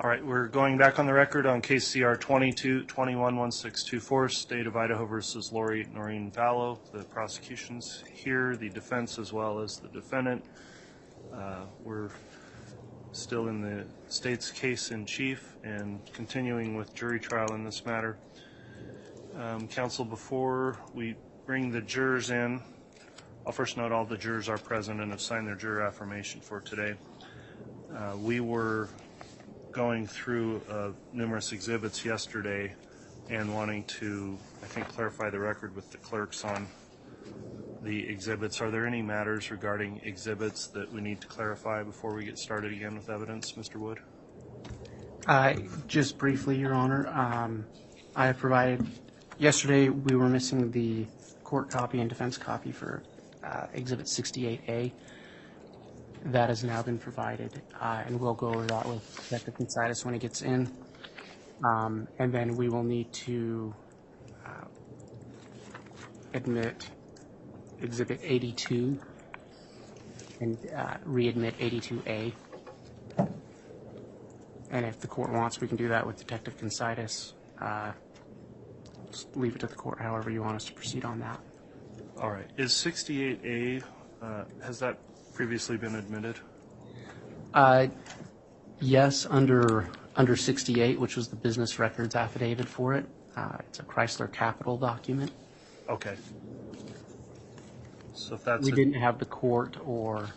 All right, we're going back on the record on case CR 22-21-1624, State of Idaho versus Lori Vallow. The prosecution's here, the defense as well as the defendant. We're still in the state's case in chief and continuing with jury trial in this matter. Counsel, before we bring the jurors in, I'll first note all the jurors are present and have signed their juror affirmation for today. We were going through numerous exhibits yesterday and wanting to, I think, clarify the record with the clerks on the exhibits. Are there any matters regarding exhibits that we need to clarify before we get started again with evidence, Mr. Wood? Just briefly, Your Honor, I have provided, yesterday we were missing the court copy and defense copy for Exhibit 68A. That has now been provided, and we'll go over that with Detective Consitis when he gets in. And then we will need to admit Exhibit 82 and readmit 82A. And if the court wants, we can do that with Detective Consitis. Just leave it to the court however you want us to proceed on that. All right. Is 68A, has that previously been admitted? Yes, under 68, which was the business records affidavit for it. It's a Chrysler Capital document. Okay. So if that's we didn't have the court or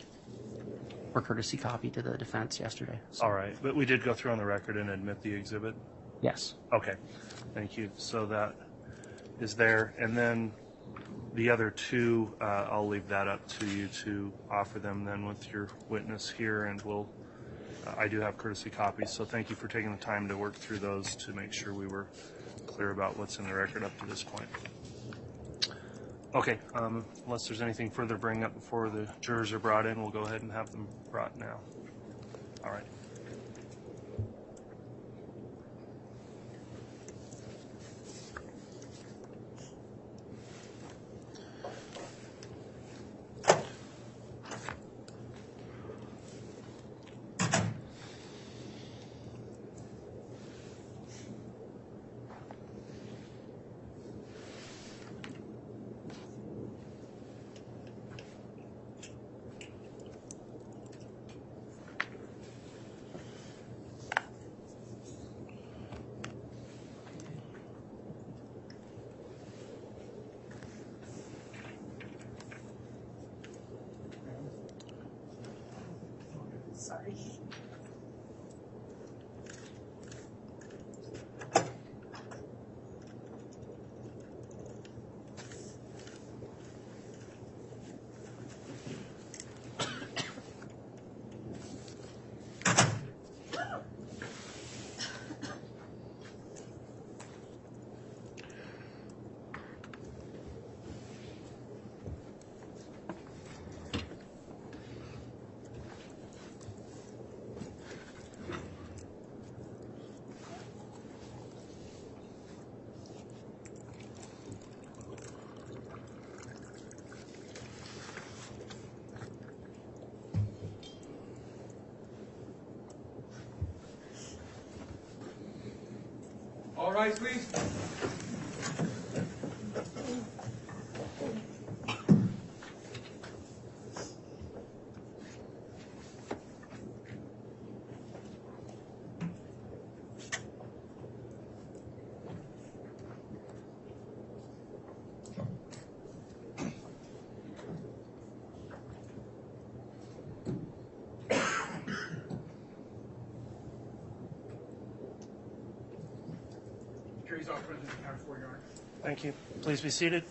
courtesy copy to the defense yesterday. So. All right, but we did go through on the record and admit the exhibit? Yes. Okay, thank you. So that is there. And then the other two, I'll leave that up to you to offer them then with your witness here, and we'll, I do have courtesy copies, so thank you for taking the time to work through those to make sure we were clear about what's in the record up to this point. Okay, unless there's anything further to bring up before the jurors are brought in, we'll go ahead and have them brought now. All right. Sorry. All right, please. Jury's all present, accounted for, Your Honor. Thank you. Please be seated.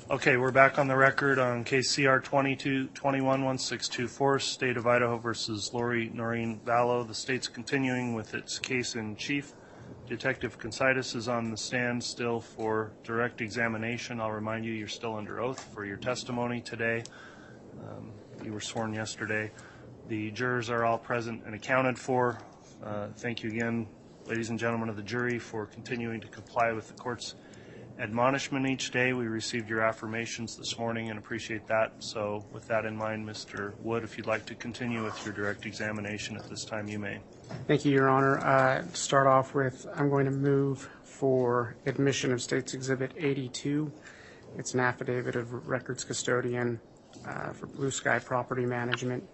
Okay, we're back on the record on case CR 22-21-1624, State of Idaho versus Lori Vallow. The state's continuing with its case in chief. Detective Consitis is on the stand still for direct examination. I'll remind you, you're still under oath for your testimony today. You were sworn yesterday. The jurors are all present and accounted for. Thank you again, ladies and gentlemen of the jury, for continuing to comply with the court's admonishment each day. We received your affirmations this morning and appreciate that. So with that in mind, Mr. Wood, if you'd like to continue with your direct examination at this time, you may. Thank you, Your Honor. To start off with, I'm going to move for admission of State's Exhibit 82. It's an affidavit of records custodian for Blue Sky Property Management.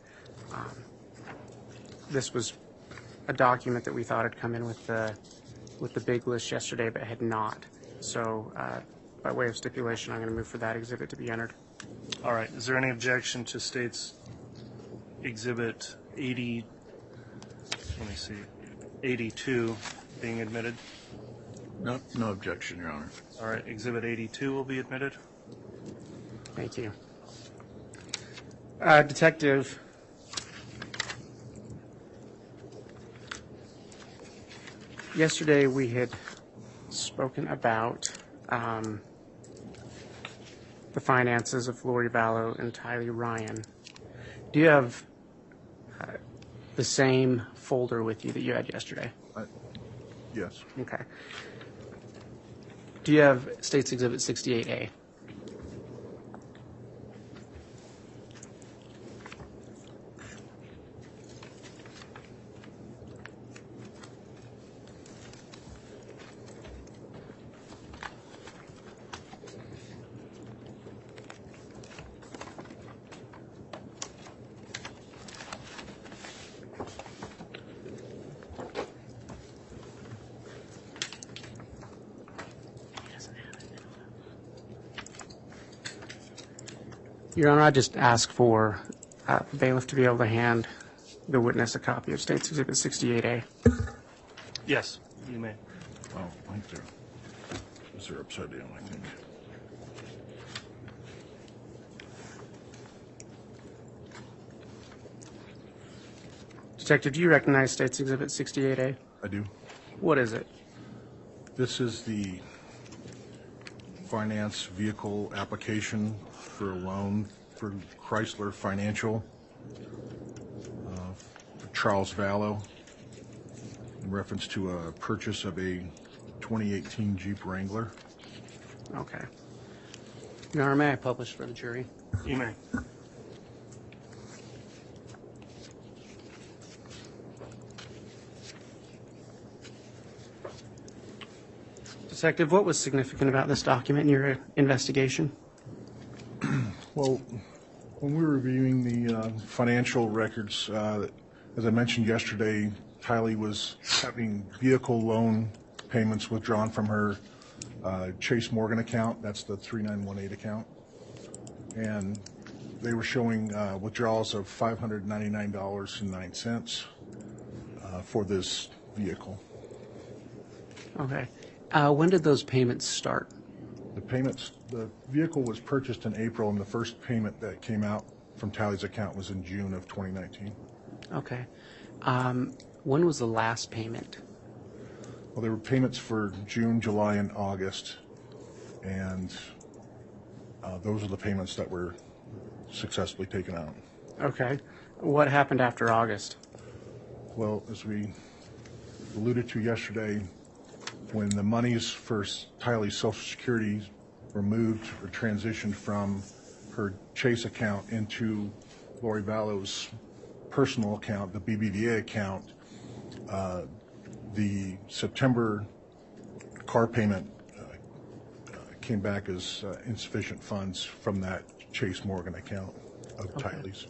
This was a document that we thought had come in with the big list yesterday, but had not. So by way of stipulation, I'm going to move for that exhibit to be entered. All right. Is there any objection to State's Exhibit 82 being admitted? No objection, Your Honor. All right. Exhibit 82 will be admitted. Thank you. Detective, yesterday we had spoken about the finances of Lori Vallow and Tylee Ryan. Do you have the same folder with you that you had yesterday? Yes. Okay. Do you have State's Exhibit 68A? Your Honor, I just ask for the bailiff to be able to hand the witness a copy of State's Exhibit 68A. Yes, you may. Oh, I think they're upside down, I think. Detective, do you recognize State's Exhibit 68A? I do. What is it? This is the finance vehicle application for a loan for Chrysler Financial, for Charles Vallow, in reference to a purchase of a 2018 Jeep Wrangler. Okay. Your Honor, may I publish for the jury? You may. Detective, what was significant about this document in your investigation? Well, when we were reviewing the financial records, as I mentioned yesterday, Tylee was having vehicle loan payments withdrawn from her Chase Morgan account. That's the 3918 account. And they were showing withdrawals of $599.09 for this vehicle. Okay. When did those payments start? The vehicle was purchased in April, and the first payment that came out from Tylee's account was in June of 2019. Okay. When was the last payment? Well, there were payments for June, July, and August, and those are the payments that were successfully taken out. Okay. What happened after August? Well, as we alluded to yesterday, when the monies for Tylee's Social Security were moved or transitioned from her Chase account into Lori Vallow's personal account, the BBVA account, the September car payment came back as insufficient funds from that Chase Morgan account of Tylee's.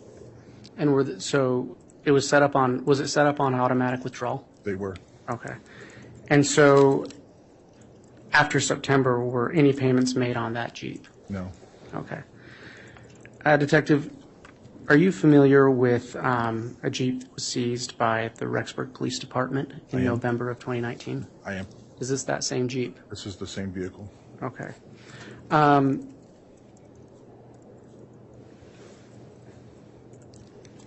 And so it was set up on, was it set up on automatic withdrawal? They were. Okay. And so after September, were any payments made on that Jeep? No. Okay. Detective, are you familiar with a Jeep that was seized by the Rexburg Police Department in November of 2019? I am. Is this that same Jeep? This is the same vehicle. Okay. To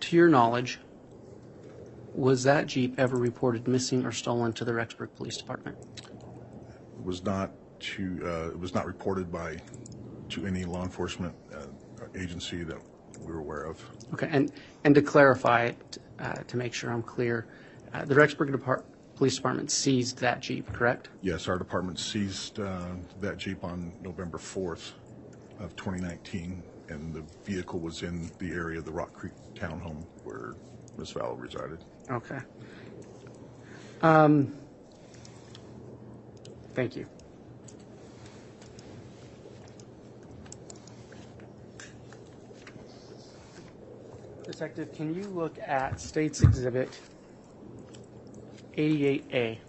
your knowledge, Was that Jeep ever reported missing or stolen to the Rexburg Police Department? It was not reported to any law enforcement agency that we were aware of. Okay, and to clarify, to make sure I'm clear, the Rexburg Police Department seized that Jeep, correct? Yes, our department seized that Jeep on November 4th of 2019, and the vehicle was in the area of the Rock Creek townhome where Ms. Vallow resided. Okay. Thank you. Detective, can you look at State's Exhibit 88A? A.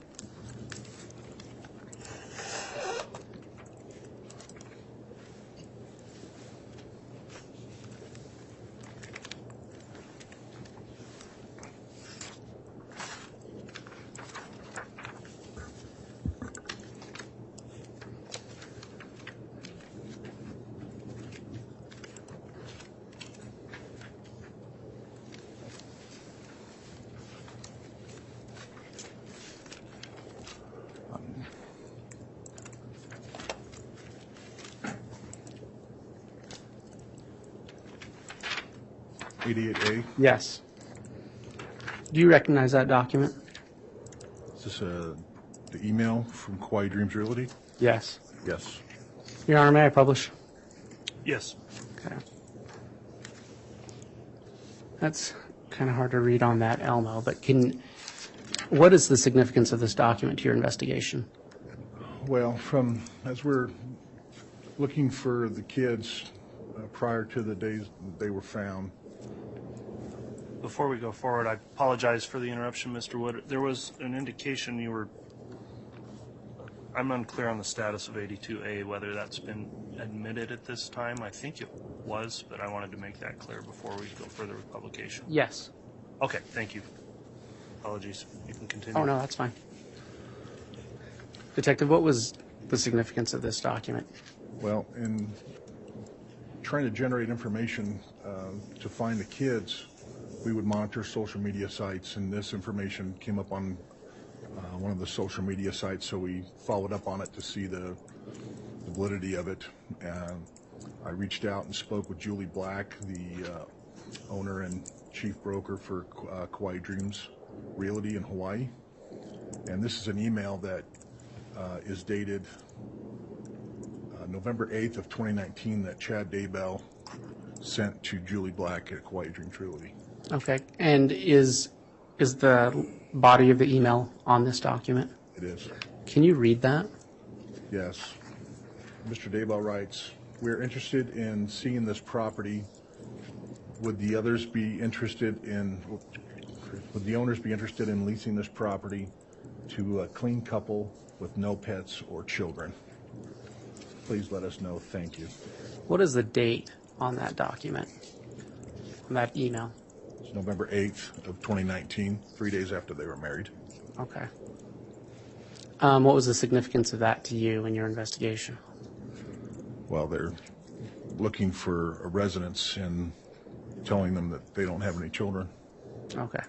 Yes. Do you recognize that document? Is this the email from Kauai Dreams Realty? Yes. Yes. Your Honor, may I publish? Yes. Okay. That's kind of hard to read on that Elmo, but what is the significance of this document to your investigation? Well, as we're looking for the kids prior to the days that they were found. Before we go forward, I apologize for the interruption, Mr. Wood. There was an indication I'm unclear on the status of 82A, whether that's been admitted at this time. I think it was, but I wanted to make that clear before we go further with publication. Yes. Okay, thank you. Apologies. You can continue. Oh, no, that's fine. Detective, what was the significance of this document? Well, in trying to generate information to find the kids, we would monitor social media sites, and this information came up on one of the social media sites, so we followed up on it to see the validity of it. I reached out and spoke with Julie Black, the owner and chief broker for Kauai Dreams Realty in Hawaii, and this is an email that is dated November 8th of 2019 that Chad Daybell sent to Julie Black at Kauai Dreams Realty. Okay. And is the body of the email on this document? It is. Can you read that? Yes. Mr. Daybell writes, "We're interested in seeing this property. Would the owners be interested in leasing this property to a clean couple with no pets or children? Please let us know. Thank you." What is the date on that document, on that email? It's November 8th of 2019, 3 days after they were married. Okay. What was the significance of that to you in your investigation? Well, they're looking for a residence and telling them that they don't have any children. Okay.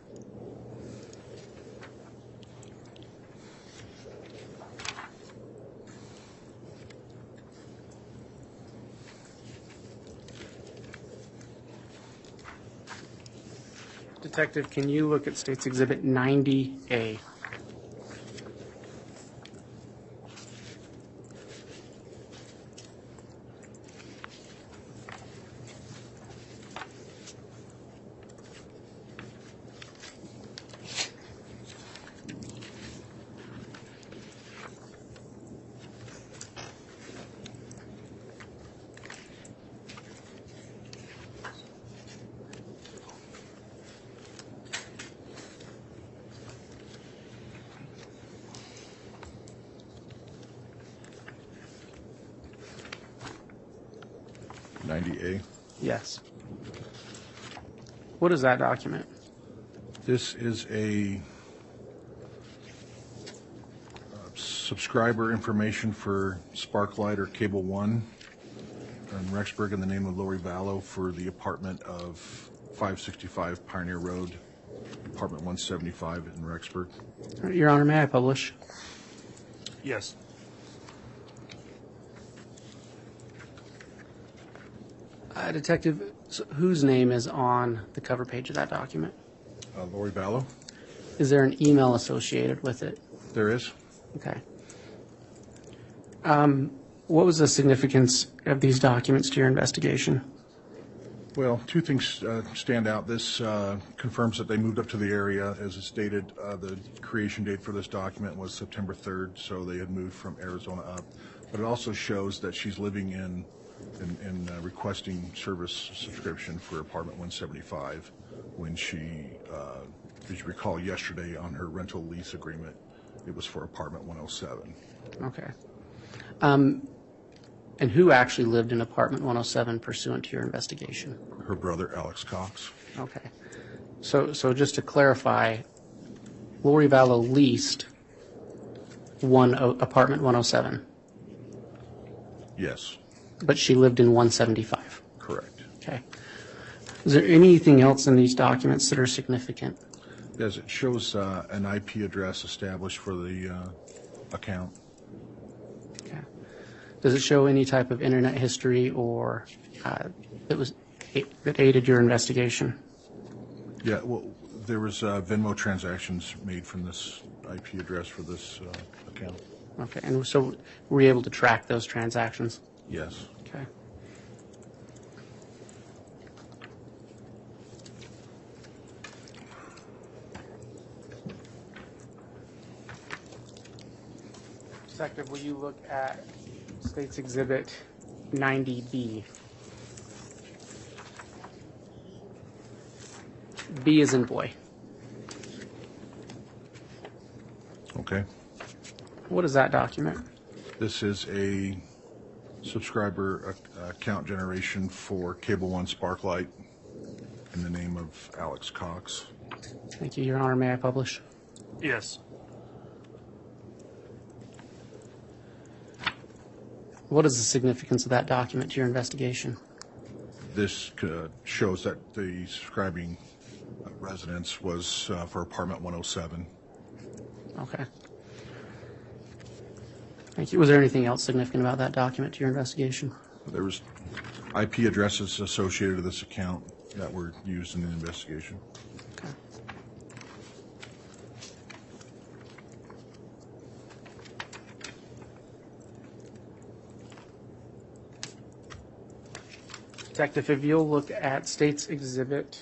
Detective, can you look at State's Exhibit 90A? A. Yes. What is that document? This is a subscriber information for Sparklight or Cable One in Rexburg in the name of Lori Vallow for the apartment of 565 Pioneer Road, apartment 175 in Rexburg. Your Honor, may I publish? Yes. Detective, whose name is on the cover page of that document? Lori Vallow. Is there an email associated with it? There is. Okay. What was the significance of these documents to your investigation? Well, two things stand out. This confirms that they moved up to the area. As it's stated, the creation date for this document was September 3rd, so they had moved from Arizona up. But it also shows that she's living in requesting service subscription for apartment 175 when she, as you recall yesterday on her rental lease agreement, it was for apartment 107. Okay. And who actually lived in apartment 107 pursuant to your investigation? Her brother, Alex Cox. Okay. So just to clarify, Lori Vallow leased apartment 107, Yes, but she lived in 175. correct. Okay. Is there anything else in these documents that are significant? Yes, it shows an IP address established for the account. Okay. Does it show any type of internet history or that aided your investigation? Yeah, well, there was Venmo transactions made from this IP address for this account. Okay. And so were you able to track those transactions? Yes. Okay. Detective, will you look at State's Exhibit 90B? B is in boy. Okay. What is that document? This is a subscriber account generation for Cable One Sparklight in the name of Alex Cox. Thank you, Your Honor. May I publish? Yes. What is the significance of that document to your investigation? This shows that the subscribing residence was for apartment 107. Okay. Thank you. Was there anything else significant about that document to your investigation? There was IP addresses associated with this account that were used in the investigation. Okay. Detective, if you'll look at State's Exhibit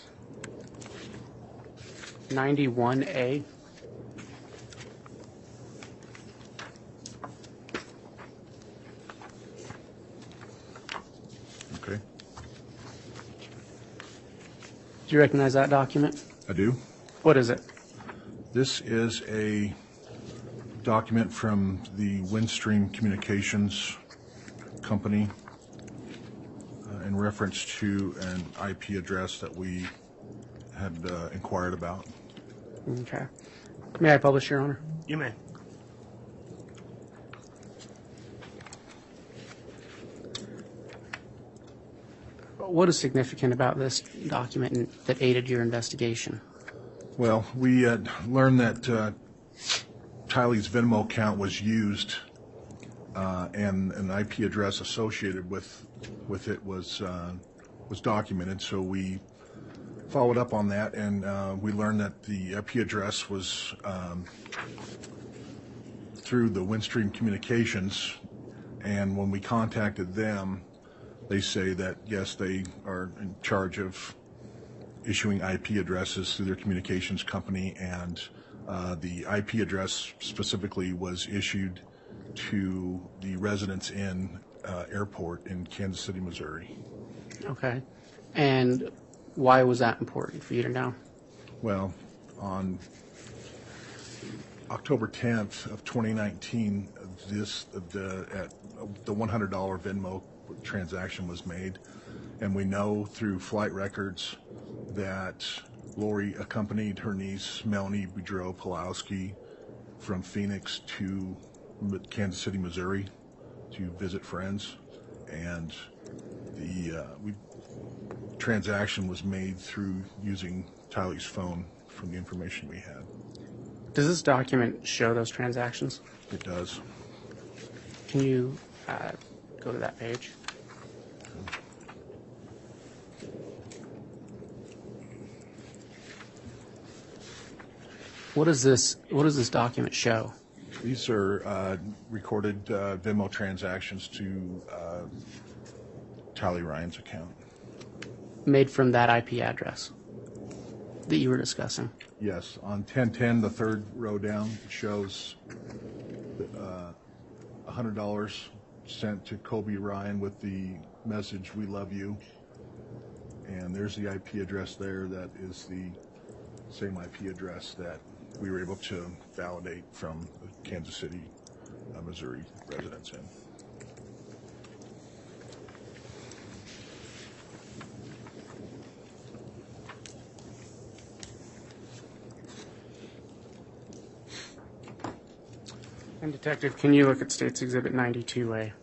91A. Okay. Do you recognize that document? I do. What is it? This is a document from the Windstream Communications Company in reference to an IP address that we had inquired about. Okay. May I publish, Your Honor? You may. What is significant about this document that aided your investigation? Well, we had learned that Tylee's Venmo account was used and an IP address associated with it was documented. So we followed up on that, and we learned that the IP address was through the Windstream Communications. And when we contacted them, they say that yes, they are in charge of issuing IP addresses through their communications company, and the IP address specifically was issued to the Residence Inn Airport in Kansas City, Missouri. Okay. And why was that important for you to know? Well, on October 10th of 2019, the $100 Venmo transaction was made, and we know through flight records that Lori accompanied her niece Melanie Boudreau-Pulowski from Phoenix to Kansas City, Missouri to visit friends, and the transaction was made through using Tylee's phone from the information we had. Does this document show those transactions? It does. Can you go to that page? What does this document show? These are recorded Venmo transactions to Tylee Ryan's account. Made from that IP address that you were discussing? Yes, on 1010, the third row down, it shows $100 sent to Kobe Ryan with the message, "We love you." And there's the IP address there. That is the same IP address that we were able to validate from the Kansas City, Missouri residence in. And Detective, can you look at State's Exhibit 92A?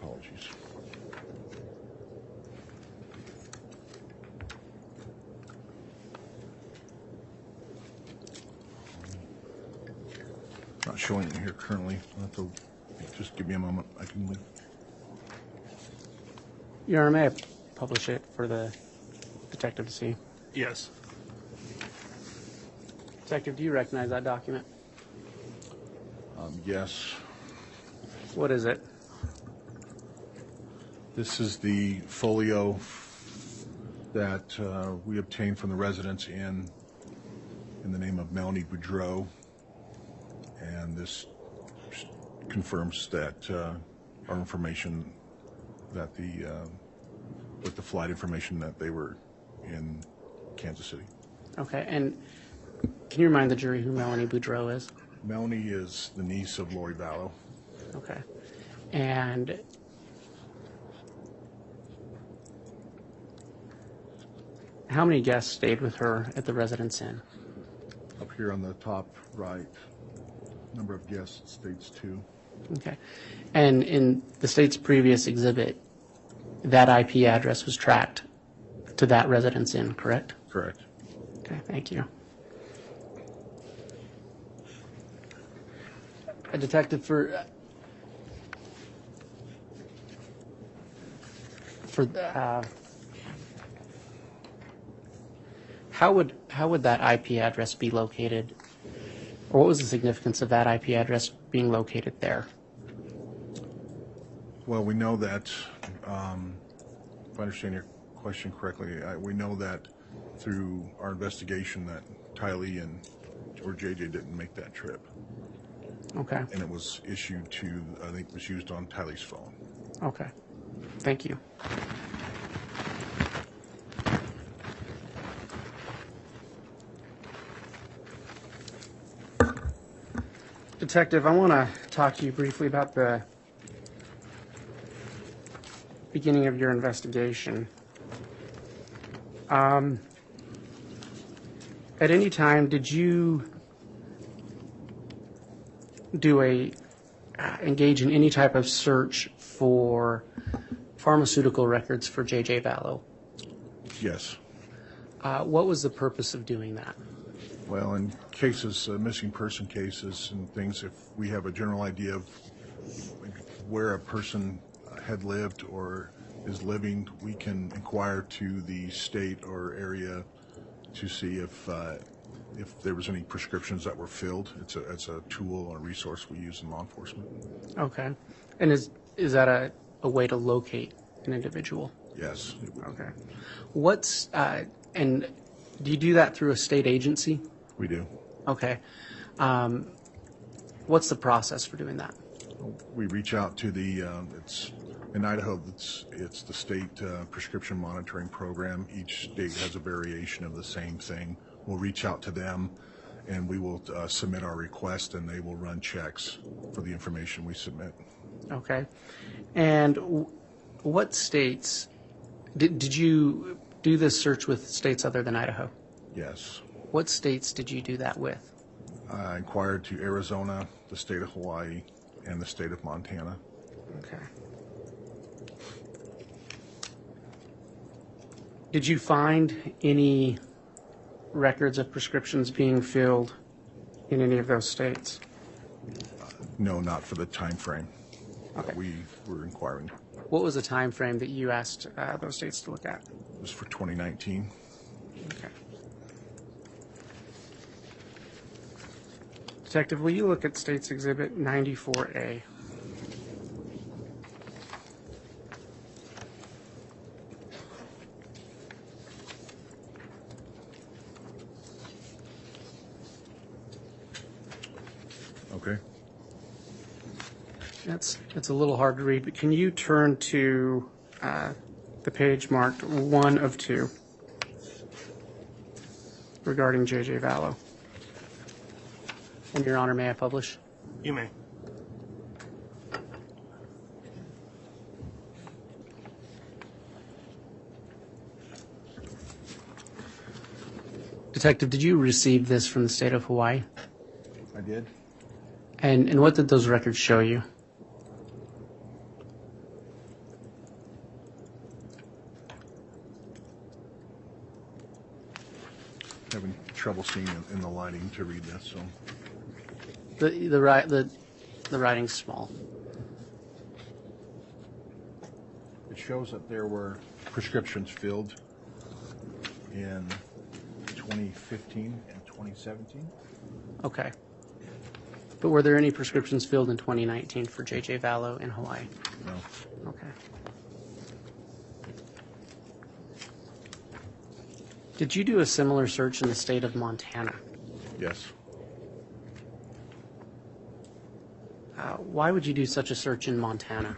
Apologies. Not showing it here currently. I'll have to just give me a moment. I can leave. Your Honor, may I publish it for the detective to see? Yes. Detective, do you recognize that document? Yes. What is it? This is the folio that we obtained from the residence in the name of Melanie Boudreau, and this confirms that our information that with the flight information that they were in Kansas City. Okay, and can you remind the jury who Melanie Boudreau is? Melanie is the niece of Lori Vallow. Okay, and how many guests stayed with her at the residence inn? Up here on the top right, number of guests states 2. Okay, and in the state's previous exhibit, that IP address was tracked to that residence inn, correct? Correct. Okay, thank you. A detective, how would that IP address be located, or what was the significance of that IP address being located there? Well, we know that, if I understand your question correctly, we know that through our investigation that Tylee and JJ didn't make that trip. Okay. And it was issued to, I think it was used on Tylee's phone. Okay. Thank you. Detective, I want to talk to you briefly about the beginning of your investigation. At any time, did you engage in any type of search for pharmaceutical records for J.J. Vallow? Yes. What was the purpose of doing that? Well, in cases, missing person cases and things, if we have a general idea of where a person had lived or is living, we can inquire to the state or area to see if there was any prescriptions that were filled. It's a tool or resource we use in law enforcement. Okay. And is that a way to locate an individual? Yes. Okay. And do you do that through a state agency? We do. Okay. What's the process for doing that? We reach out to the, it's in Idaho, it's the state prescription monitoring program. Each state has a variation of the same thing. We'll reach out to them, and we will submit our request, and they will run checks for the information we submit. Okay. And what states, did you do this search with states other than Idaho? Yes. What states did you do that with? I inquired to Arizona, the state of Hawaii, and the state of Montana. Okay. Did you find any records of prescriptions being filled in any of those states? No, not for the time frame Okay. that we were inquiring. What was the time frame that you asked those states to look at? It was for 2019. Okay. Detective, will you look at State's Exhibit 94A? Okay. It's a little hard to read, but can you turn to the page marked 1 of 2 regarding J.J. Vallow? And, Your Honor, may I publish? You may. Detective, did you receive this from the state of Hawaii? I did. And what did those records show you? Having trouble seeing in the lighting to read this, so. The writing's small. It shows that there were prescriptions filled in 2015 and 2017. Okay. But were there any prescriptions filled in 2019 for J.J. Vallow in Hawaii? No. Okay. Did you do a similar search in the state of Montana? Yes. Why would you do such a search in Montana?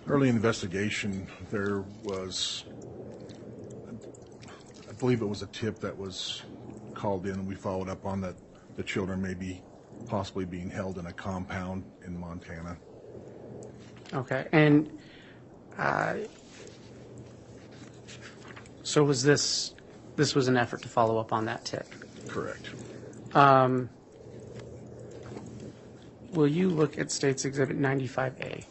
Early investigation, there was, I believe it was a tip that was called in, and we followed up on that the children may be possibly being held in a compound in Montana. Okay. And so was this was an effort to follow up on that tip? Correct. Will you look at State's Exhibit 95A?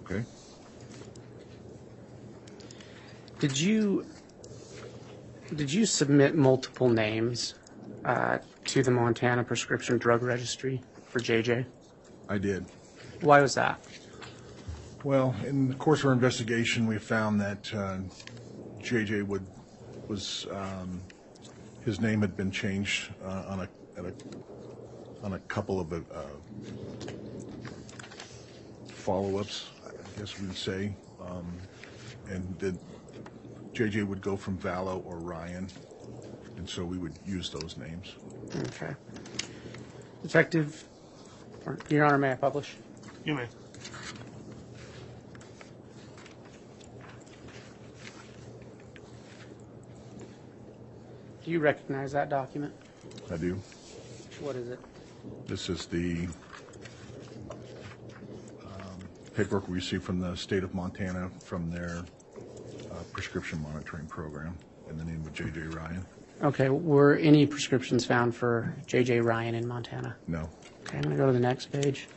Okay. Did you submit multiple names to the Montana Prescription Drug Registry for JJ? I did. Why was that? Well, in the course of our investigation, we found that JJ his name had been changed on a couple of follow-ups, I guess we would say, and that JJ would go from Vallow or Ryan, and so we would use those names. Okay. Detective, Your Honor, may I publish? You may. Do you recognize that document? I do. What is it? This is the paperwork we received from the state of Montana from their prescription monitoring program in the name of J.J. Ryan. Okay. Were any prescriptions found for J.J. Ryan in Montana? No. Okay, I'm going to go to the next page.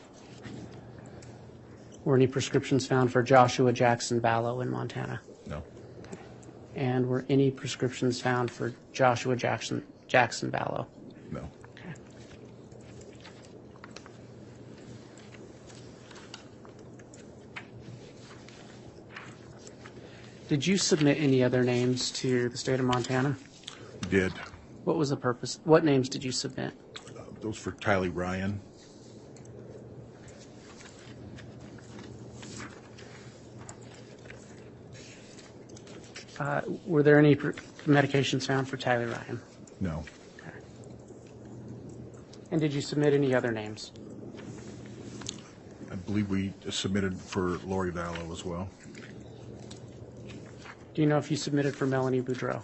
Were any prescriptions found for Joshua Jackson Vallow in Montana? No. And were any prescriptions found for Joshua Jackson Vallow? No. Okay. Did you submit any other names to the state of Montana? Did. What was the purpose? What names did you submit? Those for Tylee Ryan Were there any medications found for Tylee Ryan? No. Okay. And did you submit any other names? I believe we submitted for Lori Vallow as well. Do you know if you submitted for Melanie Boudreau?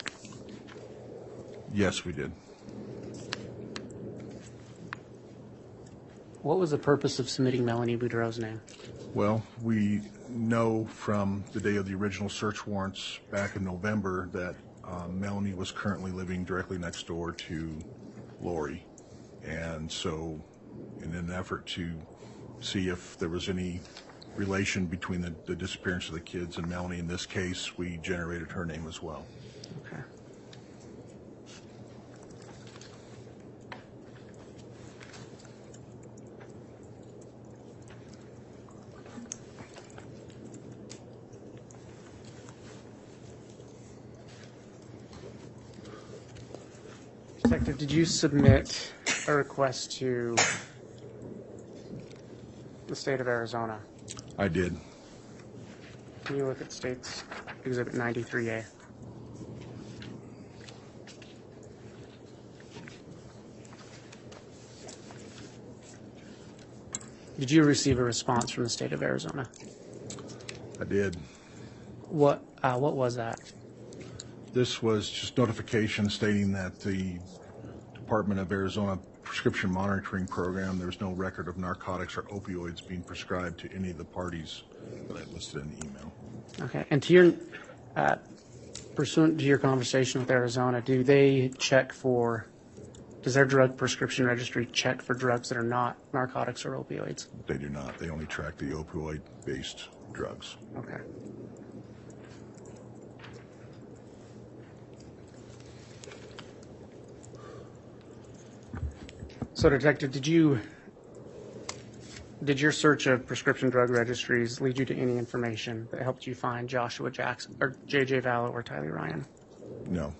Yes, we did. What was the purpose of submitting Melanie Boudreau's name? Well, we know from the day of the original search warrants back in November that Melanie was currently living directly next door to Lori. And so in an effort to see if there was any relation between the disappearance of the kids and Melanie in this case, we generated her name as well. Okay. Detective, did you submit a request to the state of Arizona? I did. Can you look at State's Exhibit 93A? Did you receive a response from the state of Arizona? I did. What was that? This was just notification stating that the Department of Arizona prescription monitoring program, there's no record of narcotics or opioids being prescribed to any of the parties that I listed in the email. Okay, and to your, pursuant to your conversation with Arizona, do they check for, does their drug prescription registry check for drugs that are not narcotics or opioids? They do not. They only track the opioid-based drugs. Okay. So, Detective, did your search of prescription drug registries lead you to any information that helped you find Joshua Jackson or J.J. Vallow or Tylee Ryan? No.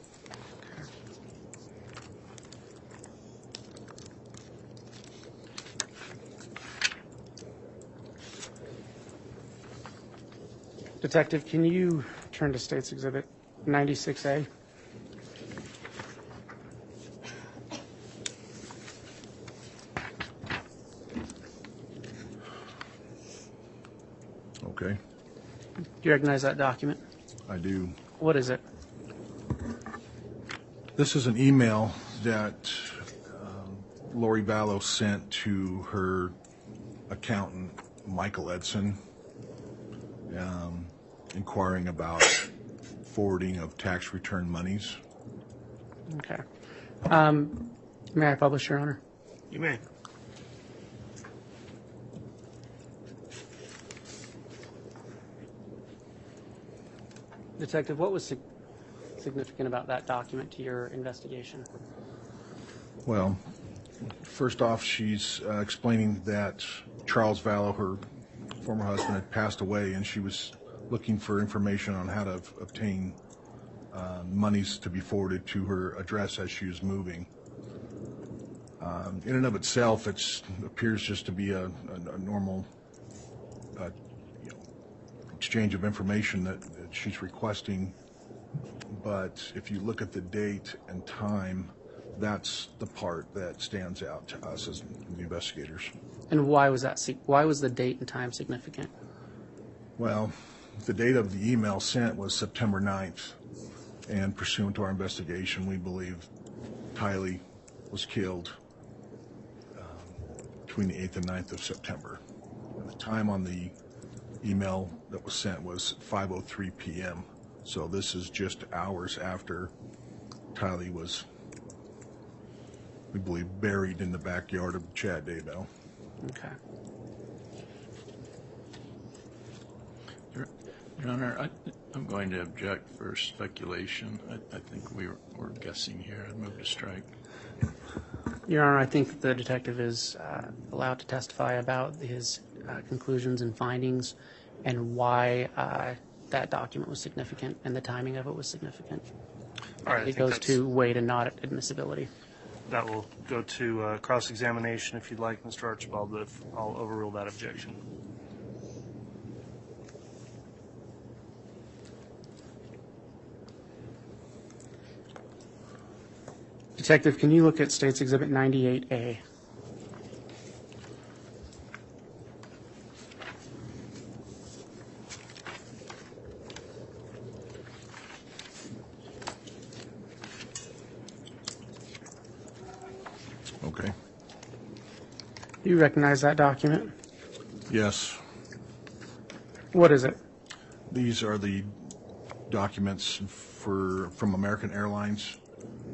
Detective, can you turn to State's Exhibit 96A? Okay. Do you recognize that document? I do. What is it? This is an email that Lori Vallow sent to her accountant, Michael Edson, inquiring about forwarding of tax return monies. Okay. May I publish, Your Honor? You may. Detective, what was significant about that document to your investigation? Well, first off, she's explaining that Charles Vallow, her former husband, had passed away, and she was looking for information on how to obtain monies to be forwarded to her address as she was moving. In and of itself, it appears just to be a normal exchange of information that she's requesting, but if you look at the date and time, that's the part that stands out to us as the investigators. And why was that? Why was the date and time significant? Well, the date of the email sent was September 9th, and pursuant to our investigation, we believe Tylee was killed between the 8th and 9th of September. And the time on the email that was sent was 5:03 p.m. So this is just hours after Tylee was, we believe, buried in the backyard of Chad Daybell. Okay. Your Honor, I'm going to object for speculation. I think we're guessing here. I'd move to strike. Your Honor, I think the detective is allowed to testify about his conclusions and findings and why that document was significant and the timing of it was significant. All right. It goes to weight and not admissibility. That will go to cross-examination if you'd like, Mr. Archibald, but I'll overrule that objection. Detective, can you look at State's Exhibit 98A? Okay. You recognize that document? Yes. What is it? These are the documents from American Airlines.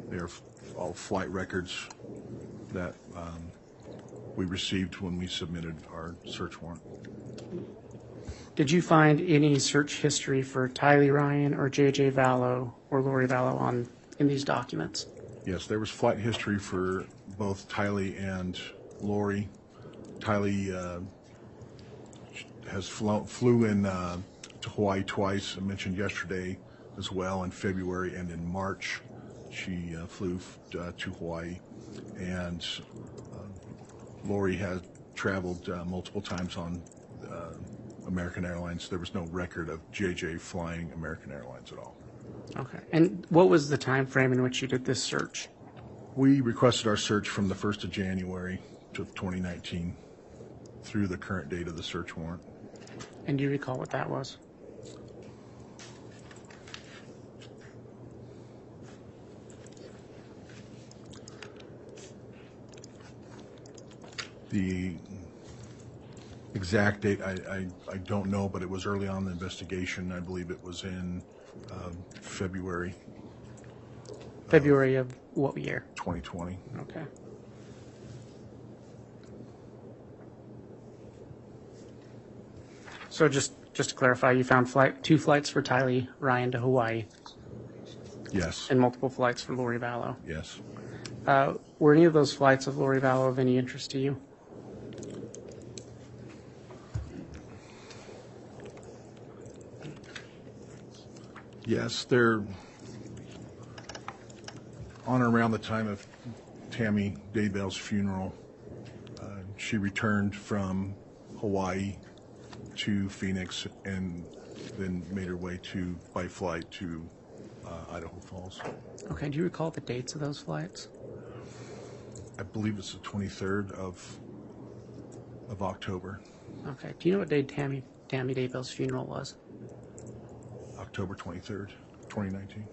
They're all flight records that we received when we submitted our search warrant. Did you find any search history for Tylee Ryan or J.J. Vallow or Lori Vallow in these documents? Yes, there was flight history for both Tylee and Lori. Tylee flew in to Hawaii twice. I mentioned yesterday as well, in February and in March. She flew to Hawaii, and Lori had traveled multiple times on American Airlines. There was no record of JJ flying American Airlines at all. Okay. And what was the time frame in which you did this search? We requested our search from the 1st of January to 2019 through the current date of the search warrant. And do you recall what that was? The exact date, I don't know, but it was early on in the investigation. I believe it was in February February of what year? 2020. Okay. So just to clarify, you found two flights for Tylee Ryan to Hawaii Yes. and multiple flights for Lori Vallow. Yes. Were any of those flights of Lori Vallow of any interest to you? Yes, they're on or around the time of Tammy Daybell's funeral. She returned from Hawaii to Phoenix and then made her way by flight to Idaho Falls. Okay. Do you recall the dates of those flights? I believe it's the 23rd of October. Okay. Do you know what day Tammy Daybell's funeral was? October 23rd, 2019.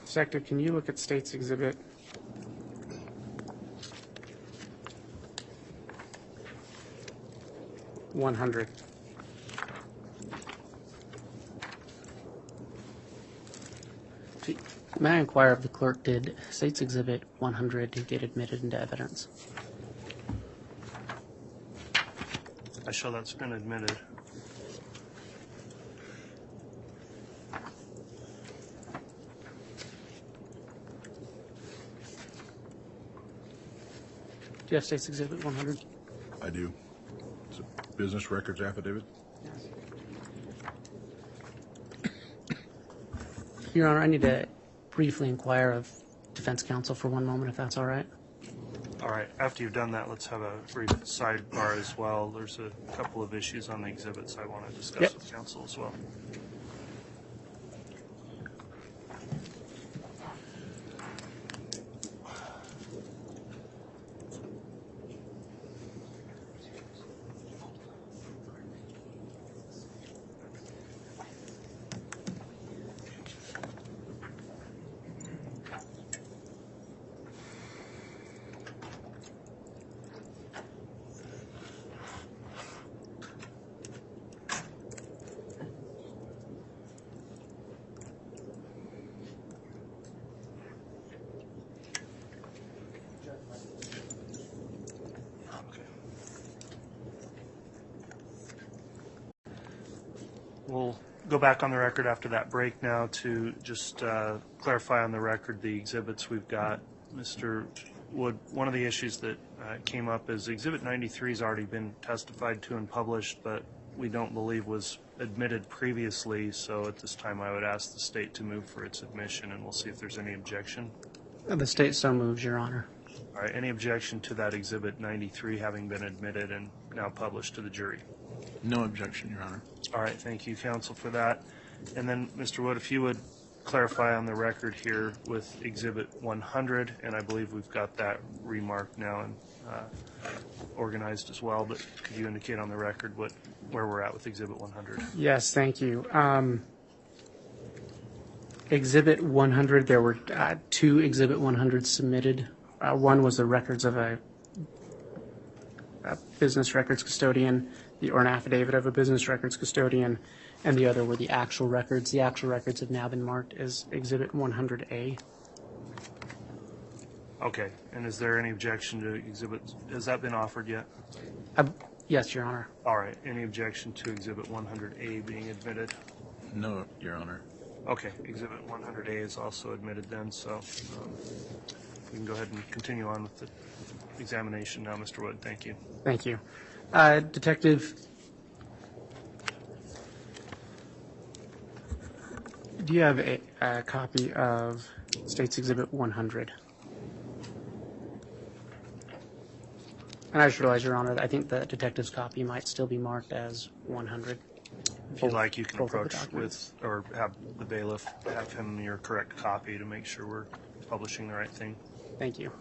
Detective, can you look at State's Exhibit 100? May I inquire of the clerk, did State's Exhibit 100 get admitted into evidence? I show that's been admitted. Do you have State's Exhibit 100? I do. It's a business records affidavit. Your Honor, I need to briefly inquire of defense counsel for one moment, if that's all right. All right, after you've done that, let's have a brief sidebar as well. There's a couple of issues on the exhibits I want to discuss Yep. with counsel as well. We'll go back on the record after that break now to just clarify on the record the exhibits we've got. Mr. Wood, one of the issues that came up is Exhibit 93 has already been testified to and published, but we don't believe was admitted previously. So at this time, I would ask the state to move for its admission, and we'll see if there's any objection. The state so moves, Your Honor. All right, any objection to that Exhibit 93 having been admitted and now published to the jury? No objection, Your Honor. All right, thank you, counsel, for that. And then, Mr. Wood, if you would clarify on the record here with Exhibit 100, and I believe we've got that remarked now and organized as well, but could you indicate on the record where we're at with Exhibit 100? Yes, thank you. Exhibit 100, there were two Exhibit 100 submitted. One was the records of a business records custodian, or an affidavit of a business records custodian, and the other were the actual records. The actual records have now been marked as Exhibit 100A. Okay, and is there any objection to Exhibit, has that been offered yet? Yes, Your Honor. All right, any objection to Exhibit 100A being admitted? No, Your Honor. Okay, Exhibit 100A is also admitted then, so we can go ahead and continue on with the examination now, Mr. Wood. Thank you. Thank you. Detective, do you have a copy of State's Exhibit 100? And I just realized, Your Honor, I think the detective's copy might still be marked as 100. If you'd like, you can Both of the approach documents. with, or have the bailiff have him your correct copy to make sure we're publishing the right thing. Thank you.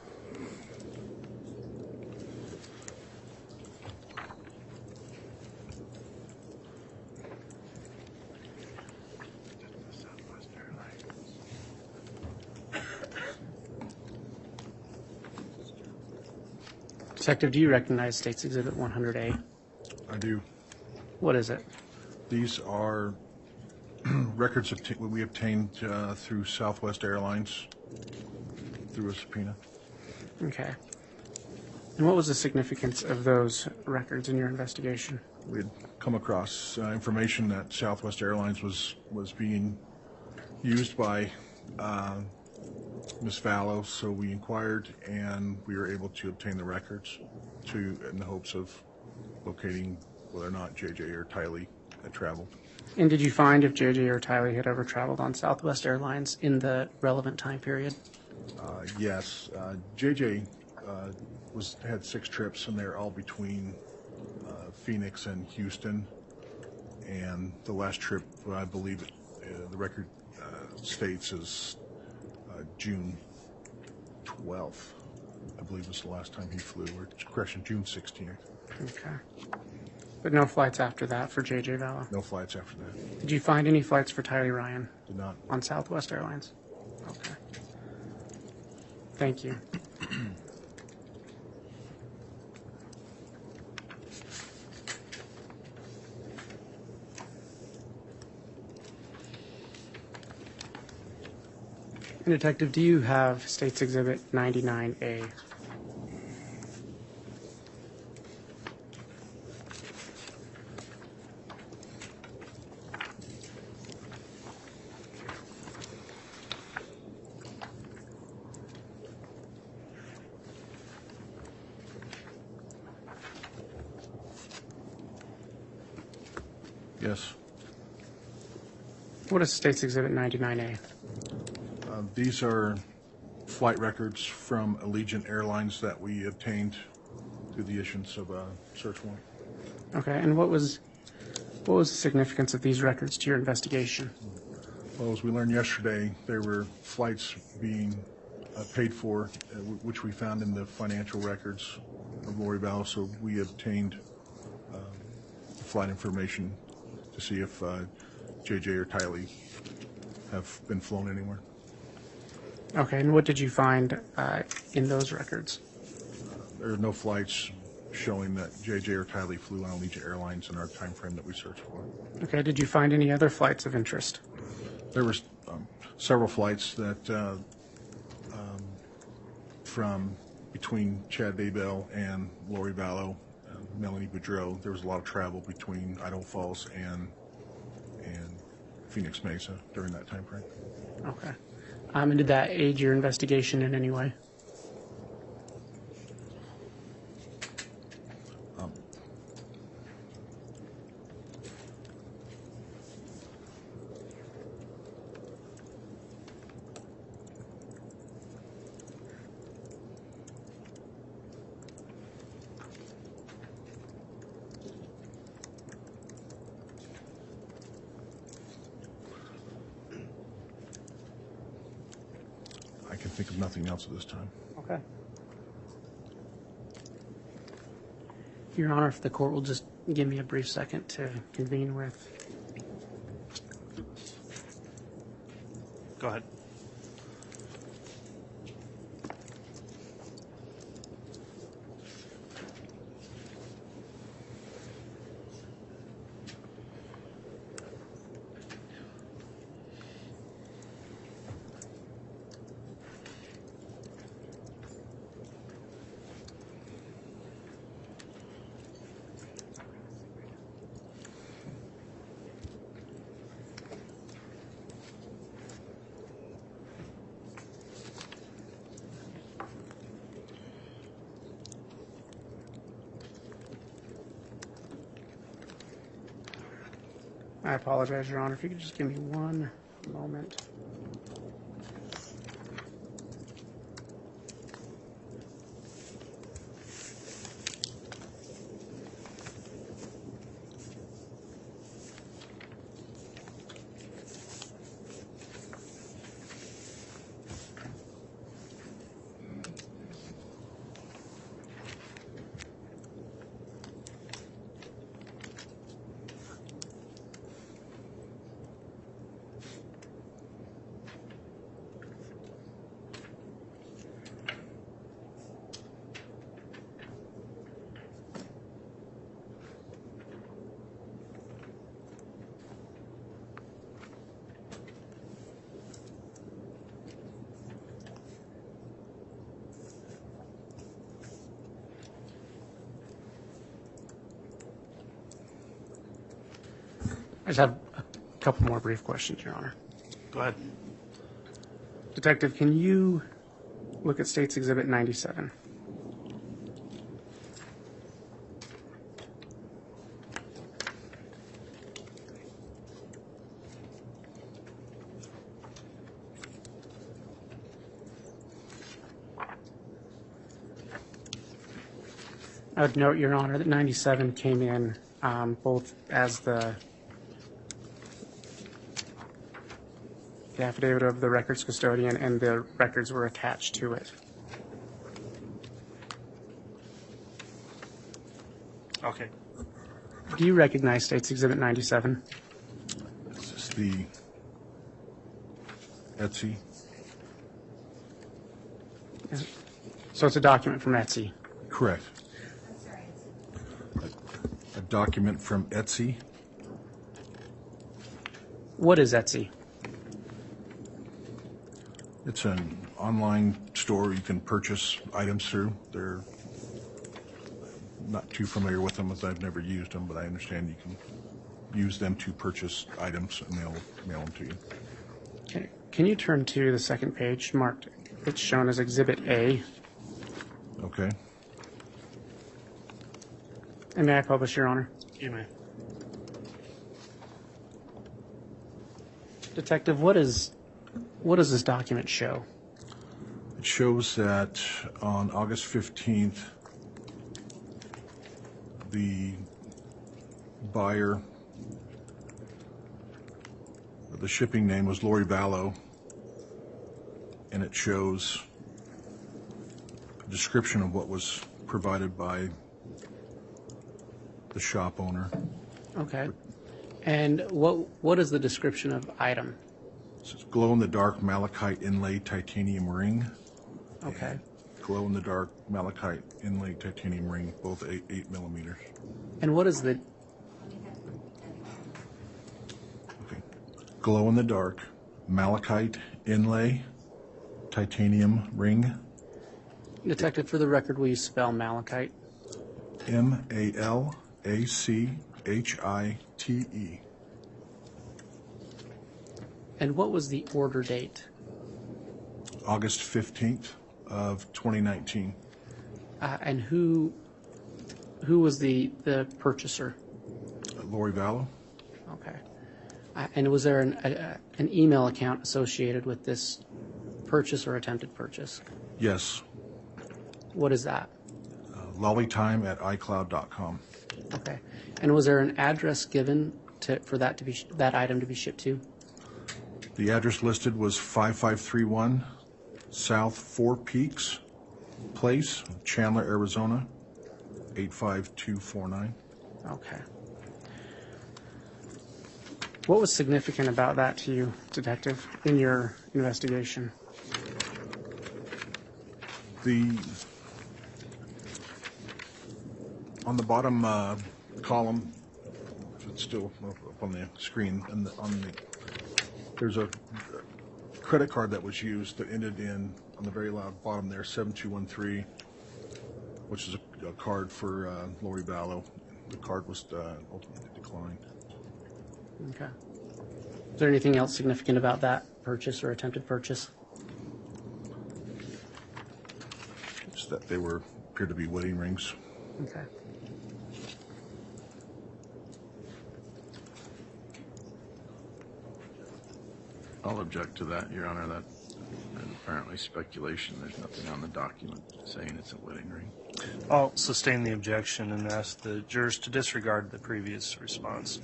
Detective, do you recognize State's Exhibit 100A? I do. What is it? These are records we obtained through Southwest Airlines through a subpoena. Okay. And what was the significance of those records in your investigation? We had come across information that Southwest Airlines was being used by Ms. Vallow, so we inquired and we were able to obtain the records in the hopes of locating whether or not JJ or Tylee had traveled. And did you find if JJ or Tylee had ever traveled on Southwest Airlines in the relevant time period? Yes. JJ had 6 trips, and they're all between Phoenix and Houston. And the last trip, I believe, the record states is June 12th. I believe was the last time he flew, or correction, June 16th. Okay. But no flights after that for JJ Vallow? No flights after that. Did you find any flights for Tylee Ryan Did not. on Southwest Airlines? Okay. Thank you. And Detective, do you have State's Exhibit 99A? Yes. What is State's Exhibit 99A? These are flight records from Allegiant Airlines that we obtained through the issuance of a search warrant. Okay, and what was the significance of these records to your investigation? Well, as we learned yesterday, there were flights being paid for, which we found in the financial records of Lori Vallow, so we obtained flight information to see if JJ or Tylee have been flown anywhere. Okay, and what did you find in those records? There are no flights showing that JJ or Tylee flew on Allegiant Airlines in our time frame that we searched for. Okay, did you find any other flights of interest? There were several flights that from between Chad Daybell and Lori Vallow, Melanie Boudreau. There was a lot of travel between Idaho Falls and Phoenix Mesa during that time frame. Okay. And did that aid your investigation in any way? I can think of nothing else at this time. Okay. Your Honor, if the court will just give me a brief second to convene with. Go ahead. I apologize, Your Honor. If you could just give me one moment. I just have a couple more brief questions, Your Honor. Go ahead. Detective, can you look at State's Exhibit 97? I would note, Your Honor, that 97 came in both as the affidavit of the records custodian and the records were attached to it. Okay. Do you recognize State's Exhibit 97? Is this the Etsy? So it's a document from Etsy. Correct. A document from Etsy? What is Etsy? It's an online store you can purchase items through. They're not too familiar with them as I've never used them, but I understand you can use them to purchase items and they'll mail them to you. Okay. Can you turn to the second page marked? It's shown as Exhibit A. Okay. And may I publish, Your Honor? You may. Detective, what does this document show? It shows that on August 15th, the buyer, the shipping name was Lori Vallow, and it shows a description of what was provided by the shop owner. Okay. And what is the description of item? It's a glow-in-the-dark malachite inlay titanium ring. Okay. Glow-in-the-dark malachite inlay titanium ring, both 8 millimeters. And what is the... Okay. Glow-in-the-dark malachite inlay titanium ring. Detective, for the record, will you spell malachite? M-A-L-A-C-H-I-T-E. And what was the order date? August 15th of 2019. And who was the purchaser? Lori Vallow? Okay. And was there an email account associated with this purchase or attempted purchase? Yes. What is that? lollytime@icloud.com. Okay. And was there an address given for that item to be shipped to? The address listed was 5531 South Four Peaks Place, Chandler, Arizona, 85249. Okay. What was significant about that to you, Detective, in your investigation? On the bottom column, if it's still up on the screen, and there's a credit card that was used that ended in, on the very loud bottom there, 7213, which is a card for Lori Vallow. The card was ultimately declined. Okay. Is there anything else significant about that purchase or attempted purchase? It's that they appeared to be wedding rings. Okay. I'll object to that, Your Honor. That is apparently speculation. There's nothing on the document saying it's a wedding ring. I'll sustain the objection and ask the jurors to disregard the previous response.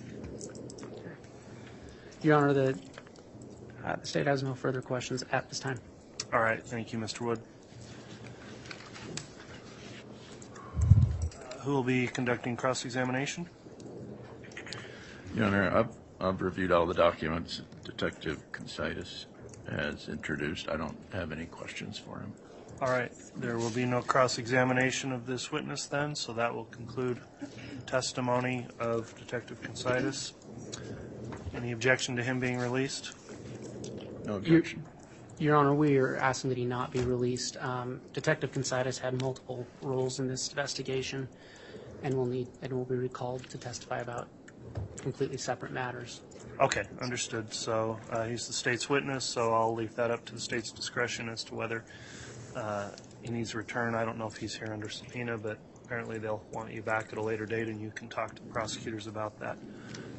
Your Honor, the state has no further questions at this time. All right. Thank you, Mr. Wood. Who will be conducting cross-examination? Your Honor, I've reviewed all the documents Detective Consitis has introduced. I don't have any questions for him. All right. There will be no cross-examination of this witness then, so that will conclude testimony of Detective Consitis. Any objection to him being released? No objection. Your Honor, we are asking that he not be released. Detective Consitis had multiple roles in this investigation and will be recalled to testify about completely separate matters. Okay, understood. So he's the state's witness, so I'll leave that up to the state's discretion as to whether he needs a return. I don't know if he's here under subpoena, but apparently they'll want you back at a later date and you can talk to the prosecutors about that.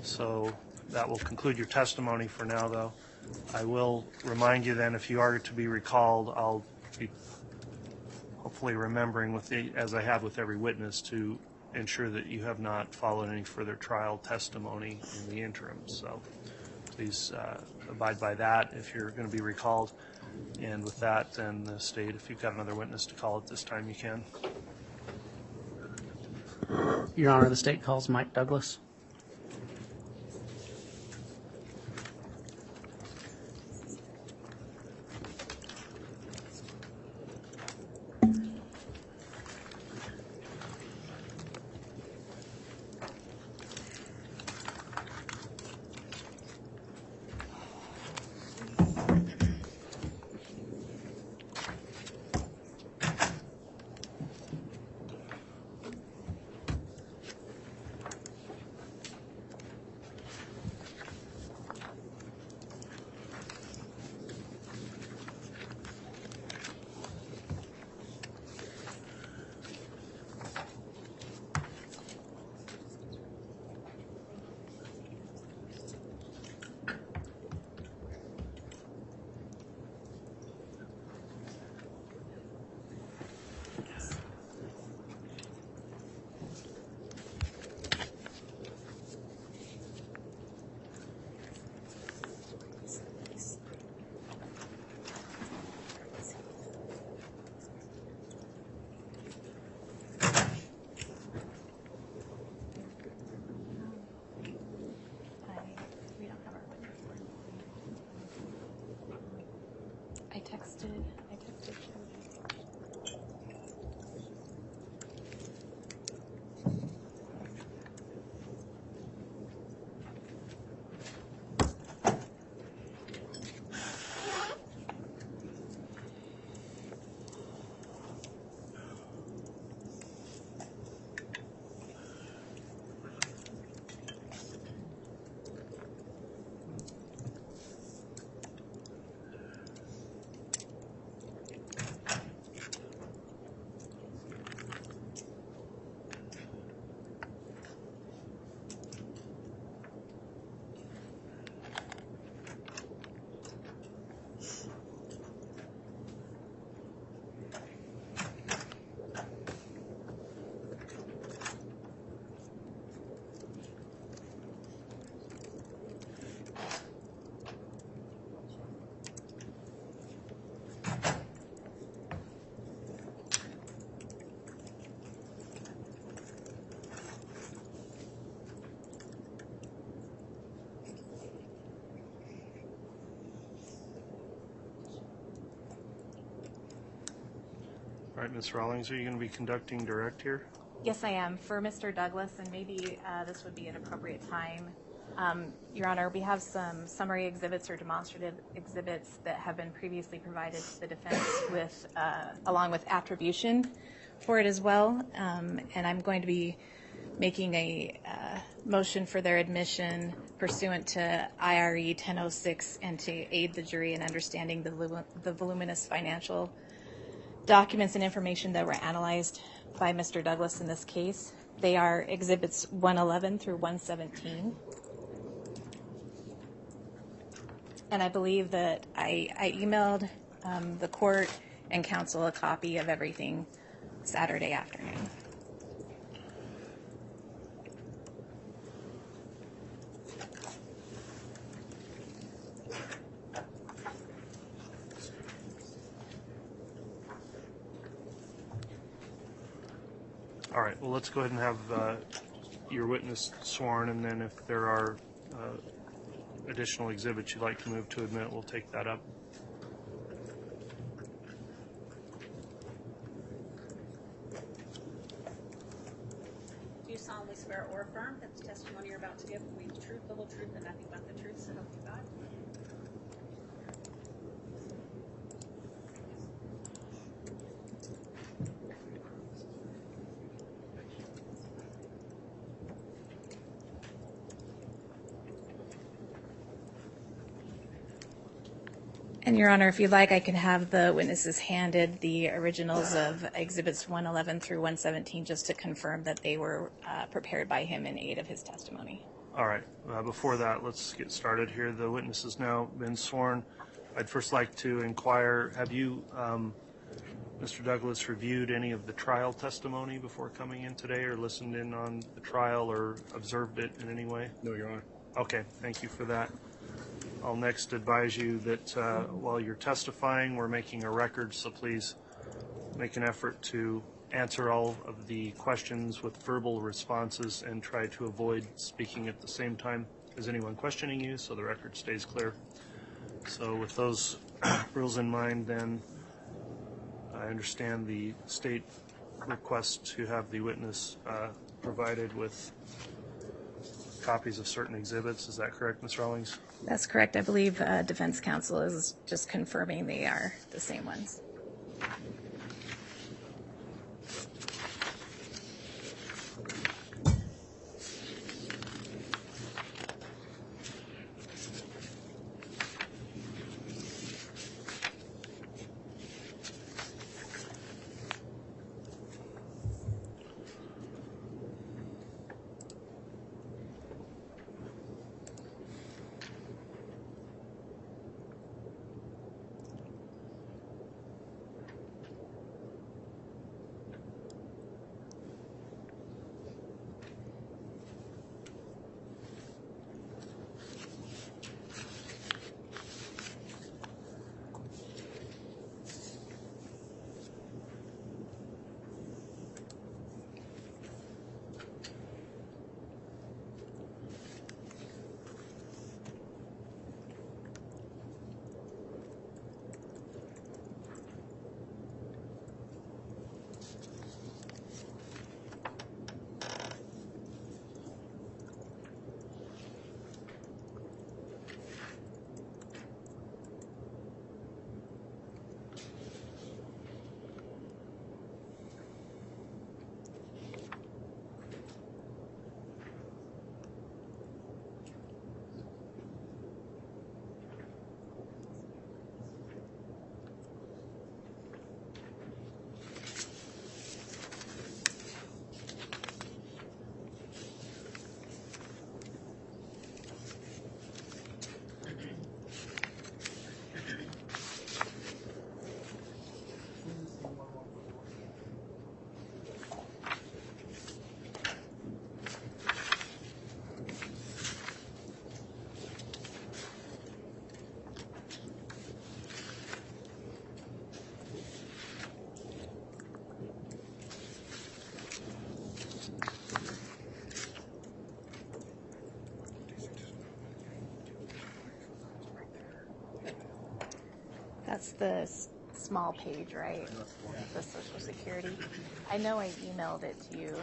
So that will conclude your testimony for now, though. I will remind you then, if you are to be recalled, I'll be hopefully remembering, as I have with every witness, to ensure that you have not followed any further trial testimony in the interim. So please abide by that if you're going to be recalled. And with that, then the state, if you've got another witness to call at this time, you can. Your Honor, the state calls Mike Douglas. I texted you. All right, Ms. Rawlings, are you going to be conducting direct here? Yes, I am. For Mr. Douglas, and maybe this would be an appropriate time. Your Honor, we have some summary exhibits or demonstrative exhibits that have been previously provided to the defense with, along with attribution for it as well. And I'm going to be making a motion for their admission pursuant to IRE 1006 and to aid the jury in understanding the voluminous financial documents and information that were analyzed by Mr. Douglas in this case. They are exhibits 111 through 117. And I believe that I emailed the court and counsel a copy of everything Saturday afternoon. All right, well, let's go ahead and have your witness sworn, and then if there are additional exhibits you'd like to move to admit, we'll take that up. Do you solemnly swear or affirm that the testimony you're about to give will be the truth, the whole truth, and nothing but the truth, so help you God? And Your Honor, if you'd like, I can have the witnesses handed the originals of exhibits 111 through 117 just to confirm that they were prepared by him in aid of his testimony. All right, before that, let's get started here. The witness has now been sworn. I'd first like to inquire, have you, Mr. Douglas, reviewed any of the trial testimony before coming in today, or listened in on the trial, or observed it in any way? No, Your Honor. Okay, thank you for that. I'll next advise you that while you're testifying, we're making a record, so please make an effort to answer all of the questions with verbal responses and try to avoid speaking at the same time as anyone questioning you, so the record stays clear. So with those rules in mind, then I understand the state request to have the witness provided with copies of certain exhibits. Is that correct, Ms. Rawlings? That's correct. I believe defense counsel is just confirming they are the same ones. That's the small page, right? The Social Security. I know I emailed it to you.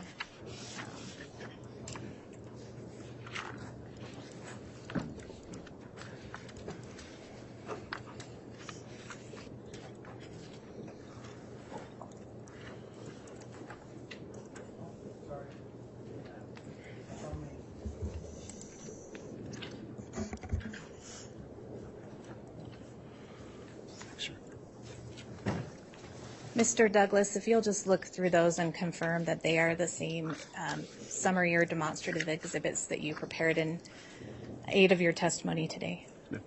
Mr. Douglas, if you'll just look through those and confirm that they are the same summary or demonstrative exhibits that you prepared in aid of your testimony today. Yeah.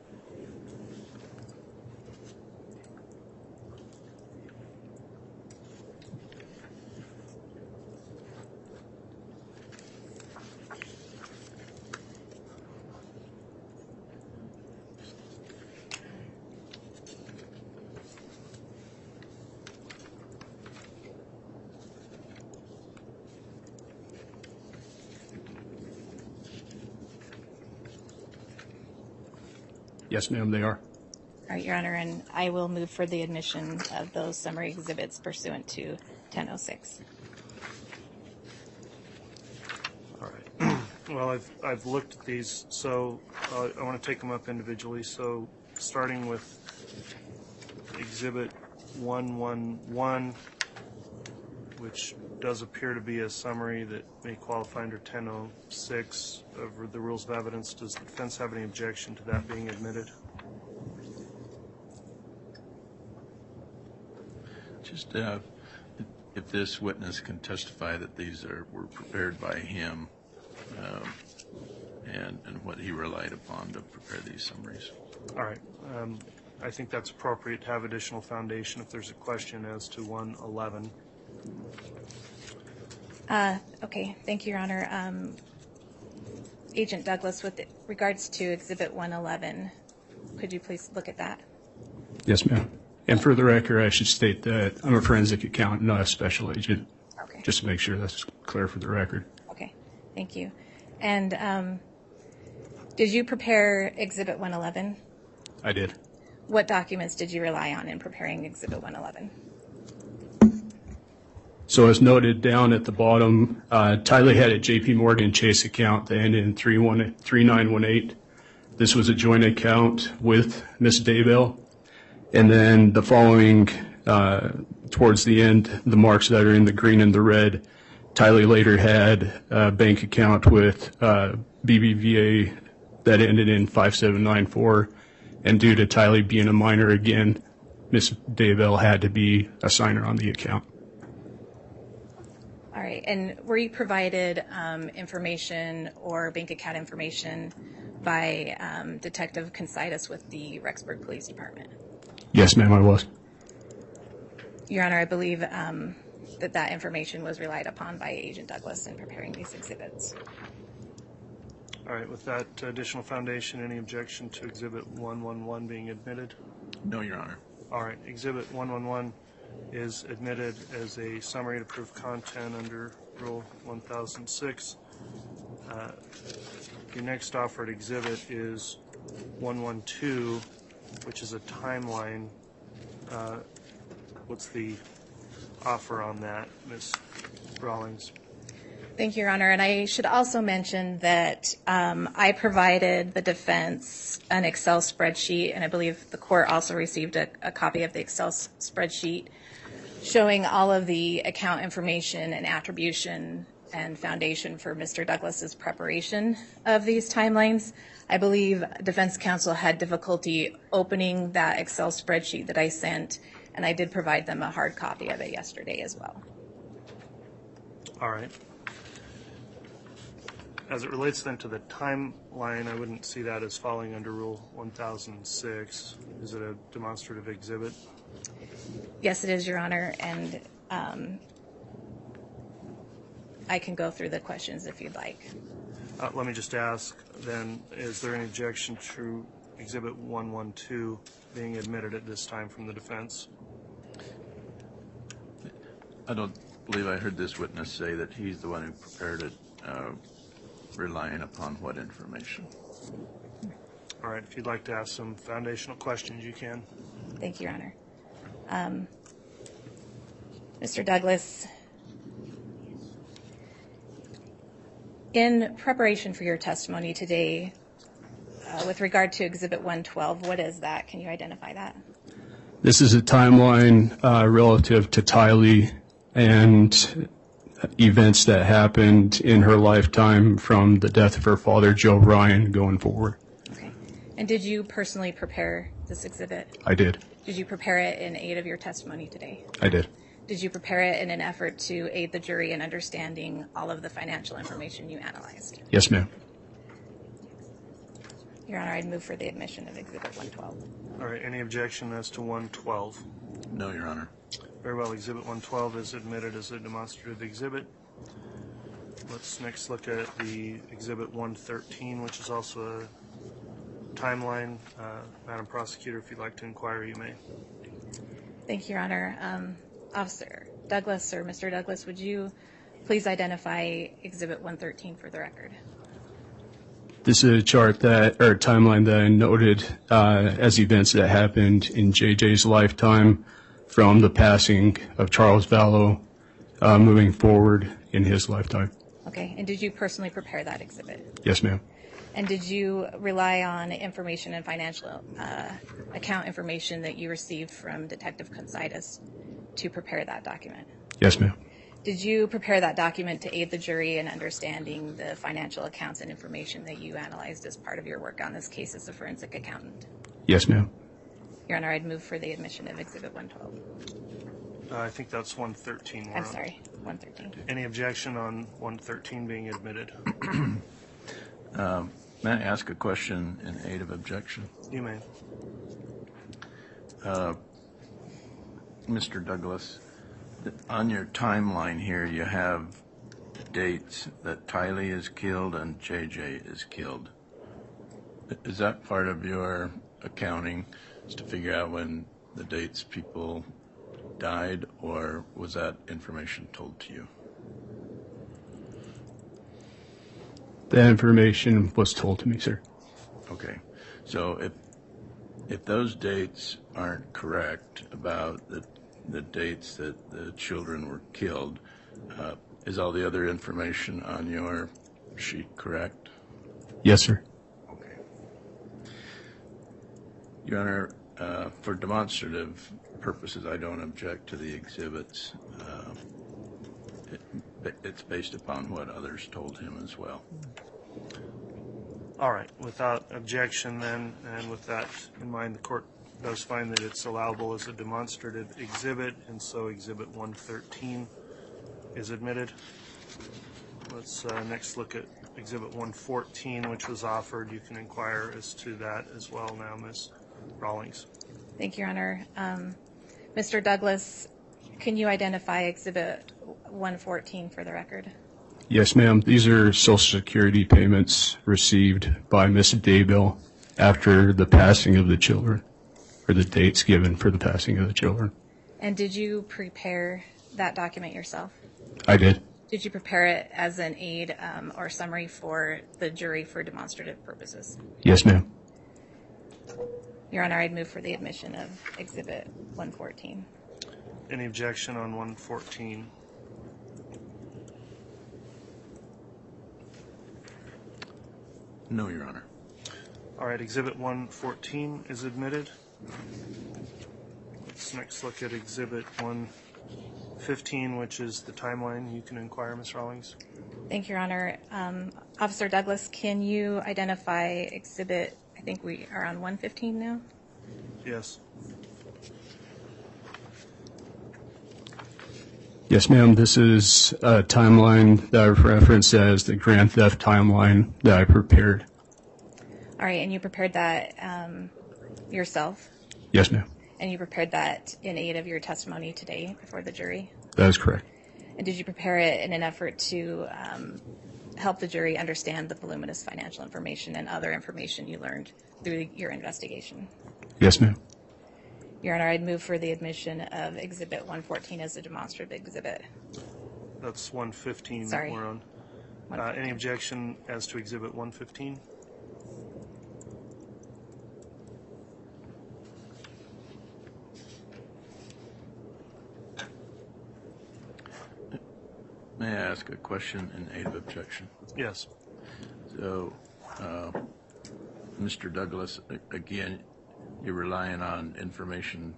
Yes, ma'am, they are. All right, Your Honor, and I will move for the admission of those summary exhibits pursuant to 1006. All right. Well, I've looked at these, so I want to take them up individually. So starting with Exhibit 111, which does appear to be a summary that may qualify under 1006 of the Rules of Evidence. Does the defense have any objection to that being admitted? Just if this witness can testify that these were prepared by him and what he relied upon to prepare these summaries. All right. I think that's appropriate to have additional foundation if there's a question as to 111. Okay, thank you, Your Honor. Agent Douglas, with regards to Exhibit 111, could you please look at that? Yes, ma'am. And for the record, I should state that I'm a forensic accountant, not a special agent. Okay. Just to make sure that's clear for the record. Okay, thank you. And did you prepare Exhibit 111? I did. What documents did you rely on in preparing Exhibit 111? So as noted down at the bottom, Tylee had a JP Morgan Chase account that ended in 3918. This was a joint account with Ms. Daybell. And then the following, towards the end, the marks that are in the green and the red, Tylee later had a bank account with BBVA that ended in 5794. And due to Tylee being a minor again, Ms. Daybell had to be a signer on the account. All right, and were you provided information or bank account information by Detective Consitus with the Rexburg Police Department? Yes, ma'am, I was. Your Honor, I believe that information was relied upon by Agent Douglas in preparing these exhibits. All right, with that additional foundation, any objection to Exhibit 111 being admitted? No, Your Honor. All right, Exhibit 111 is admitted as a summary to prove content under Rule 1006. Your next offered exhibit is 112, which is a timeline. What's the offer on that, Ms. Rawlings? Thank you, Your Honor. And I should also mention that I provided the defense an Excel spreadsheet, and I believe the court also received a copy of the Excel spreadsheet showing all of the account information and attribution and foundation for Mr. Douglas's preparation of these timelines. I believe defense counsel had difficulty opening that Excel spreadsheet that I sent, and I did provide them a hard copy of it yesterday as well. All right. As it relates then to the timeline, I wouldn't see that as falling under Rule 1006. Is it a demonstrative exhibit? Yes, it is, Your Honor, and I can go through the questions if you'd like. Let me just ask then, is there any objection to Exhibit 112 being admitted at this time from the defense? I don't believe I heard this witness say that he's the one who prepared it, relying upon what information. All right, if you'd like to ask some foundational questions, you can. Thank you, Your Honor. Mr. Douglas, in preparation for your testimony today, with regard to Exhibit 112, what is that? Can you identify that? This is a timeline relative to Tylee and events that happened in her lifetime from the death of her father, Joe Ryan, going forward. Okay. And did you personally prepare this exhibit? I did. Did you prepare it in aid of your testimony today? I did. Did you prepare it in an effort to aid the jury in understanding all of the financial information you analyzed? Yes, ma'am. Your Honor, I'd move for the admission of Exhibit 112. All right, any objection as to 112? No, Your Honor. Very well, Exhibit 112 is admitted as a demonstrative exhibit. Let's next look at the Exhibit 113, which is also a timeline. Madam Prosecutor, if you'd like to inquire, you may. Thank you, Your Honor. Officer Douglas, or Mr. Douglas, would you please identify Exhibit 113 for the record? This is a chart or timeline that I noted as events that happened in JJ's lifetime from the passing of Charles Vallow moving forward in his lifetime. Okay, and did you personally prepare that exhibit? Yes, ma'am. And did you rely on information and financial account information that you received from Detective Considas to prepare that document? Yes, ma'am. Did you prepare that document to aid the jury in understanding the financial accounts and information that you analyzed as part of your work on this case as a forensic accountant? Yes, ma'am. Your Honor, I'd move for the admission of Exhibit 112. I think that's 113. I'm sorry, 113. Any objection on 113 being admitted? May I ask a question in aid of objection? You may. Mr. Douglas, on your timeline here, you have dates that Tylee is killed and JJ is killed. Is that part of your accounting, is to figure out when the dates people died, or was that information told to you? That information was told to me, sir. Okay. So if those dates aren't correct about the dates that the children were killed, is all the other information on your sheet correct? Yes, sir. Okay. Your Honor, for demonstrative purposes, I don't object to the exhibits. It's based upon what others told him as well. All right. Without objection then, and with that in mind, the court does find that it's allowable as a demonstrative exhibit, and so Exhibit 113 is admitted. Let's next look at Exhibit 114, which was offered. You can inquire as to that as well now, Ms. Rawlings. Thank you, Your Honor. Mr. Douglas, can you identify Exhibit 114 for the record? Yes, ma'am. These are Social Security payments received by Ms. Daybell after the passing of the children, or the dates given for the passing of the children. And did you prepare that document yourself? I did. Did you prepare it as an aid or summary for the jury for demonstrative purposes? Yes, ma'am. Your Honor, I'd move for the admission of Exhibit 114. Any objection on 114? No, Your Honor. All right, Exhibit 114 is admitted. Let's next look at Exhibit 115, which is the timeline. You can inquire, Ms. Rawlings. Thank you, Your Honor. Officer Douglas, can you identify Exhibit, I think we are on 115 now? Yes. Yes, ma'am. This is a timeline that I've referenced as the grand theft timeline that I prepared. All right, and you prepared that yourself? Yes, ma'am. And you prepared that in aid of your testimony today before the jury? That is correct. And did you prepare it in an effort to help the jury understand the voluminous financial information and other information you learned through your investigation? Yes, ma'am. Your Honor, I'd move for the admission of Exhibit 114 as a demonstrative exhibit. That's 115 Sorry. that we're on. Any objection as to Exhibit 115? May I ask a question in aid of objection? Yes. So, Mr. Douglas, again, you're relying on information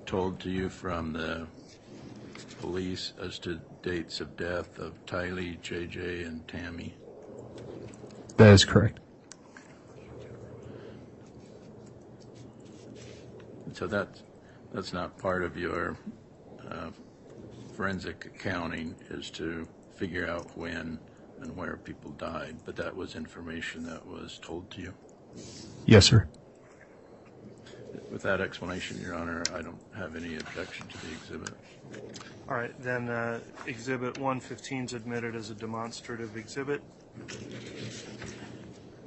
told to you from the police as to dates of death of Tylee, JJ, and Tammy. That is correct. So that's not part of your forensic accounting, is to figure out when and where people died, but that was information that was told to you. Yes, sir. With that explanation, Your Honor, I don't have any objection to the exhibit. All right, then Exhibit 115 is admitted as a demonstrative exhibit.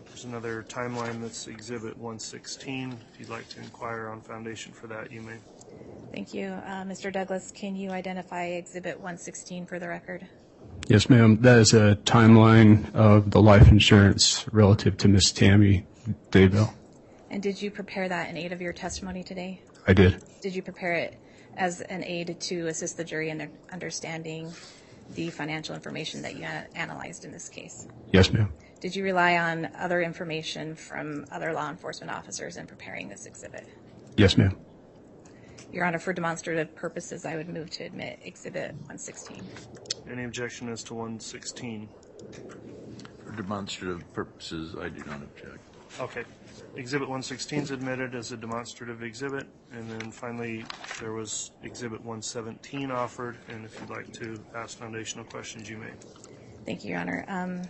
There's another timeline that's Exhibit 116. If you'd like to inquire on foundation for that, you may. Thank you. Mr. Douglas, can you identify Exhibit 116 for the record? Yes, ma'am. That is a timeline of the life insurance relative to Miss Tammy Daybell. And did you prepare that in aid of your testimony today? I did. Did you prepare it as an aid to assist the jury in understanding the financial information that you analyzed in this case? Yes, ma'am. Did you rely on other information from other law enforcement officers in preparing this exhibit? Yes, ma'am. Your Honor, for demonstrative purposes, I would move to admit Exhibit 116. Any objection as to 116? For demonstrative purposes, I do not object. Okay. Exhibit 116 is admitted as a demonstrative exhibit. And then finally, there was Exhibit 117 offered. And if you'd like to ask foundational questions, you may. Thank you, Your Honor.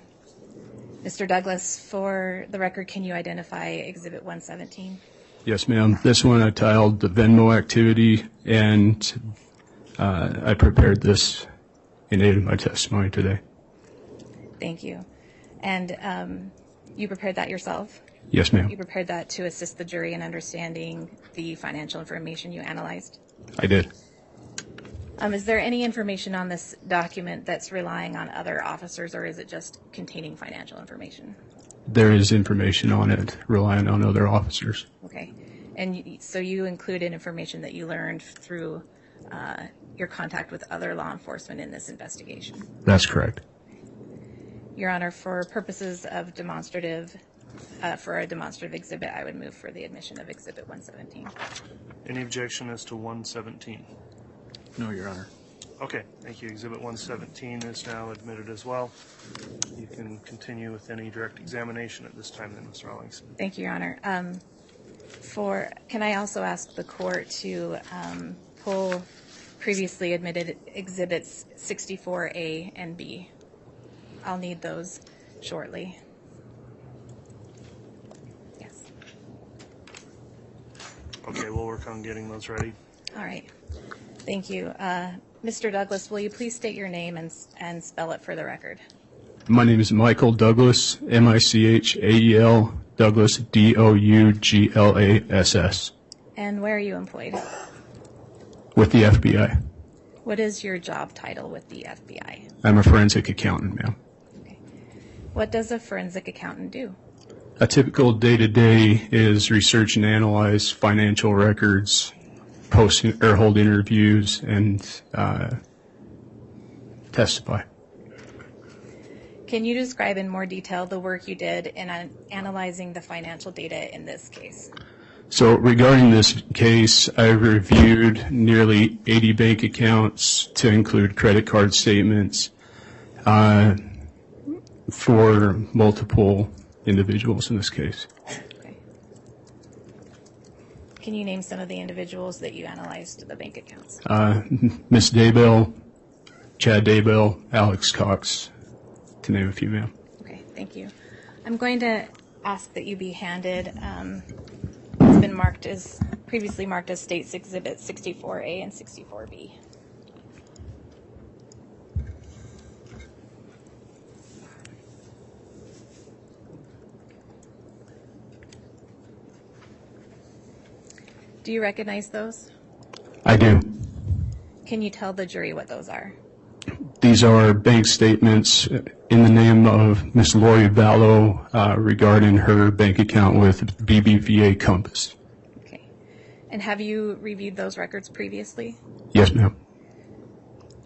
Mr. Douglas, for the record, can you identify Exhibit 117? Yes, ma'am. This one I tiled the Venmo activity, and I prepared this in aid of my testimony today. Thank you. And you prepared that yourself? Yes, ma'am. You prepared that to assist the jury in understanding the financial information you analyzed? I did. Is there any information on this document that's relying on other officers, or is it just containing financial information? There is information on it relying on other officers. Okay. And so you included information that you learned through your contact with other law enforcement in this investigation? That's correct. Your Honor, for purposes of demonstrative, for a demonstrative exhibit, I would move for the admission of Exhibit 117. Any objection as to 117? No, Your Honor. Okay, thank you. Exhibit 117 is now admitted as well. You can continue with any direct examination at this time, then, Ms. Rawlings. Thank you, Your Honor. Can I also ask the court to pull previously admitted Exhibits 64A and B? I'll need those shortly. Yes. Okay, we'll work on getting those ready. All right. Thank you. Mr. Douglas, will you please state your name and spell it for the record? My name is Michael Douglas, Michael Douglas, Douglass. And where are you employed? With the FBI. What is your job title with the FBI? I'm a forensic accountant, ma'am. Okay. What does a forensic accountant do? A typical day-to-day is research and analyze financial records, hold interviews, and testify. Can you describe in more detail the work you did in analyzing the financial data in this case? So regarding this case, I reviewed nearly 80 bank accounts to include credit card statements for multiple individuals in this case. Okay. Can you name some of the individuals that you analyzed the bank accounts? Miss Daybell, Chad Daybell, Alex Cox, to name a few, ma'am. Okay, thank you. I'm going to ask that you be handed, it's been previously marked as States Exhibit 64A and 64B. Do you recognize those? I do. Can you tell the jury what those are? These are bank statements in the name of Miss Lori Vallow regarding her bank account with BBVA Compass. Okay. And have you reviewed those records previously? Yes, ma'am.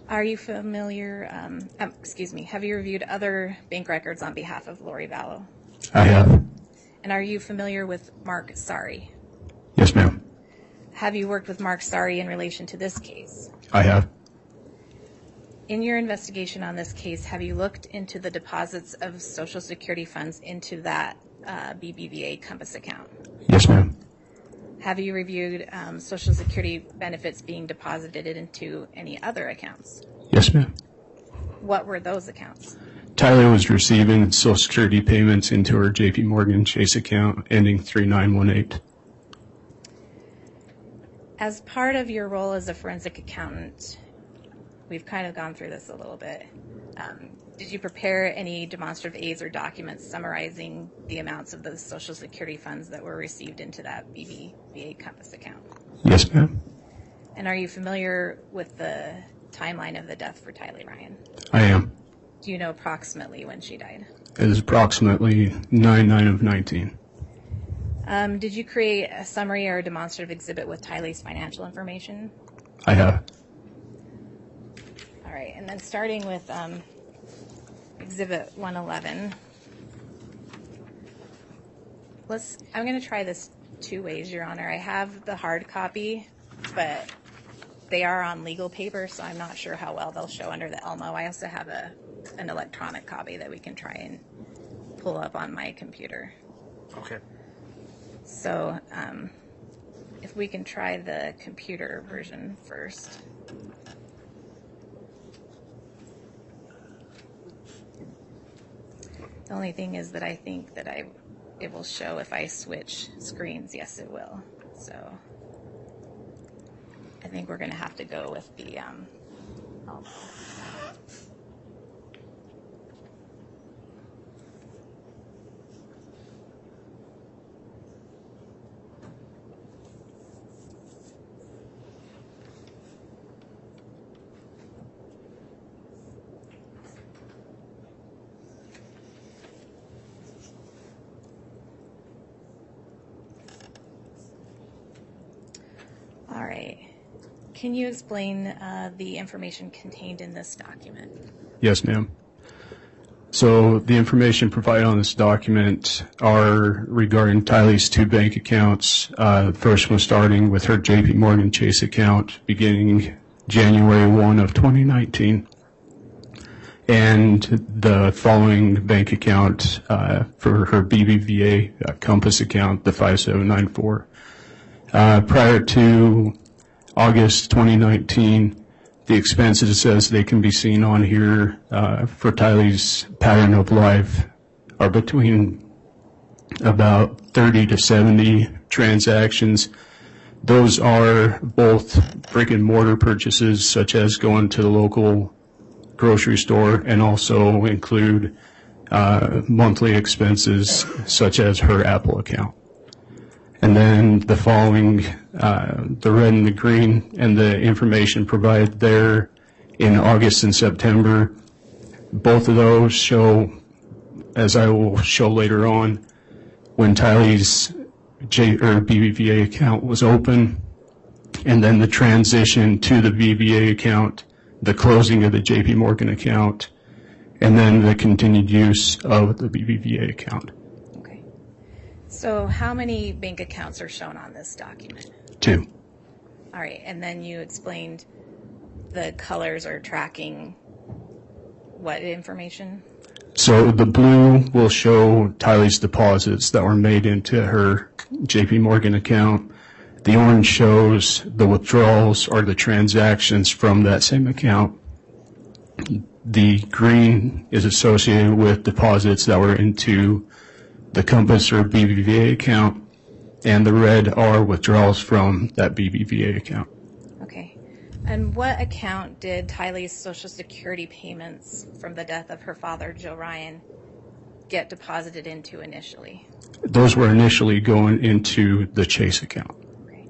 Are you familiar, have you reviewed other bank records on behalf of Lori Vallow? I have. And are you familiar with Mark Sari? Yes, ma'am. Have you worked with Mark Sari in relation to this case? I have. In your investigation on this case, have you looked into the deposits of Social Security funds into that BBVA Compass account? Yes, ma'am. Have you reviewed Social Security benefits being deposited into any other accounts? Yes, ma'am. What were those accounts? Tylee was receiving Social Security payments into her J.P. Morgan Chase account ending 3918. As part of your role as a forensic accountant, we've kind of gone through this a little bit. Did you prepare any demonstrative aids or documents summarizing the amounts of the Social Security funds that were received into that BBVA Compass account? Yes, ma'am. And are you familiar with the timeline of the death for Tylee Ryan? I am. Do you know approximately when she died? It is approximately 9/9 of 19. Did you create a summary or a demonstrative exhibit with Tylee's financial information? I have. All right, and then starting with Exhibit 111. I'm going to try this two ways, Your Honor. I have the hard copy, but they are on legal paper, so I'm not sure how well they'll show under the Elmo. I also have an electronic copy that we can try and pull up on my computer. Okay. So if we can try the computer version first. The only thing is that I think that it will show if I switch screens. Yes, it will. So I think we're going to have to go with the All right. Can you explain the information contained in this document? Yes, ma'am. So the information provided on this document are regarding Tylee's two bank accounts. The first one starting with her J.P. Morgan Chase account beginning January 1 of 2019. And the following bank account for her BBVA Compass account, the 5794. Prior to August 2019, the expenses as they can be seen on here for Tylee's pattern of life are between about 30 to 70 transactions. Those are both brick and mortar purchases, such as going to the local grocery store, and also include monthly expenses such as her Apple account. And then the following, the red and the green, and the information provided there in August and September, both of those show, as I will show later on, when Tylee's BBVA account was open, and then the transition to the BBVA account, the closing of the JP Morgan account, and then the continued use of the BBVA account. So how many bank accounts are shown on this document? 2. All right, and then you explained the colors are tracking what information? So the blue will show Tylee's deposits that were made into her JP Morgan account. The orange shows the withdrawals or the transactions from that same account. The green is associated with deposits that were into the Compass or BBVA account, and the red are withdrawals from that BBVA account. Okay. And what account did Tylee's Social Security payments from the death of her father, Joe Ryan, get deposited into initially? Those were initially going into the Chase account. Okay.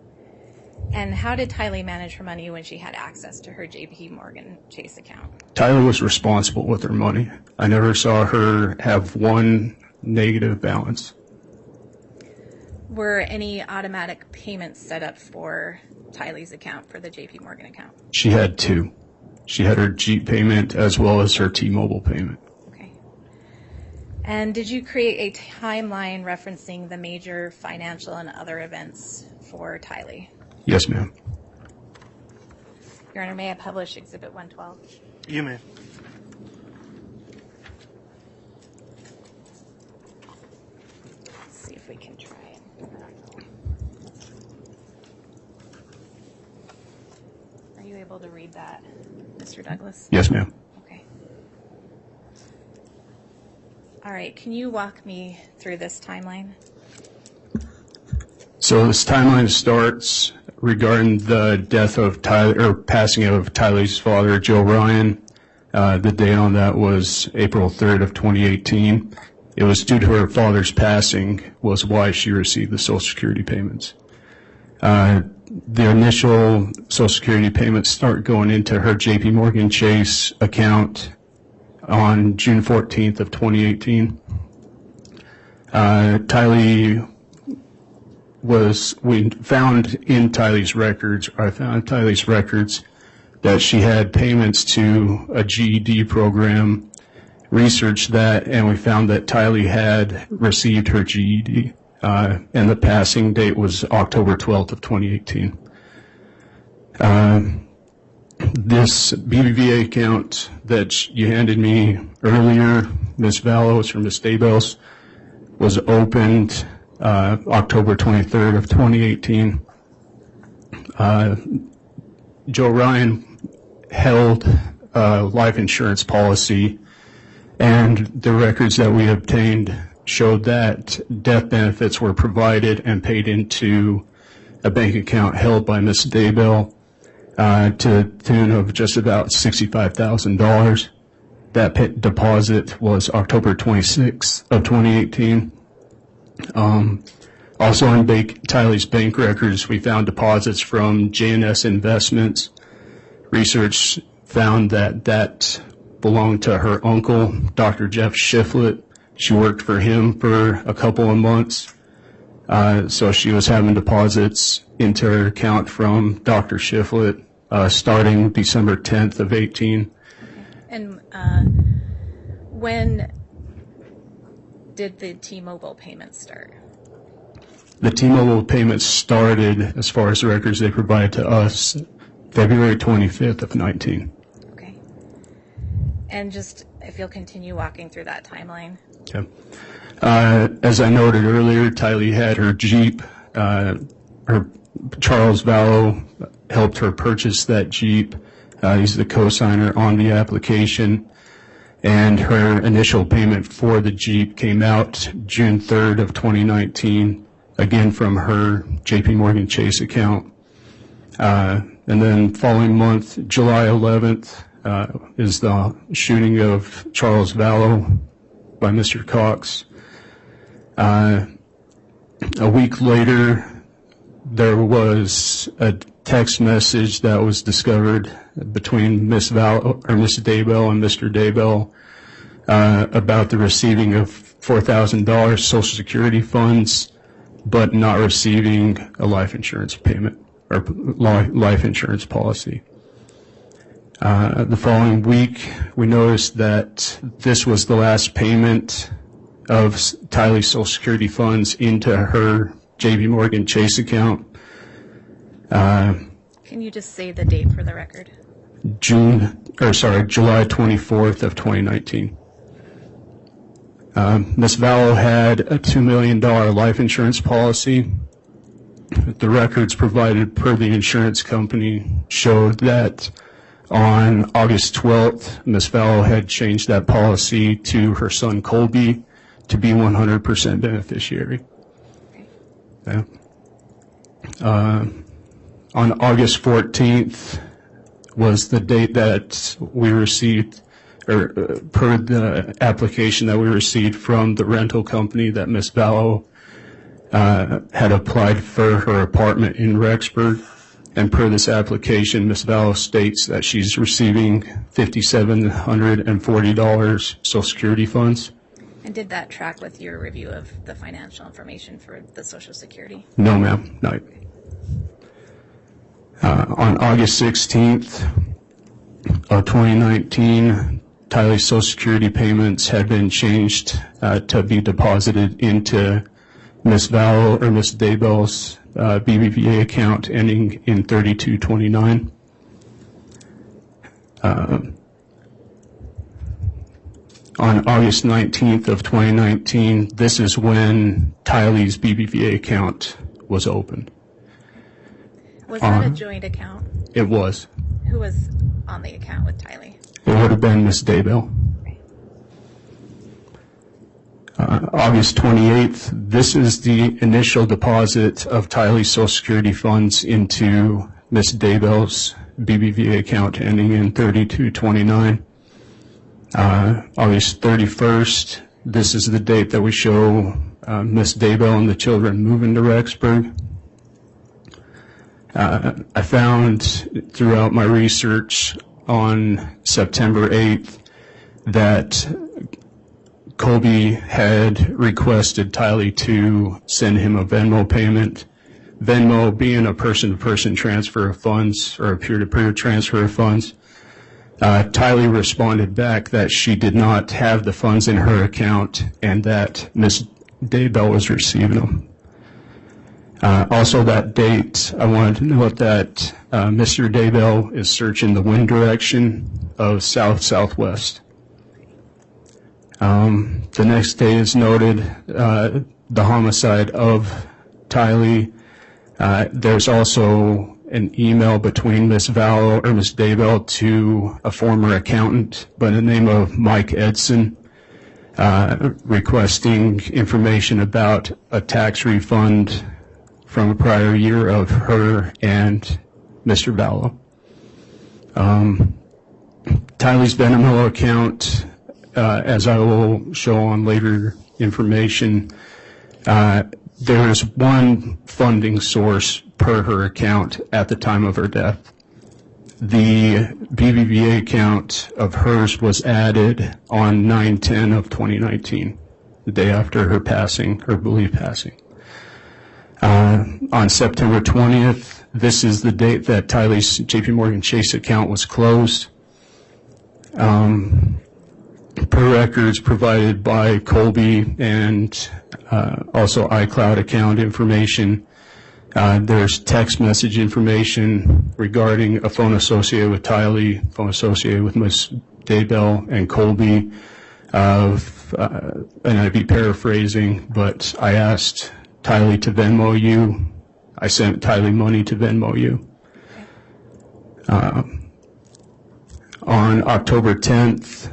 And how did Tylee manage her money when she had access to her JP Morgan Chase account? Tylee was responsible with her money. I never saw her have one negative balance. Were any automatic payments set up for Tylee's account, for the JP Morgan account? She had 2. She had her Jeep payment as well as her T-Mobile payment. Okay. And did you create a timeline referencing the major financial and other events for Tylee? Yes, ma'am. Your Honor, may I publish Exhibit 112? You may. Let's see if we can try it. Are you able to read that, Mr. Douglas? Yes, ma'am. Okay. All right. Can you walk me through this timeline? So this timeline starts regarding the death of passing of Tylee's father, Joe Ryan. The date on that was April 3rd of 2018. It was due to her father's passing was why she received the Social Security payments. The initial Social Security payments start going into her J.P. Morgan Chase account on June 14th of 2018. We found in Tylee's records, or I found in Tylee's records, that she had payments to a GED program, researched that, and we found that Tylee had received her GED, and the passing date was October 12th of 2018. This BBVA account that you handed me earlier, Ms. Vallow's or Ms. Daybell's, was opened October 23rd of 2018. Joe Ryan held a life insurance policy, and the records that we obtained showed that death benefits were provided and paid into a bank account held by Ms. Daybell to the tune of just about $65,000. That deposit was October 26th of 2018. Also in Tylee's bank records, we found deposits from J&S Investments. Research found that belonged to her uncle, Dr. Jeff Shiflett. She worked for him for a couple of months. So she was having deposits into her account from Dr. Shiflett starting December 10th of 18. And when did the T-Mobile payments start? The T-Mobile payments started, as far as the records they provided to us, February 25th of 19. Okay. And just, if you'll continue walking through that timeline. Okay. As I noted earlier, Tylee had her Jeep. Charles Vallow helped her purchase that Jeep. He's the co-signer on the application. And her initial payment for the Jeep came out June 3rd of 2019, again from her J.P. Morgan Chase account. And then following month, July 11th, is the shooting of Charles Vallow by Mr. Cox. A week later, there was a text message that was discovered between Ms. Vallow, or Ms. Daybell and Mr. Daybell about the receiving of $4,000 Social Security funds, but not receiving a life insurance payment or life insurance policy. The following week, we noticed that this was the last payment of Tylee's Social Security funds into her J.P. Morgan Chase account. Can you just say the date for the record? July 24th of 2019. Ms. Vallow had a $2 million life insurance policy. The records provided per the insurance company showed that on August 12th, Ms. Vallow had changed that policy to her son Colby to be 100% beneficiary. Yeah. On August 14th was the date that we received, or per the application that we received from the rental company that Ms. Vallow had applied for her apartment in Rexburg. And per this application, Ms. Vallow states that she's receiving $5,740 Social Security funds. And did that track with your review of the financial information for the Social Security? No, ma'am. No. On August 16th, of 2019, Tylee's Social Security payments had been changed to be deposited into Ms. Vallow or Ms. Daybell's BBVA account ending in 3229. On August 19th of 2019, this is when Tylee's BBVA account was opened. Was that a joint account? It was. Who was on the account with Tylee? It would have been Ms. Daybell. August 28th, this is the initial deposit of Tylee's Social Security funds into Ms. Daybell's BBVA account ending in 3229. August 31st, this is the date that we show Ms. Daybell and the children moving to Rexburg. I found throughout my research on September 8th that Colby had requested Tylee to send him a Venmo payment. Venmo being a person-to-person transfer of funds or a peer-to-peer transfer of funds. Tylee responded back that she did not have the funds in her account and that Ms. Daybell was receiving them. Also that date, I wanted to note that Mr. Daybell is searching the wind direction of south-southwest. The next day is noted the homicide of Tylee. There's also an email between Ms. Vallow or Ms. Daybell to a former accountant by the name of Mike Edson, requesting information about a tax refund from a prior year of her and Mr. Vallow. Tylee's Venmo account, as I will show on later information, there is one funding source per her account at the time of her death. The BBVA account of hers was added on 9/10 of 2019, the day after her passing, her believed passing. On September 20th, this is the date that Tylee's JP Morgan Chase account was closed. Per records provided by Colby and also iCloud account information, there's text message information regarding a phone associated with Tylee, phone associated with Ms. Daybell and Colby, and I'd be paraphrasing, but I asked Tylee to Venmo you. I sent Tylee money to Venmo you. On October 10th,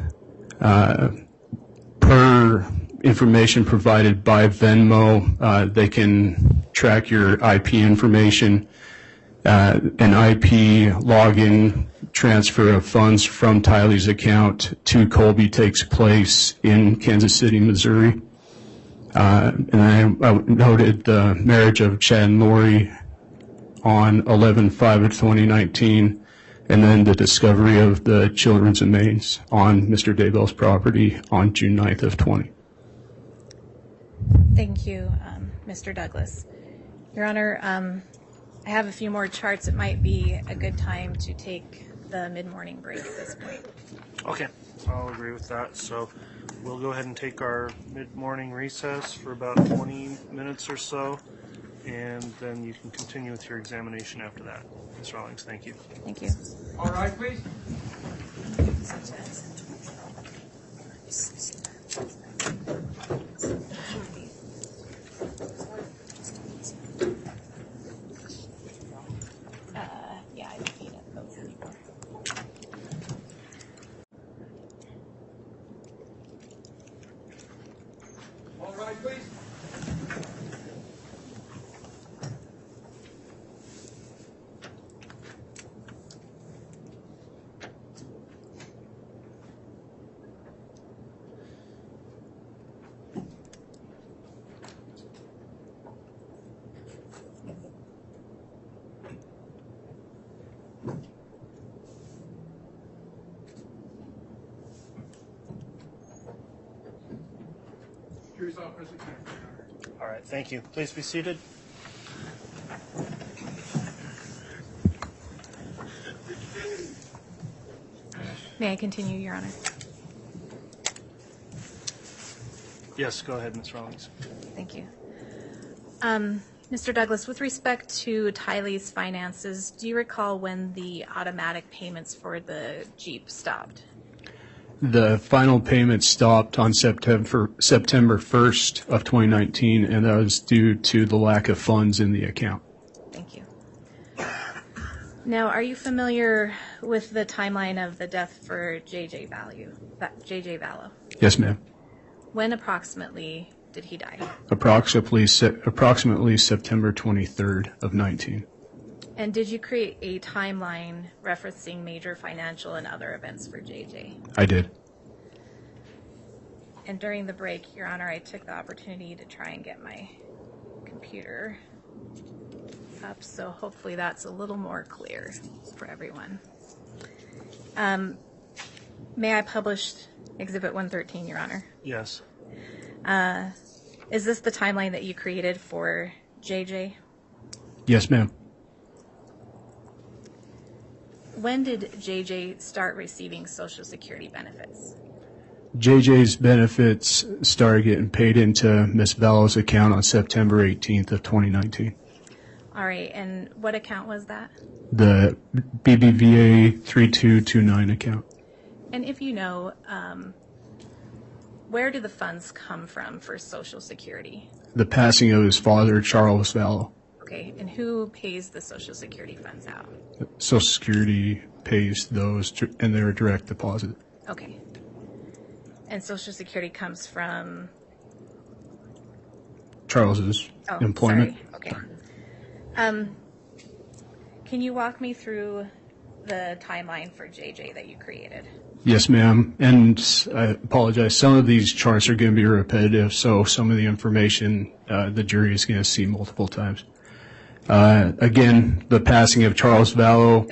per information provided by Venmo, they can track your IP information. An IP login transfer of funds from Tylee's account to Colby takes place in Kansas City, Missouri. And I noted the marriage of Chad and Lori on 11/5 of 2019. And then the discovery of the children's remains on Mr. Daybell's property on June 9th of 20. Thank you, Mr. Douglas. Your Honor, I have a few more charts. It might be a good time to take the mid-morning break at this point. Okay, I'll agree with that. So we'll go ahead and take our mid-morning recess for about 20 minutes or so, and then you can continue with your examination after that. Ms. Rawlings, thank you. Thank you. All right, please. Yeah, I don't need it. Both anymore. All right, please. All right, thank you. Please be seated. May I continue, Your Honor? Yes, go ahead, Ms. Rawlings. Thank you. Mr. Douglas, with respect to Tylee's finances, do you recall when the automatic payments for the Jeep stopped? The final payment stopped on September 1st of 2019, and that was due to the lack of funds in the account. Thank you. Now, are you familiar with the timeline of the death for J.J. Vallow? Yes, ma'am. When approximately did he die? Approximately September 23rd of 19. And did you create a timeline referencing major financial and other events for J.J.? I did. And during the break, Your Honor, I took the opportunity to try and get my computer up, so hopefully that's a little more clear for everyone. May I publish Exhibit 113, Your Honor? Yes. Is this the timeline that you created for JJ? Yes, ma'am. When did JJ start receiving Social Security benefits? JJ's benefits started getting paid into Ms. Vallow's account on September 18th of 2019. All right, and what account was that? The BBVA 3229 account. And if you know, where do the funds come from for Social Security? The passing of his father, Charles Vallow. Okay, and who pays the Social Security funds out? Social Security pays those, and they're a direct deposit. Okay. And Social Security comes from? Charles's employment. Sorry. Okay. Can you walk me through the timeline for JJ that you created? Yes, ma'am. And I apologize. Some of these charts are going to be repetitive, so some of the information the jury is going to see multiple times. Again, the passing of Charles Vallow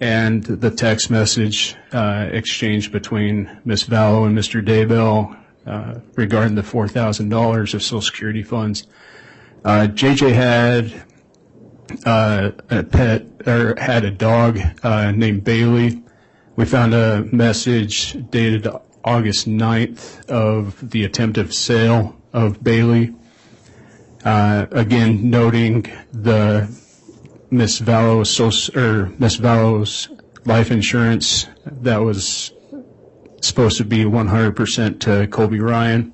and the text message exchange between Ms. Vallow and Mr. Daybell regarding the $4,000 of Social Security funds. JJ had a pet, or had a dog named Bailey. We found a message dated August 9th of the attempted sale of Bailey. Again, noting the Miss Vallow's life insurance that was supposed to be 100% to Colby Ryan.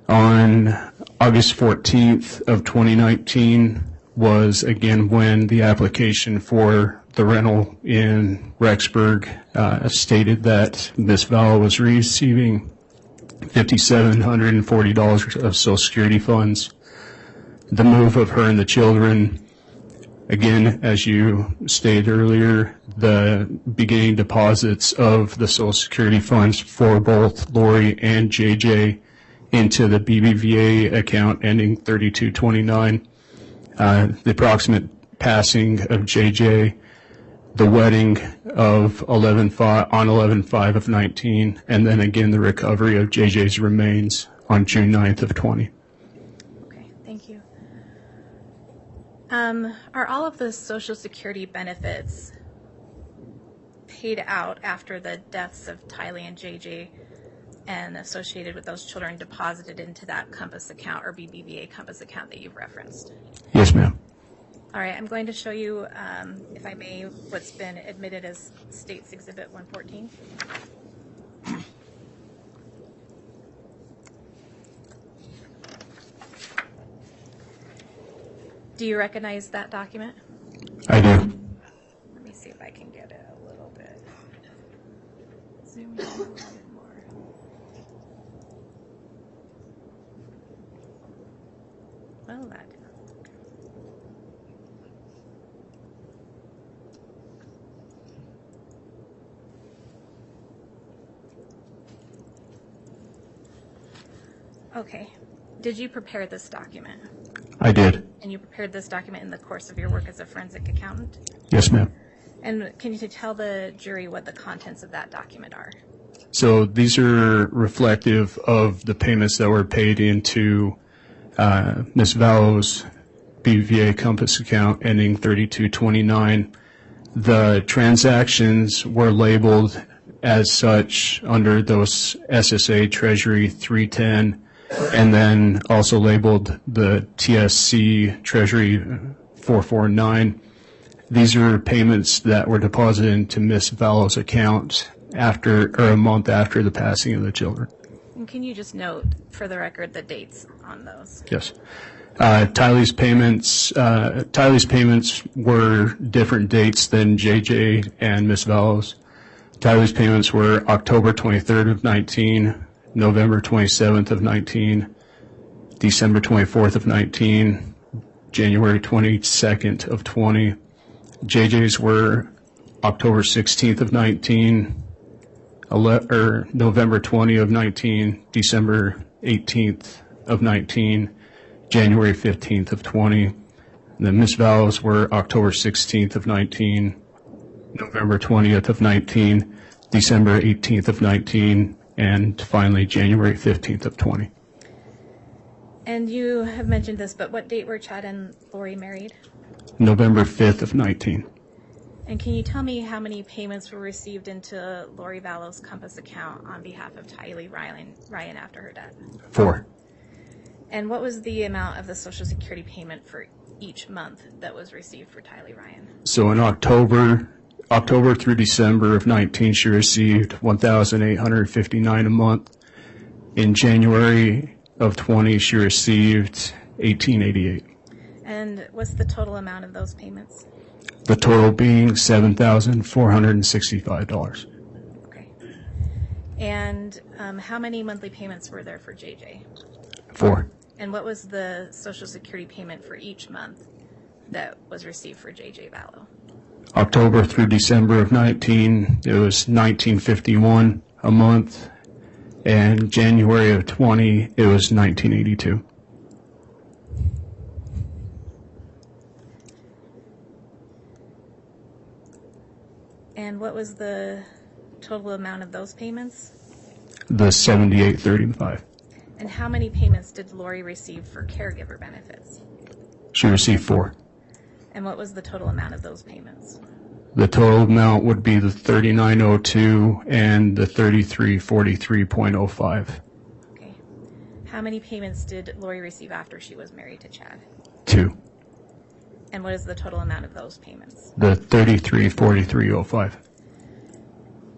On August 14th of 2019 was again when the application for the rental in Rexburg stated that Miss Vallow was receiving $5,740 of Social Security funds. The move of her and the children, again, as you stated earlier, the beginning deposits of the Social Security funds for both Lori and JJ into the BBVA account ending 3229, the approximate passing of JJ, the wedding of 11/5 of 19, and then again the recovery of JJ's remains on June 9th of 20. Okay, thank you. Are all of the Social Security benefits paid out after the deaths of Tylee and JJ and associated with those children deposited into that Compass account or BBVA Compass account that you've referenced? Yes, ma'am. All right, I'm going to show you, if I may, what's been admitted as State's Exhibit 114. Do you recognize that document? I do. Let me see if I can get it a little bit. Zoom in a little bit more. Well, that did not work. Okay. Did you prepare this document? I did. And you prepared this document in the course of your work as a forensic accountant? Yes, ma'am. And can you tell the jury what the contents of that document are? So these are reflective of the payments that were paid into Ms. Vallow's BVA Compass account ending 3229. The transactions were labeled as such under those SSA Treasury 310, and then also labeled the TSC Treasury 449. These are payments that were deposited into Ms. Vallow's account a month after the passing of the children. And can you just note for the record the dates on those? Yes. Tylee's payments were different dates than JJ and Ms. Vallow's. Tylee's payments were October 23rd of 19, November 27th of 19, December 24th of 19, January 22nd of 20. JJ's were October 16th of 19, November 20 of 19, December 18th of 19, January 15th of 20. And then Ms. Vallow's were October 16th of 19, November 20th of 19, December 18th of 19, and finally January 15th of 20. And you have mentioned this, but what date were Chad and Lori married? November 5th of 19. And can you tell me how many payments were received into Lori Vallow's Compass account on behalf of Tylee Ryan after her death? 4. And what was the amount of the Social Security payment for each month that was received for Tylee Ryan? So in October through December of 19, she received $1,859 a month. In January of 20, she received $1,888. And what's the total amount of those payments? The total being $7,465. Okay. And how many monthly payments were there for JJ? 4. And what was the Social Security payment for each month that was received for JJ Vallow? October through December of 19, it was $1,951 a month, and January of 20, it was $1,982. And what was the total amount of those payments? The $78.35. And how many payments did Lori receive for caregiver benefits? She received 4. And what was the total amount of those payments? The total amount would be the $39.02 and the $33.43.05. Okay. How many payments did Lori receive after she was married to Chad? 2. And what is the total amount of those payments? The $33.43.05.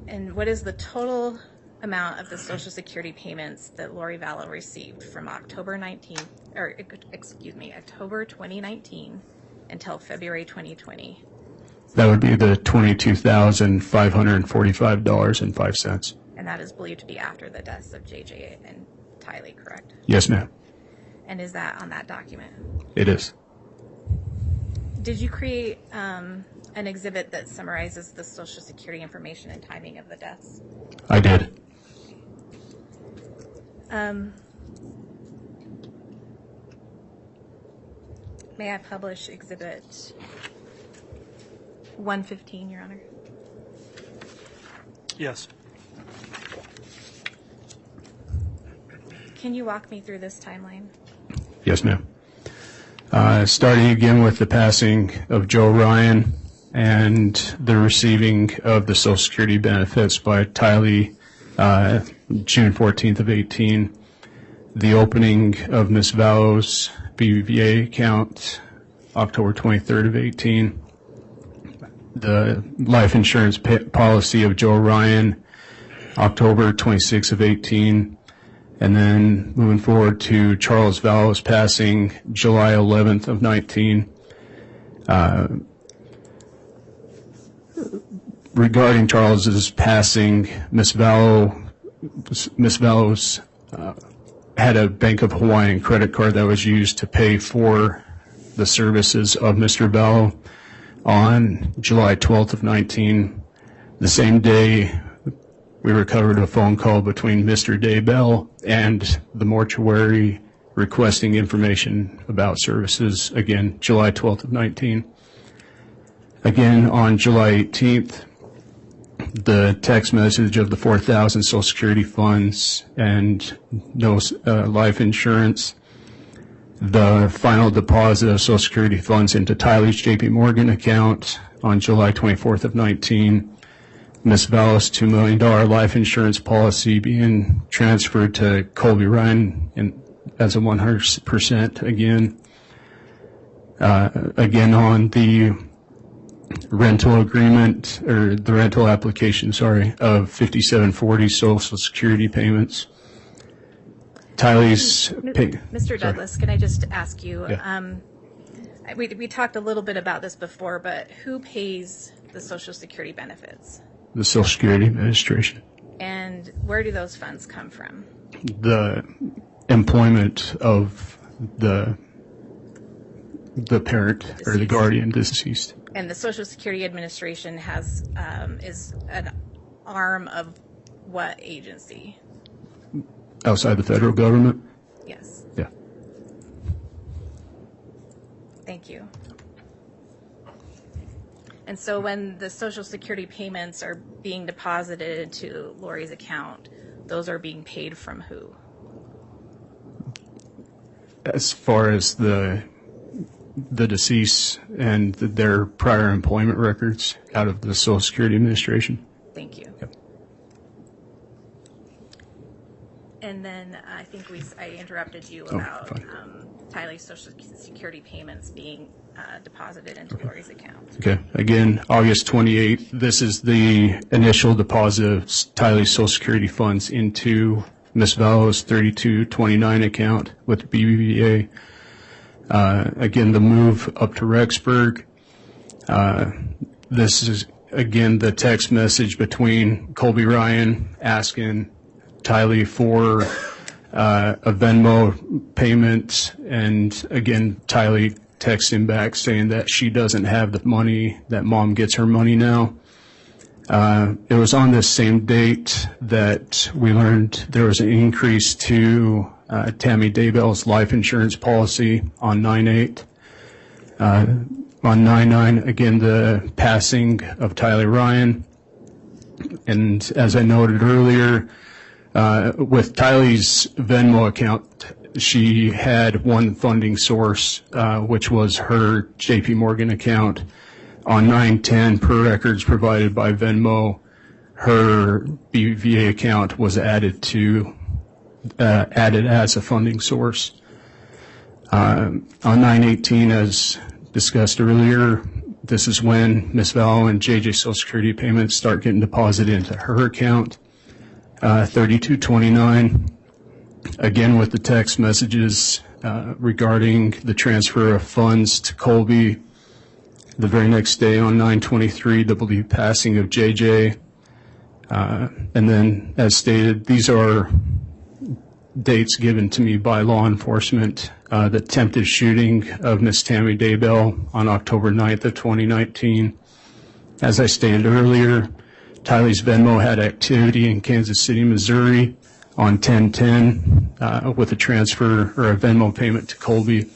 And what is the total amount of the Social Security payments that Lori Vallow received from October 2019 until February 2020? That would be the $22,545.05. And that is believed to be after the deaths of JJ and Tylee, correct? Yes, ma'am. And is that on that document? It is. Did you create an exhibit that summarizes the Social Security information and timing of the deaths? I did. May I publish Exhibit 115, Your Honor? Yes. Can you walk me through this timeline? Yes, ma'am. Starting again with the passing of Joe Ryan and the receiving of the Social Security benefits by Tylee June 14th of 18. The opening of Ms. Vallow's BBVA account October 23rd of 18. The life insurance policy of Joe Ryan October 26th of 18. And then moving forward to Charles Vallow's passing July 11th of 19. Regarding Charles's passing, Ms. Vallow's had a Bank of Hawaiian credit card that was used to pay for the services of Mr. Vallow on July 12th of 19. The same day, we recovered a phone call between Mr. Daybell and the mortuary requesting information about services, again, July 12th of 19. Again, on July 18th, the text message of the 4,000 Social Security funds and no life insurance. the final deposit of Social Security funds into Tylee's JP Morgan account on July 24th of 19. Ms. Vallow's $2 million life insurance policy being transferred to Colby Ryan as a 100% again. Again, on the rental agreement, or the rental application, of 5740 Social Security payments. Tylee's Mr. Douglas, can I just ask you, Yeah. We talked a little bit about this before, but who pays the Social Security benefits? the Social Security Administration. And where do those funds come from? The employment of the parent or the Deceased. guardian deceased. And the Social Security Administration has is an arm of what agency? Outside the federal government? Yes. Yeah. Thank you. And so when the Social Security payments are being deposited into Lori's account, those are being paid from who? As far as the deceased and their prior employment records out of the Social Security Administration. Thank you. Yep. And then I think I interrupted you about fine. Tylee's Social Security payments being deposited into Lori's account. Okay. Again, August 28th, this is the initial deposit of Tylee's Social Security funds into Ms. Vallow's 3229 account with BBVA. Again, the move up to Rexburg. This is, again, the text message between Colby Ryan asking Tylee for a Venmo payment, and again, Tylee texting back saying that she doesn't have the money, that mom gets her money now. It was on this same date that we learned there was an increase to Tammy Daybell's life insurance policy on 9/8. On 9/9, again, the passing of Tylee Ryan. And as I noted earlier, with Tylee's Venmo account, she had one funding source, which was her JP Morgan account. On 9/10, per records provided by Venmo, her BVA account was added as a funding source. On 9/18, as discussed earlier, this is when Ms. Vallow and JJ Social Security payments start getting deposited into her account. 3229, again with the text messages regarding the transfer of funds to Colby. The very next day on 9/23, the passing of JJ. And then, as stated, these are dates given to me by law enforcement. The attempted shooting of Miss Tammy Daybell on October 9th of 2019. As I stated earlier, Tylee's Venmo had activity in Kansas City, Missouri on 10/10 with a transfer or a Venmo payment to Colby.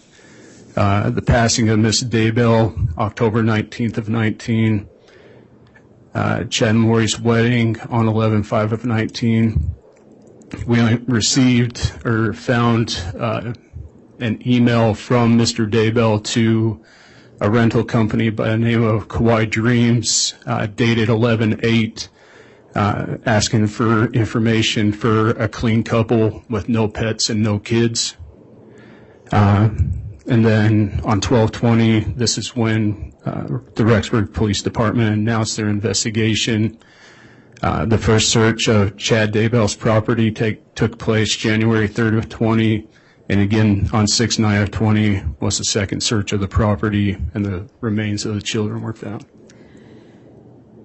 The passing of Miss Daybell, October 19th of 19. Chad and Lori's wedding on 11/5 of 19. We received or found an email from Mr. Daybell to a rental company by the name of Kauai Dreams, dated 11/8, asking for information for a clean couple with no pets and no kids. And then on 12/20, this is when the Rexburg Police Department announced their investigation. The first search of Chad Daybell's property took place January 3rd of 20, and again on 6/9 of 20 was the second search of the property, and the remains of the children were found.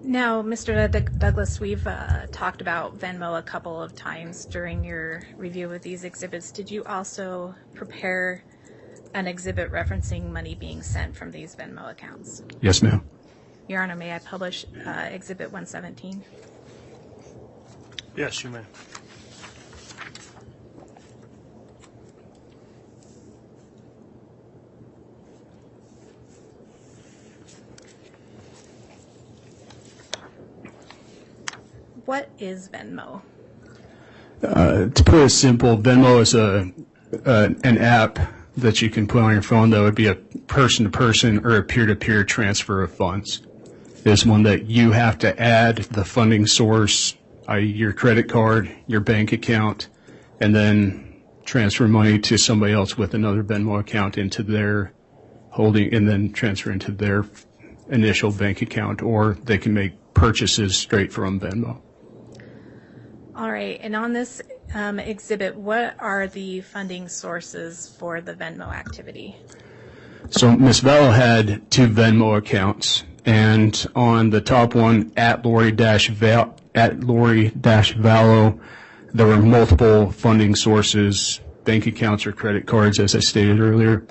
Now, Mr. Douglas, we've talked about Venmo a couple of times during your review of these exhibits. Did you also prepare an exhibit referencing money being sent from these Venmo accounts? Yes, ma'am. Your Honor, may I publish Exhibit 117? Yes, you may. What is Venmo? To put it simple, Venmo is an app that you can put on your phone that would be a person-to-person or a peer-to-peer transfer of funds. There's one that you have to add the funding source, i.e. your credit card, your bank account, and then transfer money to somebody else with another Venmo account into their holding, and then transfer into their initial bank account, or they can make purchases straight from Venmo. All right, and on this exhibit, what are the funding sources for the Venmo activity? So Ms. Vallow had 2 Venmo accounts, and on the top one, at Lori-Vallow, there were multiple funding sources, bank accounts or credit cards, as I stated earlier.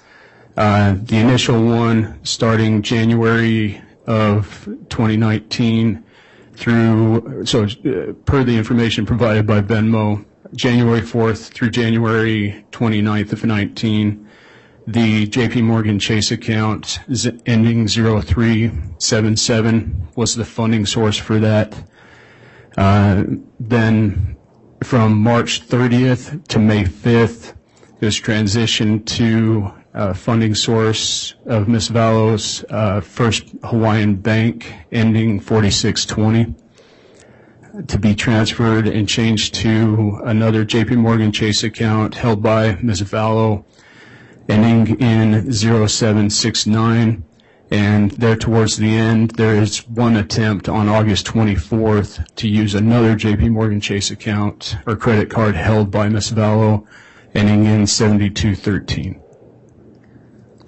The initial one starting January of 2019 through, per the information provided by Venmo, January 4th through January 29th of 19, the JP Morgan Chase account ending 0377 was the funding source for that. Then from March 30th to May 5th, it was transitioned to funding source of Ms. Vallow's First Hawaiian Bank ending 4620 to be transferred and changed to another JP Morgan Chase account held by Ms. Vallow ending in 0769. And there towards the end, there is one attempt on August 24th to use another JP Morgan Chase account or credit card held by Ms. Vallow ending in 7213.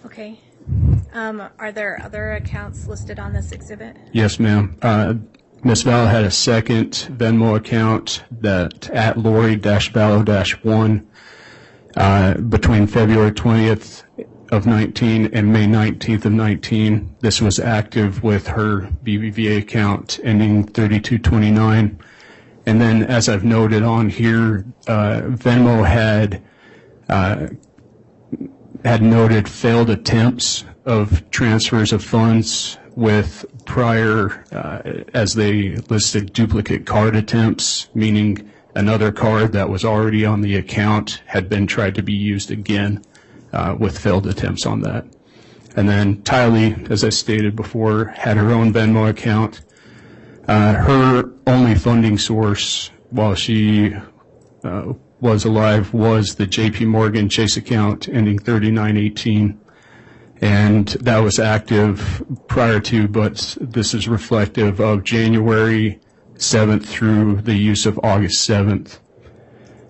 Okay. Are there other accounts listed on this exhibit? Yes, ma'am. Ms. Vallow had a second Venmo account that at Lori-Vallow-1 between February 20th of 19 and May 19th of 19. This was active with her BBVA account ending 3229. And then, as I've noted on here, Venmo had noted failed attempts of transfers of funds with prior, as they listed, duplicate card attempts, meaning another card that was already on the account had been tried to be used again with failed attempts on that. And then Tylee, as I stated before, had her own Venmo account. Her only funding source while she was alive was the JP Morgan Chase account ending 3918. And that was active prior to, but this is reflective of January 7th through the use of August 7th.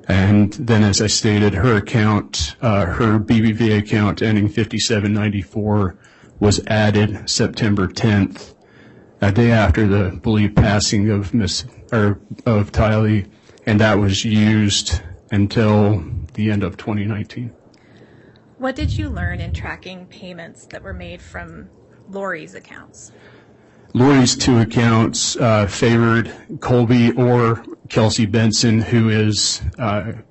And then, as I stated, her account, her BBVA account ending 5794 was added September 10th, a day after the believed passing of Tylee, and that was used until the end of 2019. What did you learn in tracking payments that were made from Lori's accounts? Lori's 2 accounts favored Colby or Kelsey Benson, who is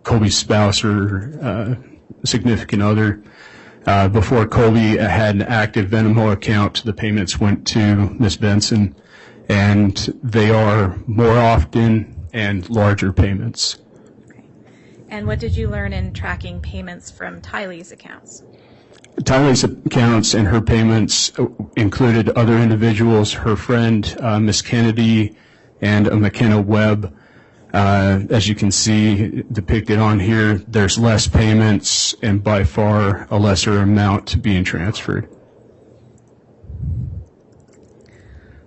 Colby's spouse or significant other. Before Colby had an active Venmo account, the payments went to Ms. Benson, and they are more often and larger payments. Okay. And what did you learn in tracking payments from Tylee's accounts? Tylee's accounts and her payments included other individuals, her friend, Miss Kennedy, and a McKenna Webb. As you can see depicted on here, there's less payments and by far a lesser amount being transferred.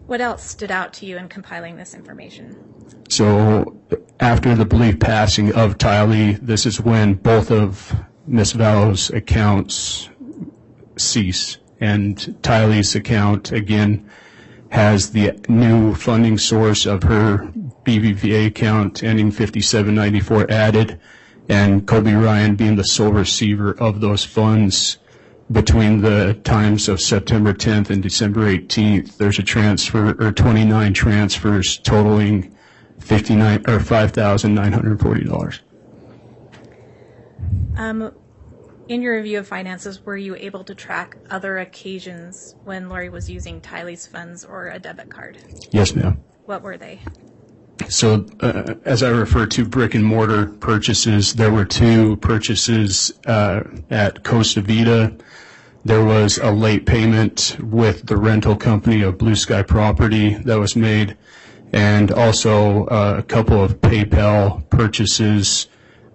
What else stood out to you in compiling this information? So after the believed passing of Tylee, this is when both of Ms. Vallow's accounts cease, and Tylee's account again has the new funding source of her BBVA account ending 5794 added, and Colby Ryan being the sole receiver of those funds. Between the times of September 10th and December 18th, there's a transfer or 29 transfers totaling $5,940. In your review of finances, were you able to track other occasions when Lori was using Tylee's funds or a debit card? Yes, ma'am. What were they? So as I refer to brick and mortar purchases, there were 2 purchases at Costa Vida. There was a late payment with the rental company of Blue Sky Property that was made, and also a couple of PayPal purchases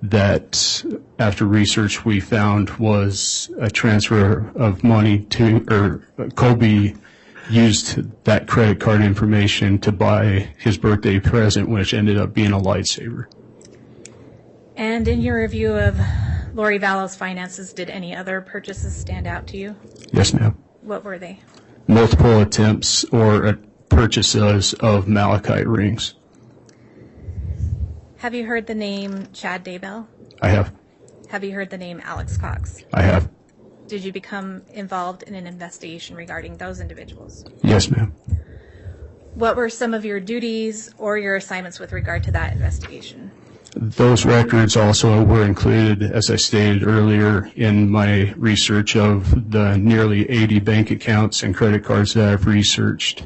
that, after research, we found was a transfer of money to, or Colby used that credit card information to buy his birthday present, which ended up being a lightsaber. And in your review of Lori Vallow's finances, did any other purchases stand out to you? Yes, ma'am. What were they? Multiple attempts or purchases of malachite rings. Have you heard the name Chad Daybell? I have. Have you heard the name Alex Cox? I have. Did you become involved in an investigation regarding those individuals? Yes, ma'am. What were some of your duties or your assignments with regard to that investigation? Those records also were included, as I stated earlier, in my research of the nearly 80 bank accounts and credit cards that I've researched.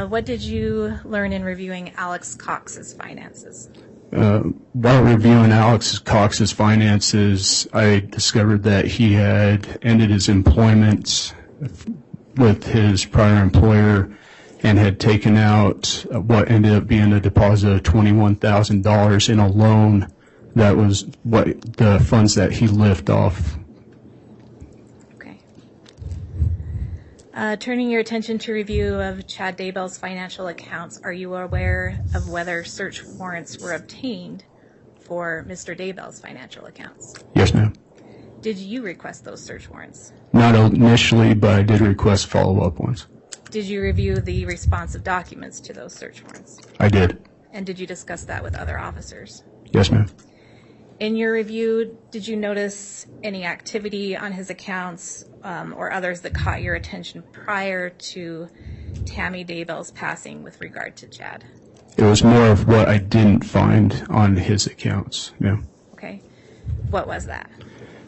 What did you learn in reviewing Alex Cox's finances? While reviewing Alex Cox's finances, I discovered that he had ended his employment with his prior employer and had taken out what ended up being a deposit of $21,000 in a loan that was what the funds that he lived off. Okay. Turning your attention to review of Chad Daybell's financial accounts, are you aware of whether search warrants were obtained for Mr. Daybell's financial accounts? Yes, ma'am. Did you request those search warrants? Not initially, but I did request follow-up ones. Did you review the responsive documents to those search warrants? I did. And did you discuss that with other officers? Yes, ma'am. In your review, did you notice any activity on his accounts or others that caught your attention prior to Tammy Daybell's passing with regard to Chad? It was more of what I didn't find on his accounts, ma'am. Okay. What was that?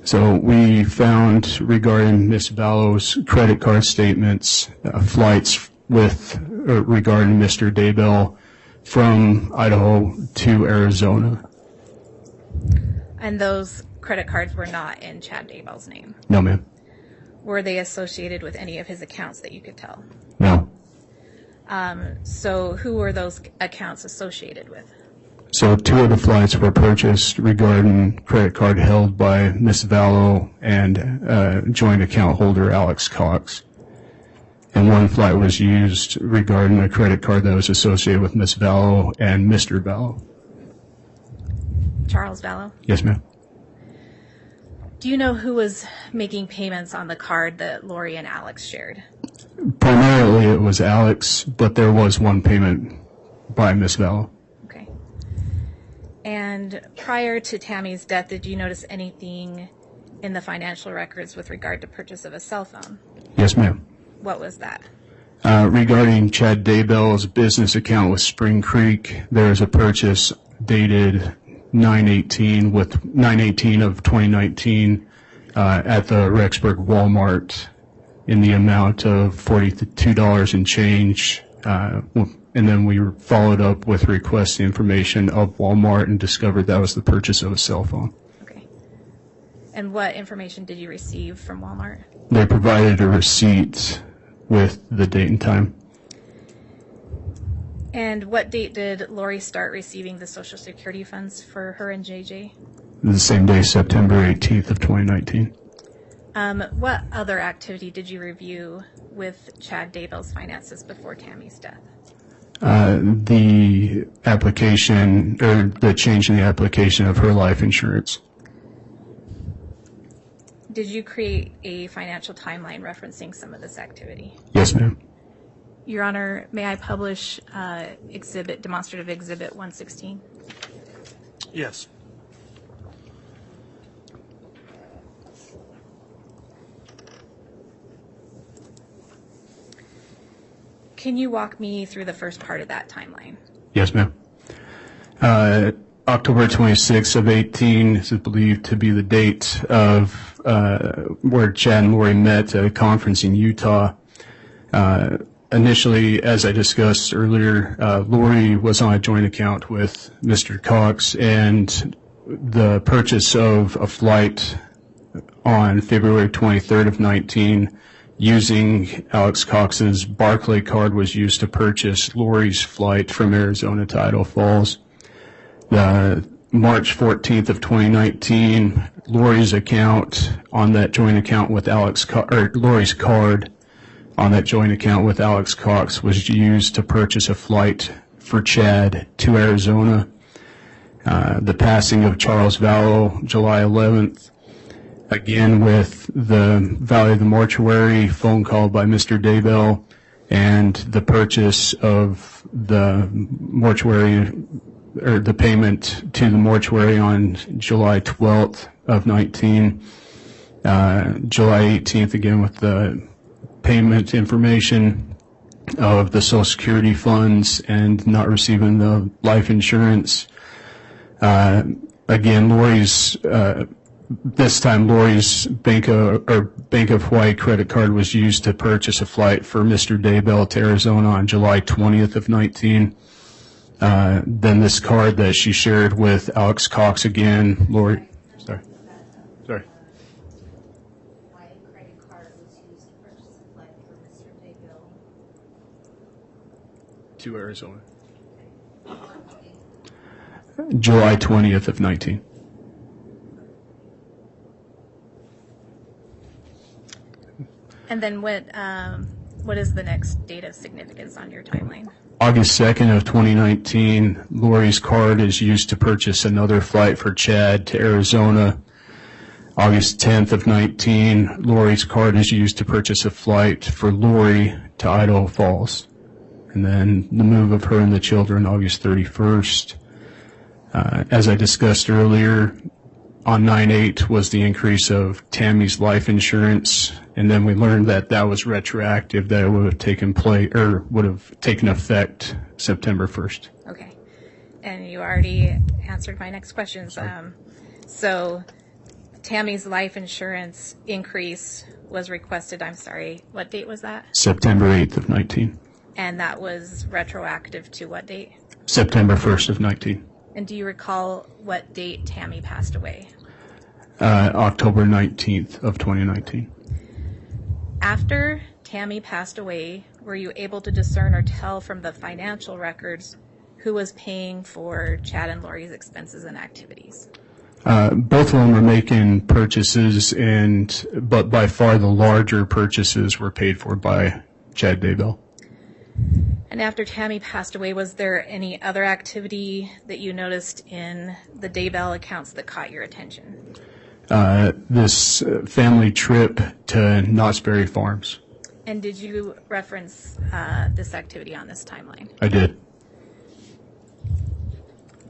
So we found, regarding Ms. Vallow's credit card statements, flights regarding Mr. Daybell from Idaho to Arizona. And those credit cards were not in Chad Daybell's name? No, ma'am. Were they associated with any of his accounts that you could tell? No. So who were those accounts associated with? So 2 of the flights were purchased regarding credit card held by Ms. Vallow and joint account holder Alex Cox. And 1 flight was used regarding a credit card that was associated with Ms. Vallow and Mr. Vallow. Charles Vallow? Yes, ma'am. Do you know who was making payments on the card that Lori and Alex shared? Primarily it was Alex, but there was 1 payment by Ms. Vallow. Okay. And prior to Tammy's death, did you notice anything in the financial records with regard to purchase of a cell phone? Yes, ma'am. What was that? Regarding Chad Daybell's business account with Spring Creek, there is a purchase dated 9/18 of 2019 at the Rexburg Walmart in the amount of $42 and change. And then we followed up with request information of Walmart and discovered that was the purchase of a cell phone. Okay. And what information did you receive from Walmart? They provided a receipt with the date and time. And what date did Lori start receiving the Social Security funds for her and JJ? The same day, September 18th of 2019. What other activity did you review with Chad Daybell's finances before Tammy's death? The application, or the change in the application of her life insurance. Did you create a financial timeline referencing some of this activity? Yes, ma'am. Your Honor, may I publish demonstrative exhibit 116? Yes. Can you walk me through the first part of that timeline? Yes, ma'am. October 26th of 18 is believed to be the date of where Chad and Lori met at a conference in Utah. Initially, as I discussed earlier, Lori was on a joint account with Mr. Cox, and the purchase of a flight on February 23rd of 19 using Alex Cox's Barclay card was used to purchase Lori's flight from Arizona to Idaho Falls. March 14th of 2019, Lori's account on that joint account with Lori's card on that joint account with Alex Cox was used to purchase a flight for Chad to Arizona. The passing of Charles Vallow, July 11th, again with the Valley of the Mortuary phone call by Mr. Daybell, and the purchase of the mortuary, or the payment to the mortuary on July 12th of 19. July 18th, again with the payment information of the Social Security funds and not receiving the life insurance. Again, Lori's, this time Lori's Bank of Hawaii credit card was used to purchase a flight for Mr. Daybell to Arizona on July 20th of 19. Then this card that she shared with Alex Cox again, Lori, sorry. My credit card was used to purchase a flight for Mr. Daybell To Arizona. July 20th of 19. And then what is the next date of significance on your timeline? August 2nd of 2019, Lori's card is used to purchase another flight for Chad to Arizona. August 10th of 19, Lori's card is used to purchase a flight for Lori to Idaho Falls. And then the move of her and the children, August 31st. As I discussed earlier, on 9/8 was the increase of Tammy's life insurance, and then we learned that that was retroactive, that it would have taken place, or would have taken effect September 1st. Okay. And you already answered my next questions. So Tammy's life insurance increase was requested, I'm sorry, what date was that? September 8th of 19. And that was retroactive to what date? September 1st of 19. And do you recall what date Tammy passed away? October 19th of 2019. After Tammy passed away, were you able to discern or tell from the financial records who was paying for Chad and Lori's expenses and activities? Both of them were making purchases, but by far the larger purchases were paid for by Chad Daybell. And after Tammy passed away, was there any other activity that you noticed in the Daybell accounts that caught your attention? This family trip to Knott's Berry Farms. And did you reference this activity on this timeline? I did.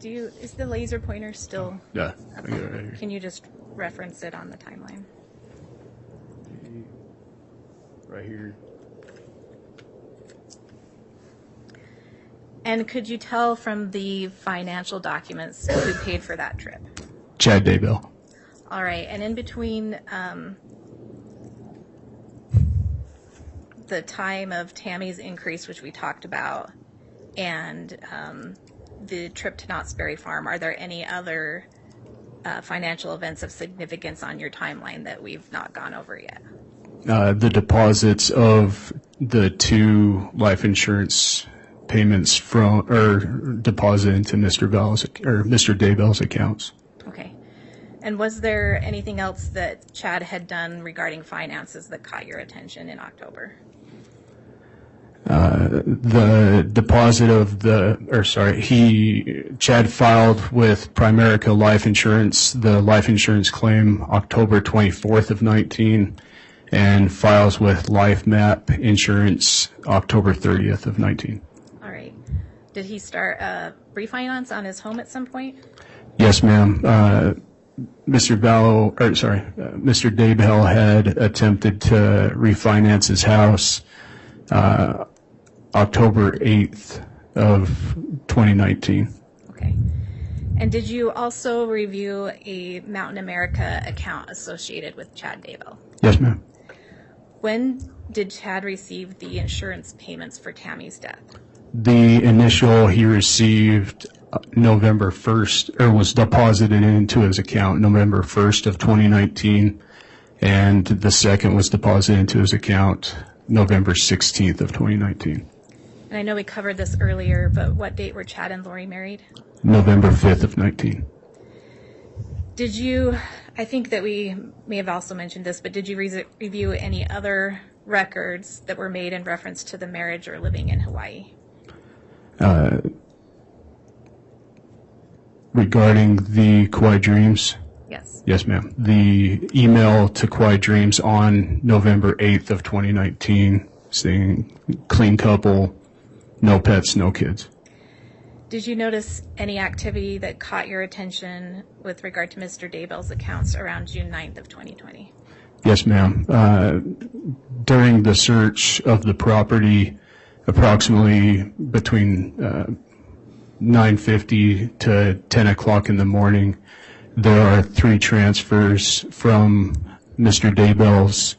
Is the laser pointer still? Yeah. I got it right here. Can you just reference it on the timeline? Right here. And could you tell from the financial documents who paid for that trip? Chad Daybell. All right. And in between the time of Tammy's increase, which we talked about, and the trip to Knott's Berry Farm, are there any other financial events of significance on your timeline that we've not gone over yet? The deposits of the two life insurance payments from, or deposit into Mr. Daybell's accounts. Okay. And was there anything else that Chad had done regarding finances that caught your attention in October? The deposit of Chad filed with Primerica Life Insurance, the life insurance claim October 24th of 19, and files with Life Map Insurance October 30th of 19. All right. Did he start refinance on his home at some point? Yes, ma'am. Mr. Daybell had attempted to refinance his house October 8th of 2019. Okay. And did you also review a Mountain America account associated with Chad Daybell? Yes, ma'am. When did Chad receive the insurance payments for Tammy's death? The initial he received November 1st, or was deposited into his account November 1st of 2019, and the second was deposited into his account November 16th of 2019. And I know we covered this earlier, but what date were Chad and Lori married? November 5th of 19. Did you, I think that we may have also mentioned this, but did you review any other records that were made in reference to the marriage or living in Hawaii? Regarding the Kauai Dreams? Yes. Yes, ma'am. The email to Kauai Dreams on November 8th of 2019 saying clean couple, no pets, no kids. Did you notice any activity that caught your attention with regard to Mr. Daybell's accounts around June 9th of 2020? Yes, ma'am. During the search of the property, approximately between 9:50 to 10 o'clock in the morning, there are 3 transfers from Mr. Daybell's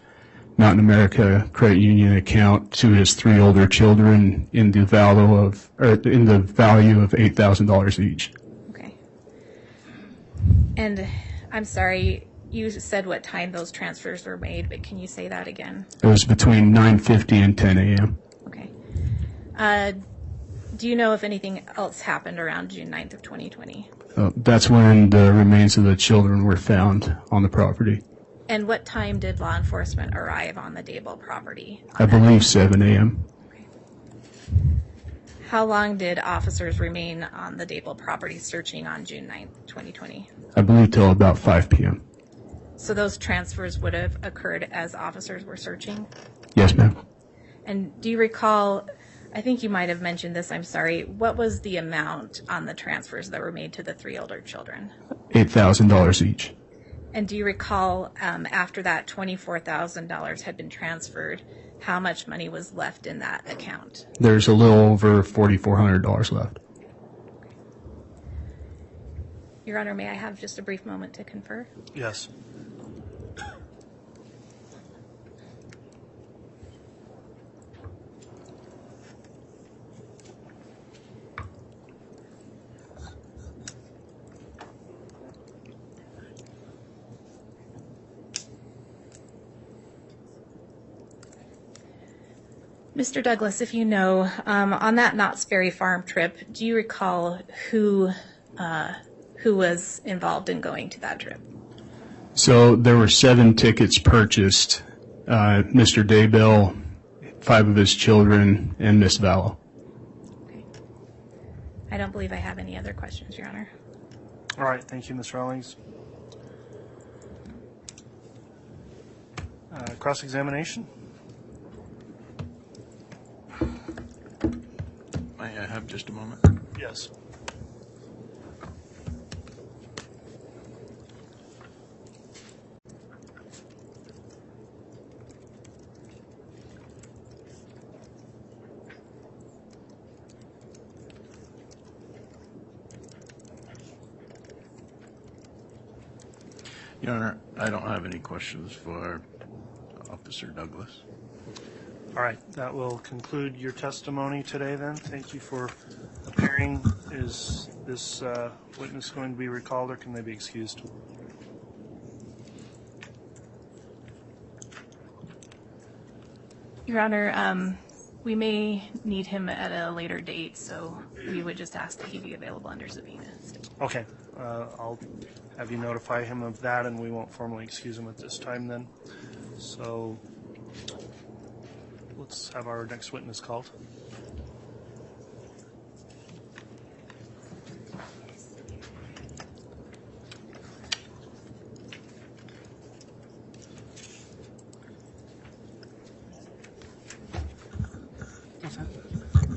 Mountain America Credit Union account to his 3 older children in the value of $8,000 each. Okay. And I'm sorry, you said what time those transfers were made, but can you say that again? It was between 9:50 and 10 a.m. Okay. Do you know if anything else happened around June 9th of 2020? That's when the remains of the children were found on the property. And what time did law enforcement arrive on the Daybell property? I believe 7 a.m. Okay. How long did officers remain on the Daybell property searching on June 9th, 2020? I believe till about 5 p.m. So those transfers would have occurred as officers were searching? Yes, ma'am. And do you recall, I think you might have mentioned this, I'm sorry, what was the amount on the transfers that were made to the 3 older children? $8,000 each. And do you recall, after that $24,000 had been transferred, how much money was left in that account? There's a little over $4,400 left. Your Honor, may I have just a brief moment to confer? Yes. Mr. Douglas, if you know, on that Knott's Berry Farm trip, do you recall who was involved in going to that trip? So there were 7 tickets purchased. Mr. Daybell, 5 of his children, and Miss Vallow. Okay. I don't believe I have any other questions, Your Honor. All right. Thank you, Ms. Rawlings. Cross-examination? May I have just a moment? Yes. Your Honor, I don't have any questions for Officer Douglas. All right, that will conclude your testimony today then. Thank you for appearing. Is this witness going to be recalled or can they be excused? Your Honor, we may need him at a later date, so we would just ask that he be available under subpoena. Okay, I'll have you notify him of that and we won't formally excuse him at this time then. So let's have our next witness called.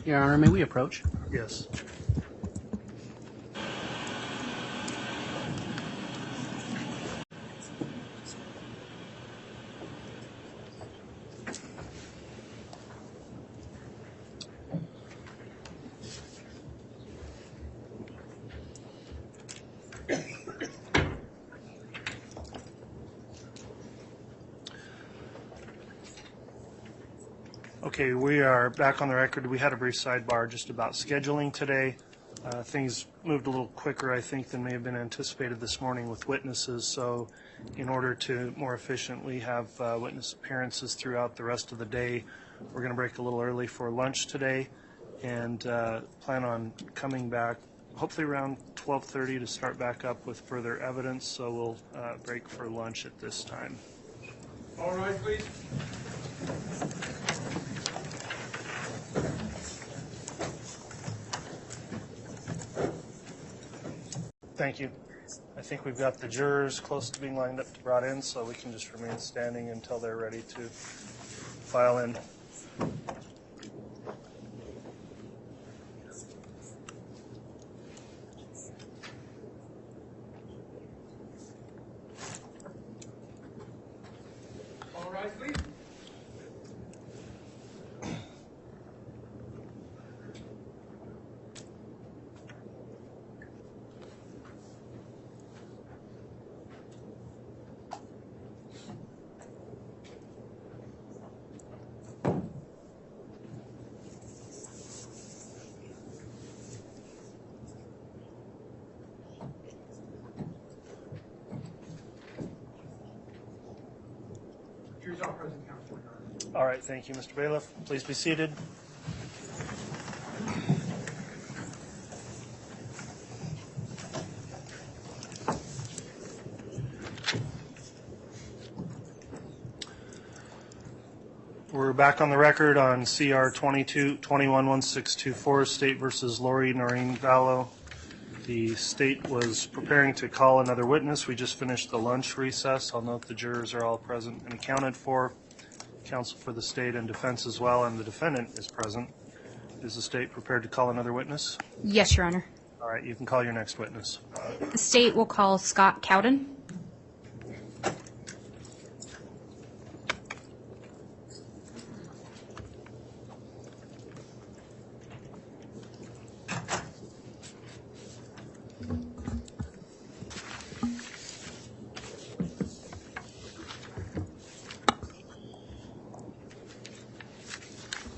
Your Honor, may we approach? Yes. Okay, we are back on the record. We had a brief sidebar just about scheduling today. Things moved a little quicker, I think, than may have been anticipated this morning with witnesses. So in order to more efficiently have witness appearances throughout the rest of the day, we're going to break a little early for lunch today and plan on coming back hopefully around 12:30 to start back up with further evidence. So we'll break for lunch at this time. All right, please. Thank you. I think we've got the jurors close to being lined up to brought in, so we can just remain standing until they're ready to file in. All right, please. Jurors all present, counsel. All right, thank you, Mr. Bailiff. Please be seated. We're back on the record on CR 211624, State versus Lori Vallow. The state was preparing to call another witness. We just finished the lunch recess. I'll note the jurors are all present and accounted for. Counsel for the state and defense as well, and the defendant is present. Is the state prepared to call another witness? Yes, Your Honor. All right, you can call your next witness. The state will call Scott Cowden.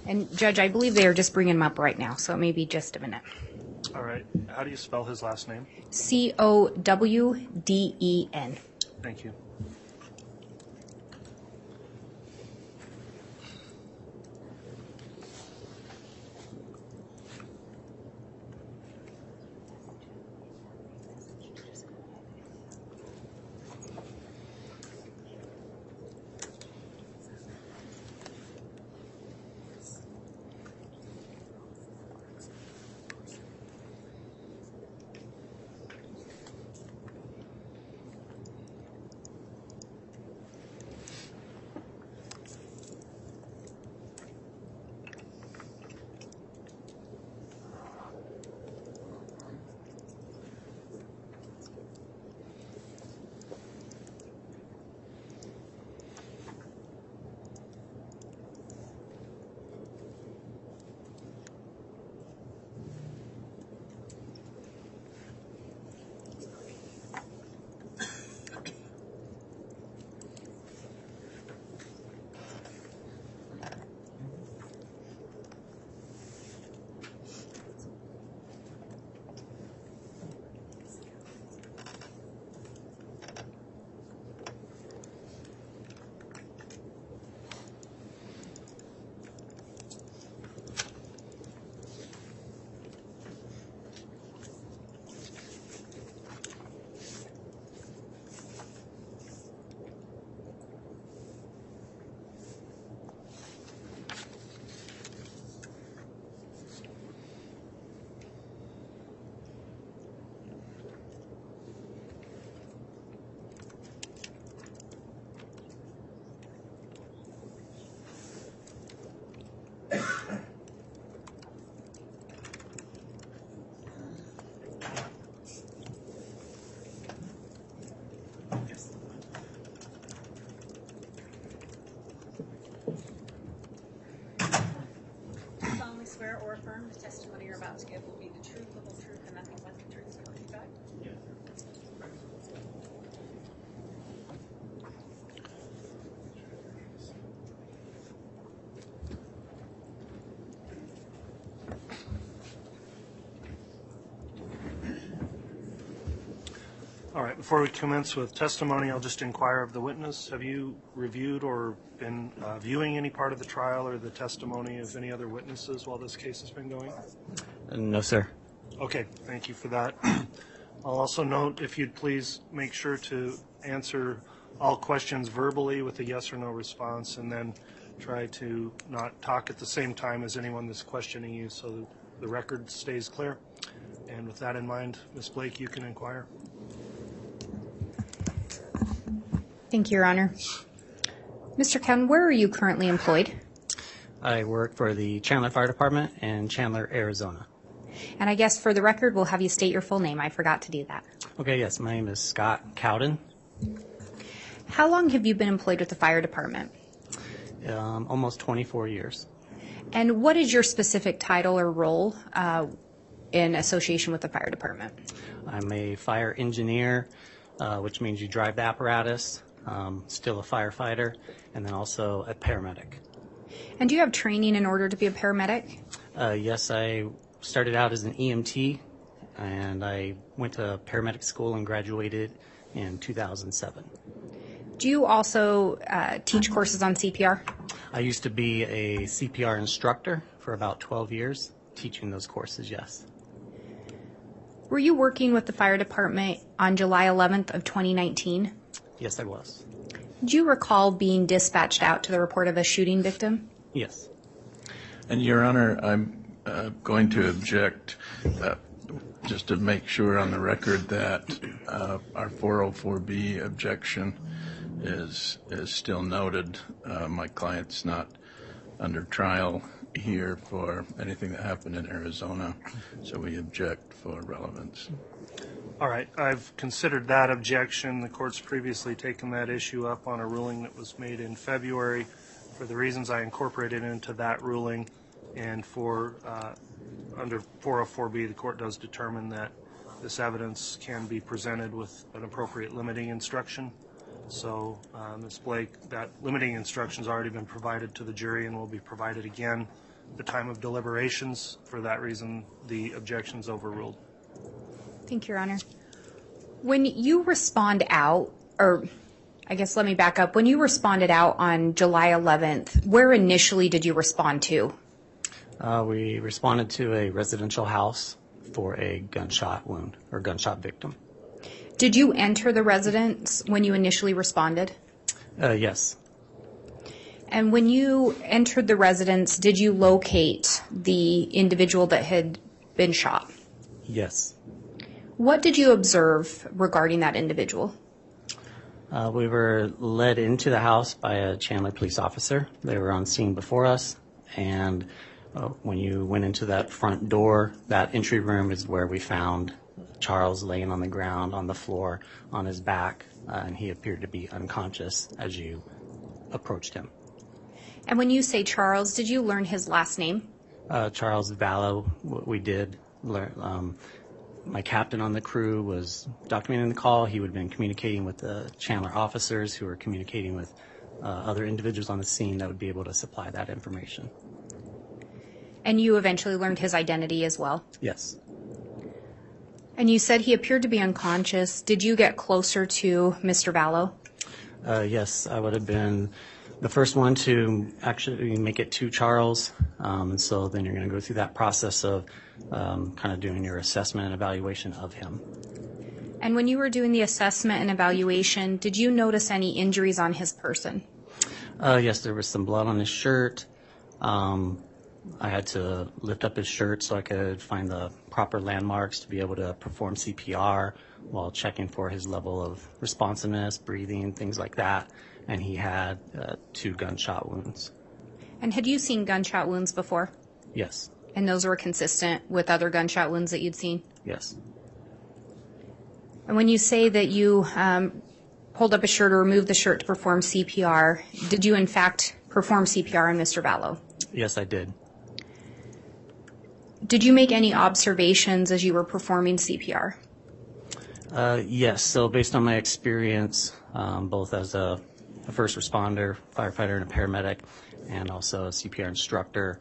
And Judge, I believe they are just bringing him up right now, so it may be just a minute. All right, how do you spell his last name? Cowden. Thank you. Swear or affirm the testimony you're about to give will be the truth, the whole truth, and nothing but the truth, so help you God? All right, before we commence with testimony, I'll just inquire of the witness. Have you reviewed or been viewing any part of the trial or the testimony of any other witnesses while this case has been going? No, sir. Okay, thank you for that. I'll also note if you'd please make sure to answer all questions verbally with a yes or no response, and then try to not talk at the same time as anyone that's questioning you so the record stays clear. And with that in mind, Ms. Blake, you can inquire. Thank you, Your Honor. Mr. Cowan, where are you currently employed? I work for the Chandler Fire Department in Chandler, Arizona. And I guess for the record, we'll have you state your full name. I forgot to do that. Okay, yes, my name is Scott Cowden. How long have you been employed with the fire department? Almost 24 years. And what is your specific title or role in association with the fire department? I'm a fire engineer, which means you drive the apparatus, still a firefighter, and then also a paramedic. And do you have training in order to be a paramedic? Yes, I started out as an EMT, and I went to paramedic school and graduated in 2007. Do you also teach courses on CPR? I used to be a CPR instructor for about 12 years, teaching those courses, yes. Were you working with the fire department on July 11th of 2019? Yes, I was. Do you recall being dispatched out to the report of a shooting victim? Yes. And Your Honor, I'm going to object just to make sure on the record that our 404B objection is still noted. My client's not under trial here for anything that happened in Arizona, so we object for relevance. All right, I've considered that objection. The court's previously taken that issue up on a ruling that was made in February. For the reasons I incorporated into that ruling, and for under 404B, the court does determine that this evidence can be presented with an appropriate limiting instruction. So, Ms. Blake, that limiting instruction has already been provided to the jury and will be provided again at the time of deliberations. For that reason, the objection is overruled. Thank you, Your Honor. When you respond out, or I guess let me back up. When you responded out on July 11th, where initially did you respond to? We responded to a residential house for a gunshot wound or gunshot victim. Did you enter the residence when you initially responded? Yes. And when you entered the residence, did you locate the individual that had been shot? Yes. What did you observe regarding that individual? We were led into the house by a Chandler police officer. They were on scene before us, and when you went into that front door, that entry room is where we found Charles laying on the ground on the floor on his back, and he appeared to be unconscious as you approached him. And when you say Charles, did you learn his last name? Charles Vallow. We did learn. My captain on the crew was documenting the call. He would have been communicating with the Chandler officers who were communicating with other individuals on the scene that would be able to supply that information. And you eventually learned his identity as well? Yes. And you said he appeared to be unconscious. Did you get closer to Mr. Vallow? Yes, I would have been the first one to actually make it to Charles. And so then you're going to go through that process of kind of doing your assessment and evaluation of him. And when you were doing the assessment and evaluation, did you notice any injuries on his person? Yes, there was some blood on his shirt. I had to lift up his shirt so I could find the proper landmarks to be able to perform CPR while checking for his level of responsiveness, breathing, things like that. And he had 2 gunshot wounds. And had you seen gunshot wounds before? Yes. And those were consistent with other gunshot wounds that you'd seen? Yes. And when you say that you pulled up a shirt or removed the shirt to perform CPR, did you in fact perform CPR on Mr. Vallow? Yes, I did. Did you make any observations as you were performing CPR? Yes. So based on my experience, both as a first responder, firefighter, and a paramedic, and also a CPR instructor,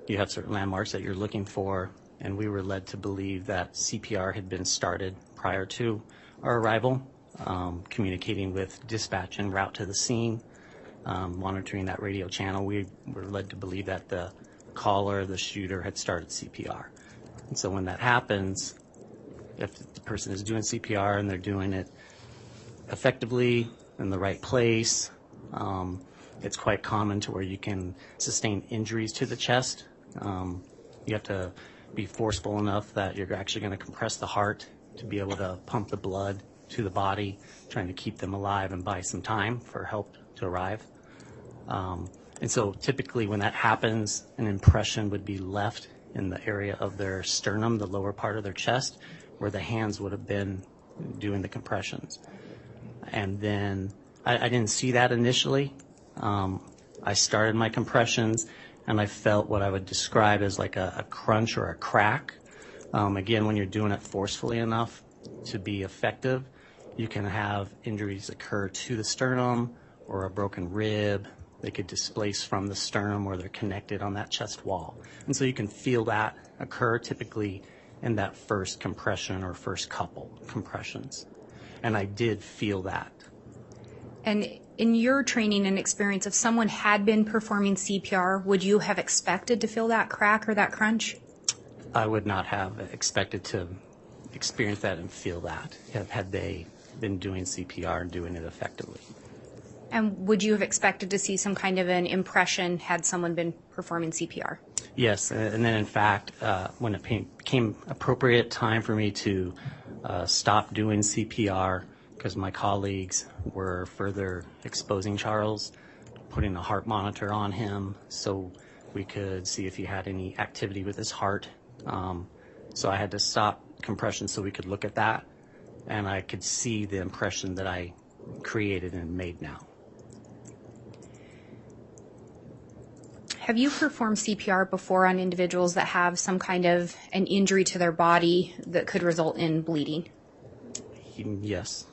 you have certain landmarks that you're looking for, and we were led to believe that CPR had been started prior to our arrival, communicating with dispatch en route to the scene, monitoring that radio channel. We were led to believe that the caller, the shooter, had started CPR. And so when that happens, if the person is doing CPR and they're doing it effectively in the right place, it's quite common to where you can sustain injuries to the chest. You have to be forceful enough that you're actually going to compress the heart to be able to pump the blood to the body, trying to keep them alive and buy some time for help to arrive. And so typically when that happens, an impression would be left in the area of their sternum, the lower part of their chest, where the hands would have been doing the compressions. And then I didn't see that initially. I started my compressions and I felt what I would describe as like a crunch or a crack. Again, when you're doing it forcefully enough to be effective, you can have injuries occur to the sternum or a broken rib. They could displace from the sternum where they're connected on that chest wall. And so you can feel that occur typically in that first compression or first couple compressions. And I did feel that. And in your training and experience, if someone had been performing CPR, would you have expected to feel that crack or that crunch? I would not have expected to experience that and feel that had they been doing CPR and doing it effectively. And would you have expected to see some kind of an impression had someone been performing CPR? Yes, and then in fact, when it became appropriate time for me to stop doing CPR, because my colleagues were further exposing Charles, putting a heart monitor on him so we could see if he had any activity with his heart. So I had to stop compression so we could look at that, and I could see the impression that I created and made now. Have you performed CPR before on individuals that have some kind of an injury to their body that could result in bleeding? Yes.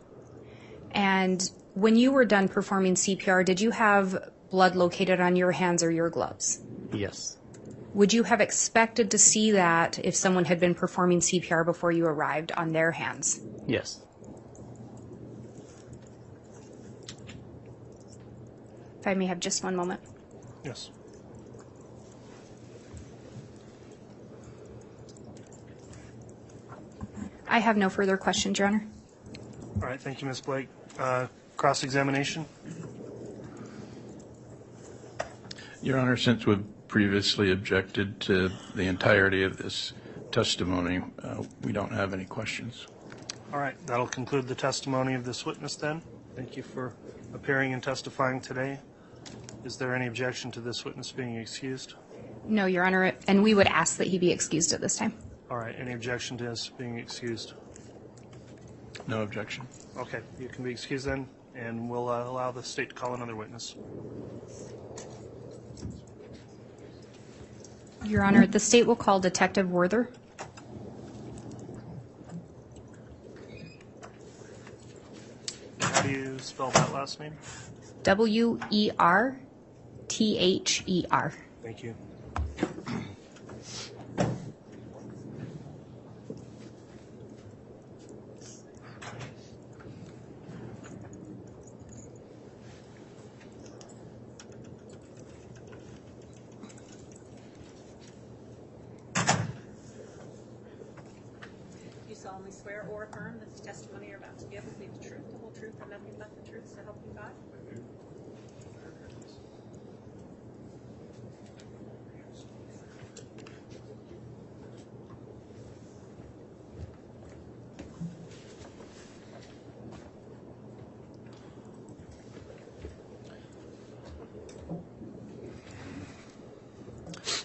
And when you were done performing CPR, did you have blood located on your hands or your gloves? Yes. Would you have expected to see that if someone had been performing CPR before you arrived on their hands? Yes. If I may have just one moment. Yes. I have no further questions, Your Honor. All right, thank you, Ms. Blake. Cross-examination? Your Honor, since we've previously objected to the entirety of this testimony, we don't have any questions. All right, that'll conclude the testimony of this witness then. Thank you for appearing and testifying today. Is there any objection to this witness being excused? No, Your Honor, and we would ask that he be excused at this time. All right, any objection to his being excused? No objection. Okay, you can be excused then, and we'll allow the state to call another witness. Your Honor, the state will call Detective Werther. How do you spell that last name? Werther. Thank you. Do you solemnly swear or affirm that the testimony you're about to give will be the truth, the whole truth, and nothing but the truth, so help you God?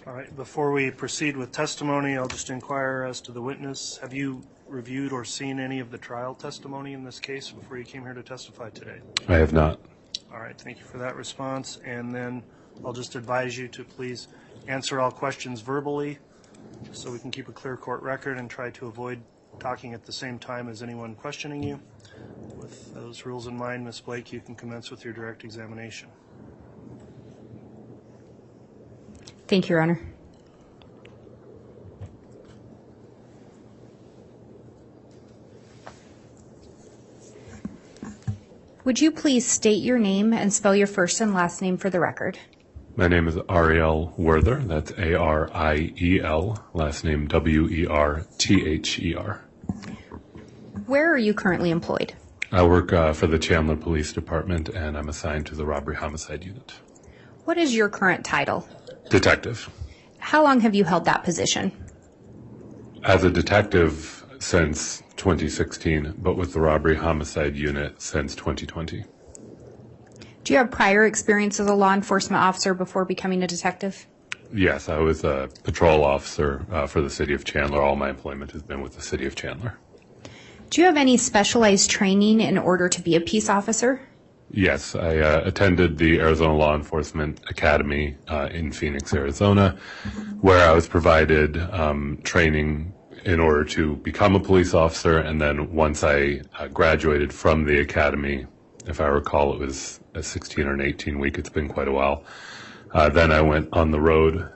All right, before we proceed with testimony, I'll just inquire as to the witness. Have you reviewed or seen any of the trial testimony in this case before you came here to testify today? I have not. All right, thank you for that response. And then I'll just advise you to please answer all questions verbally so we can keep a clear court record and try to avoid talking at the same time as anyone questioning you. With those rules in mind, Ms. Blake, you can commence with your direct examination. Thank you, Your Honor. Would you please state your name and spell your first and last name for the record? My name is Ariel Werther. That's A-R-I-E-L. Last name W-E-R-T-H-E-R. Where are you currently employed? I work for the Chandler Police Department, and I'm assigned to the Robbery Homicide Unit. What is your current title? Detective. How long have you held that position? As a detective since 2016, but with the Robbery Homicide Unit since 2020. Do you have prior experience as a law enforcement officer before becoming a detective? Yes, I was a patrol officer for the City of Chandler. All my employment has been with the City of Chandler. Do you have any specialized training in order to be a peace officer? Yes, I attended the Arizona Law Enforcement Academy in Phoenix, Arizona, where I was provided training in order to become a police officer. And then once I graduated from the academy, if I recall, it was a 16 or an 18 week. It's been quite a while. Then I went on the road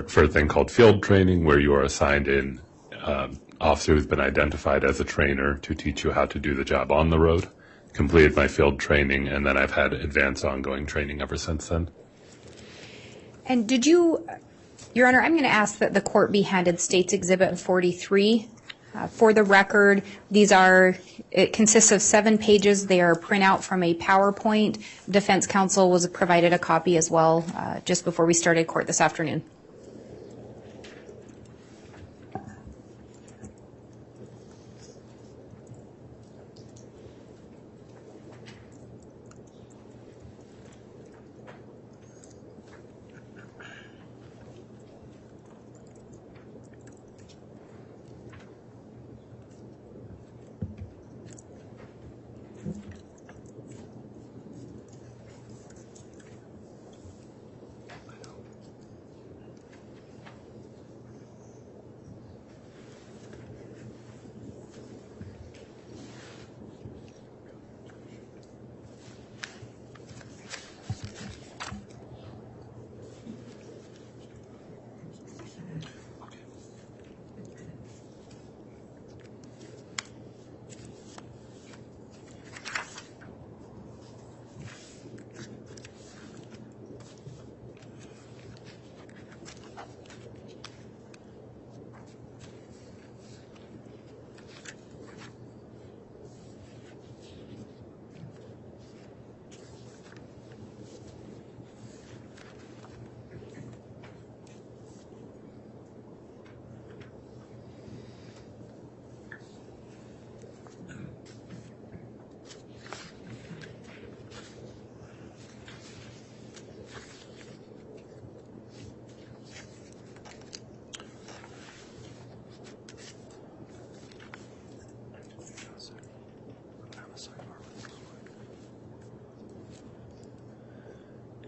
for a thing called field training, where you are assigned in officer who's been identified as a trainer to teach you how to do the job on the road. Completed my field training, and then I've had advanced ongoing training ever since then. And did you, Your Honor, I'm going to ask that the court be handed State's Exhibit 43. For the record, it consists of 7 pages. They are a printout from a PowerPoint. Defense counsel was provided a copy as well just before we started court this afternoon.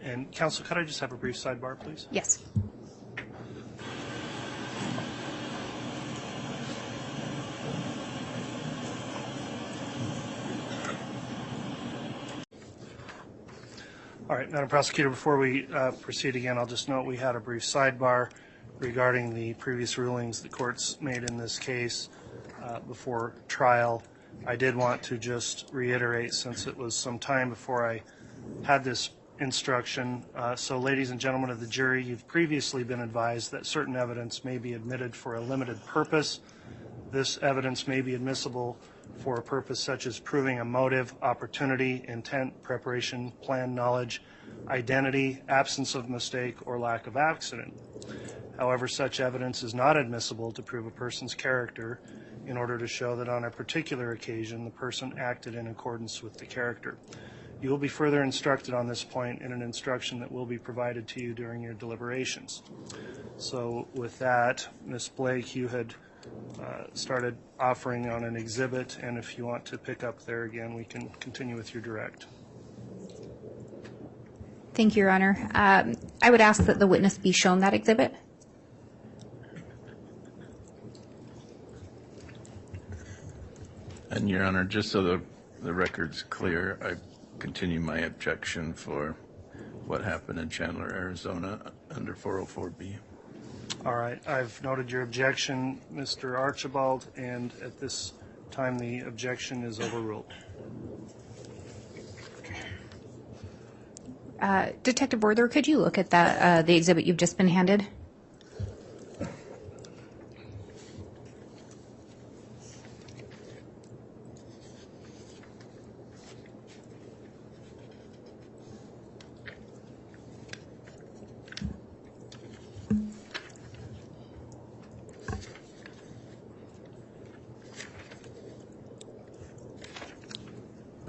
And counsel, could I just have a brief sidebar, please? Yes. All right, Madam Prosecutor, before we proceed again, I'll just note we had a brief sidebar regarding the previous rulings the courts made in this case before trial. I did want to just reiterate, since it was some time before I had this instruction. So, ladies and gentlemen of the jury, you've previously been advised that certain evidence may be admitted for a limited purpose. This evidence may be admissible for a purpose such as proving a motive, opportunity, intent, preparation, plan, knowledge, identity, absence of mistake, or lack of accident. However, such evidence is not admissible to prove a person's character in order to show that on a particular occasion the person acted in accordance with the character. You will be further instructed on this point in an instruction that will be provided to you during your deliberations. So with that, Ms. Blake, you had started offering on an exhibit, and if you want to pick up there again, we can continue with your direct. Thank you, Your Honor. I would ask that the witness be shown that exhibit. And, Your Honor, just so the record's clear, I continue my objection for what happened in Chandler, Arizona under 404B. All right. I've noted your objection, Mr. Archibald, and at this time the objection is overruled. Detective Werther, could you look at that, the exhibit you've just been handed?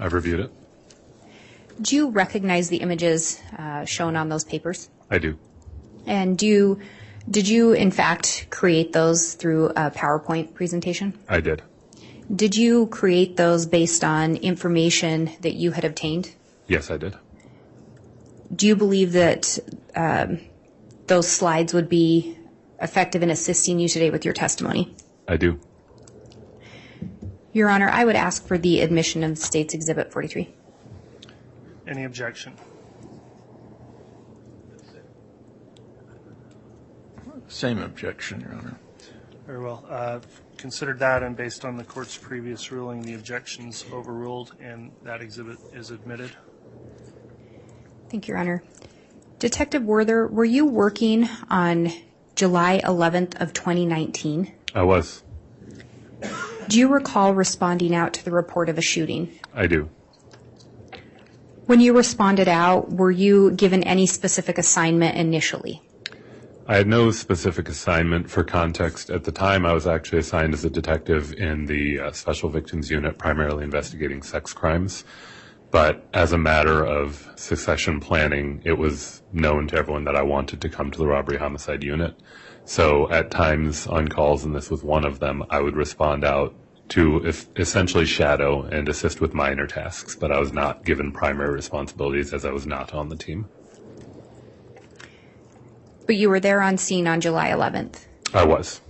I've reviewed it. Do you recognize the images shown on those papers? I do. And did you in fact create those through a PowerPoint presentation? I did. Did you create those based on information that you had obtained? Yes, I did. Do you believe that those slides would be effective in assisting you today with your testimony? I do. Your Honor, I would ask for the admission of State's Exhibit 43. Any objection? Same objection, Your Honor. Very well. Considered that, and based on the court's previous ruling, the objection's overruled, and that exhibit is admitted. Thank you, Your Honor. Detective Werther, were you working on July 11th of 2019? I was. Do you recall responding out to the report of a shooting? I do. When you responded out, were you given any specific assignment initially? I had no specific assignment. For context, at the time I was actually assigned as a detective in the Special Victims Unit, primarily investigating sex crimes. But as a matter of succession planning, it was known to everyone that I wanted to come to the Robbery Homicide Unit. So at times on calls, and this was one of them, I would respond out to essentially shadow and assist with minor tasks, but I was not given primary responsibilities as I was not on the team. But you were there on scene on July 11th? I was.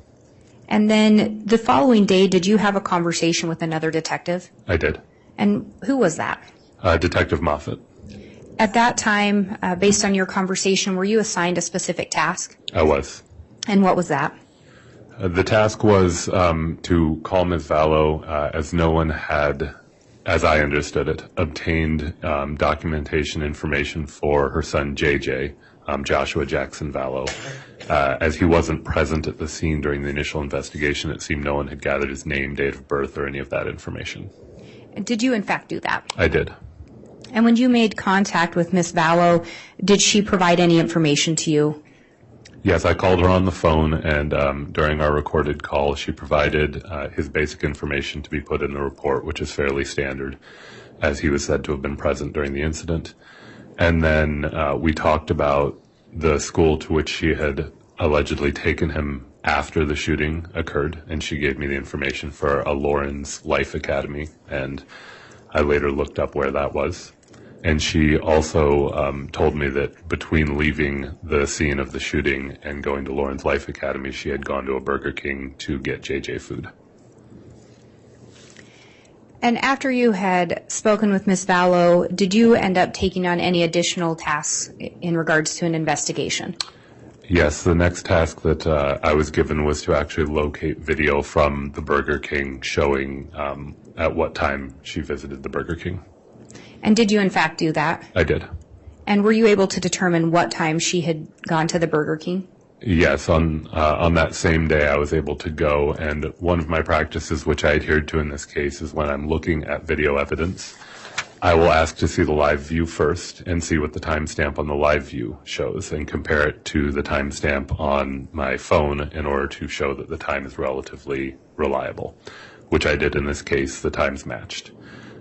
And then the following day, did you have a conversation with another detective? I did. And who was that? Detective Moffat. At that time, based on your conversation, were you assigned a specific task? I was. And what was that? The task was to call Ms. Vallow, as no one had, as I understood it, obtained documentation information for her son JJ, Joshua Jackson Vallow. As he wasn't present at the scene during the initial investigation, it seemed no one had gathered his name, date of birth, or any of that information. Did you in fact do that? I did. And when you made contact with Ms. Vallow, did she provide any information to you? Yes, I called her on the phone, and during our recorded call, she provided his basic information to be put in the report, which is fairly standard, as he was said to have been present during the incident. And then we talked about the school to which she had allegedly taken him after the shooting occurred, and she gave me the information for a Lawrence Life Academy, and I later looked up where that was. And she also told me that between leaving the scene of the shooting and going to Lawrence Life Academy, she had gone to a Burger King to get JJ food. And after you had spoken with Ms. Vallow, did you end up taking on any additional tasks in regards to an investigation? Yes, the next task that I was given was to actually locate video from the Burger King showing at what time she visited the Burger King. And did you in fact do that? I did. And were you able to determine what time she had gone to the Burger King? Yes, on that same day I was able to go, and one of my practices which I adhered to in this case is when I'm looking at video evidence, I will ask to see the live view first and see what the timestamp on the live view shows and compare it to the timestamp on my phone in order to show that the time is relatively reliable, which I did in this case. The times matched.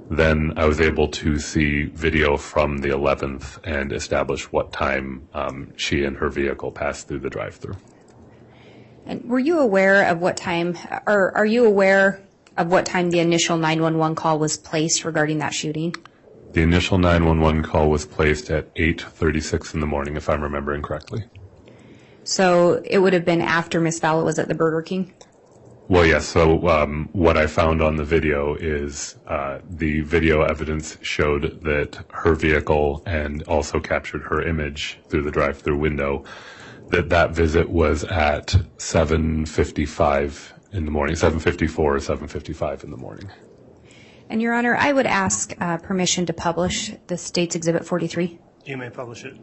Then I was able to see video from the 11th and establish what time she and her vehicle passed through the drive-thru. And were you aware of what time, or are you aware of what time the initial 911 call was placed regarding that shooting? The initial 911 call was placed at 8:36 in the morning, if I'm remembering correctly. So it would have been after Ms. Vallow was at the Burger King? Well, yes. So what I found on the video is the video evidence showed that her vehicle, and also captured her image through the drive-thru window, that visit was at 7:55 in the morning, 7:54 or 7:55 in the morning. And Your Honor, I would ask permission to publish the State's Exhibit 43. You may publish it.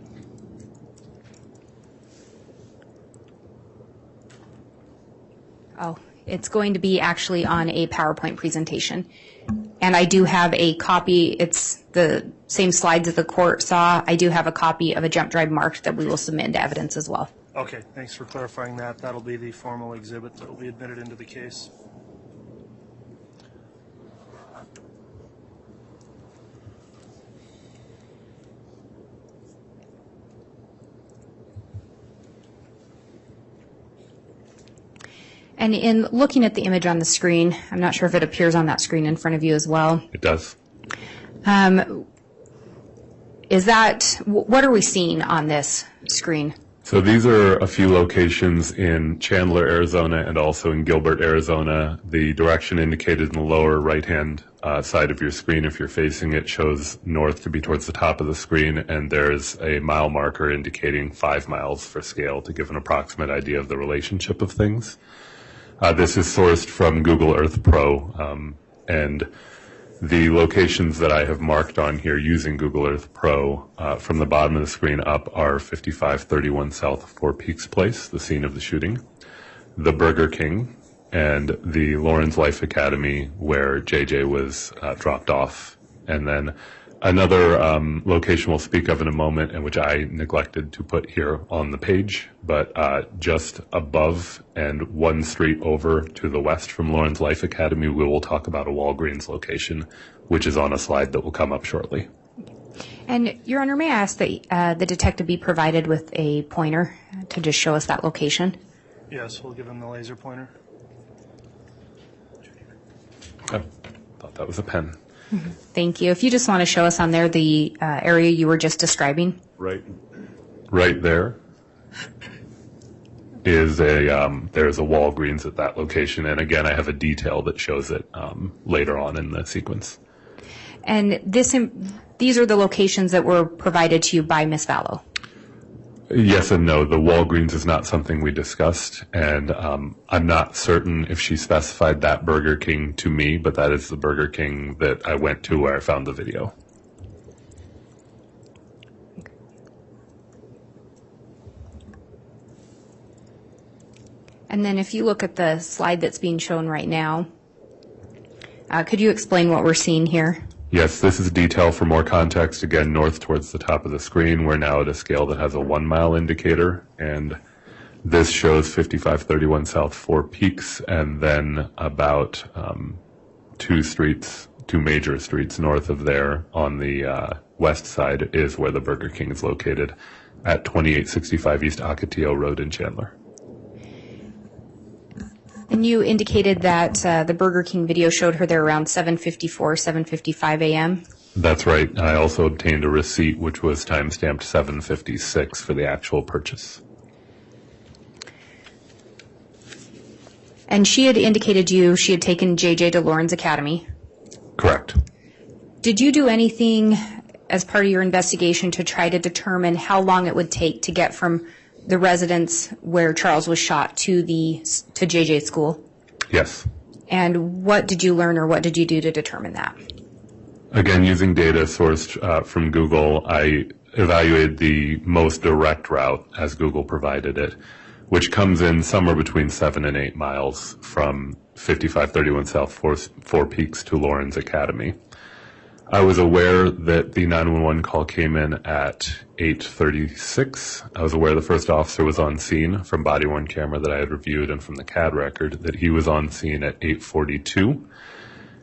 Oh, it's going to be actually on a PowerPoint presentation. And I do have a copy. It's the same slides that the court saw. I do have a copy of a jump drive marked that we will submit into evidence as well. Okay, thanks for clarifying that. That'll be the formal exhibit that will be admitted into the case. And in looking at the image on the screen, I'm not sure if it appears on that screen in front of you as well. It does. Is that, what are we seeing on this screen? So these are a few locations in Chandler, Arizona, and also in Gilbert, Arizona. The direction indicated in the lower right-hand side of your screen, if you're facing it, shows north to be towards the top of the screen, and there's a mile marker indicating 5 miles for scale to give an approximate idea of the relationship of things. This is sourced from Google Earth Pro, and the locations that I have marked on here using Google Earth Pro from the bottom of the screen up are 5531 South Four Peaks Place, the scene of the shooting, the Burger King, and the Lawrence Life Academy where JJ was dropped off. And then another location we'll speak of in a moment, and which I neglected to put here on the page, but just above and one street over to the west from Lawrence Life Academy, we will talk about a Walgreens location, which is on a slide that will come up shortly. And, Your Honor, may I ask that the detective be provided with a pointer to just show us that location? Yes, we'll give him the laser pointer. I thought that was a pen. Thank you. If you just want to show us on there the area you were just describing. Right there is there's a Walgreens at that location, and again, I have a detail that shows it later on in the sequence. And these are the locations that were provided to you by Ms. Vallow? Yes and no. The Walgreens is not something we discussed, and I'm not certain if she specified that Burger King to me, but that is the Burger King that I went to where I found the video. And then if you look at the slide that's being shown right now, could you explain what we're seeing here? Yes, this is detail for more context. Again, north towards the top of the screen. We're now at a scale that has a 1 mile indicator, and this shows 5531 South Four Peaks, and then about two major streets north of there on the west side is where the Burger King is located at 2865 East Ocotillo Road in Chandler. And you indicated that the Burger King video showed her there around 7:54, 7:55 a.m.? That's right. I also obtained a receipt which was time-stamped 7:56 for the actual purchase. And she had indicated to you she had taken JJ to Lawrence Academy. Correct. Did you do anything as part of your investigation to try to determine how long it would take to get from the residence where Charles was shot to JJ's school? Yes. And what did you learn, or what did you do to determine that? Again, using data sourced from Google, I evaluated the most direct route as Google provided it, which comes in somewhere between 7 and 8 miles from 5531 South Four Peaks to Lawrence Academy. I was aware that the 911 call came in at 8:36. I was aware the first officer was on scene from body-worn camera that I had reviewed and from the CAD record that he was on scene at 8:42.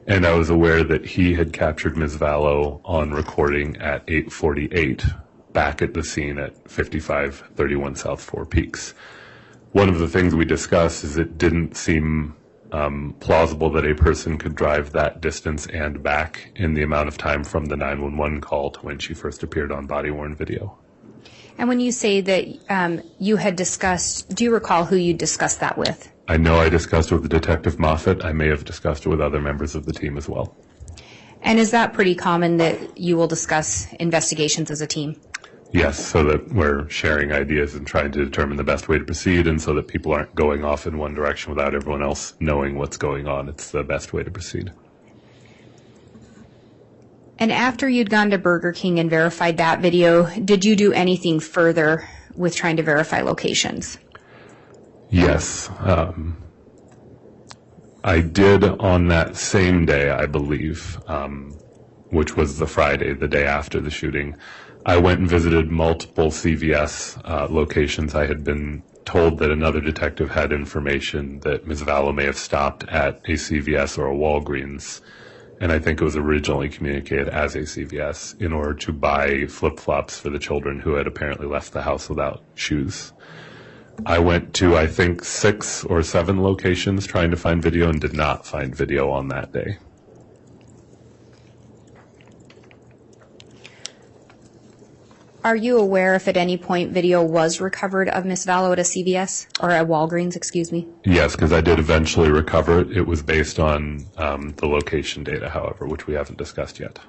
And I was aware that he had captured Ms. Vallow on recording at 8:48 back at the scene at 5531 South Four Peaks. One of the things we discussed is it didn't seem plausible that a person could drive that distance and back in the amount of time from the 911 call to when she first appeared on body-worn video. And when you say that you had discussed, do you recall who you discussed that with? I know I discussed it with Detective Moffat. I may have discussed it with other members of the team as well. And is that pretty common that you will discuss investigations as a team? Yes, so that we're sharing ideas and trying to determine the best way to proceed, and so that people aren't going off in one direction without everyone else knowing what's going on. It's the best way to proceed. And after you'd gone to Burger King and verified that video, did you do anything further with trying to verify locations? Yes. I did on that same day, I believe, which was the Friday, the day after the shooting. I went and visited multiple CVS locations. I had been told that another detective had information that Ms. Vallow may have stopped at a CVS or a Walgreens, and I think it was originally communicated as a CVS in order to buy flip-flops for the children who had apparently left the house without shoes. I went to, I think, 6 or 7 locations trying to find video and did not find video on that day. Are you aware if at any point video was recovered of Ms. Vallow at a CVS or a Walgreens, excuse me? Yes, because I did eventually recover it. It was based on the location data, however, which we haven't discussed yet.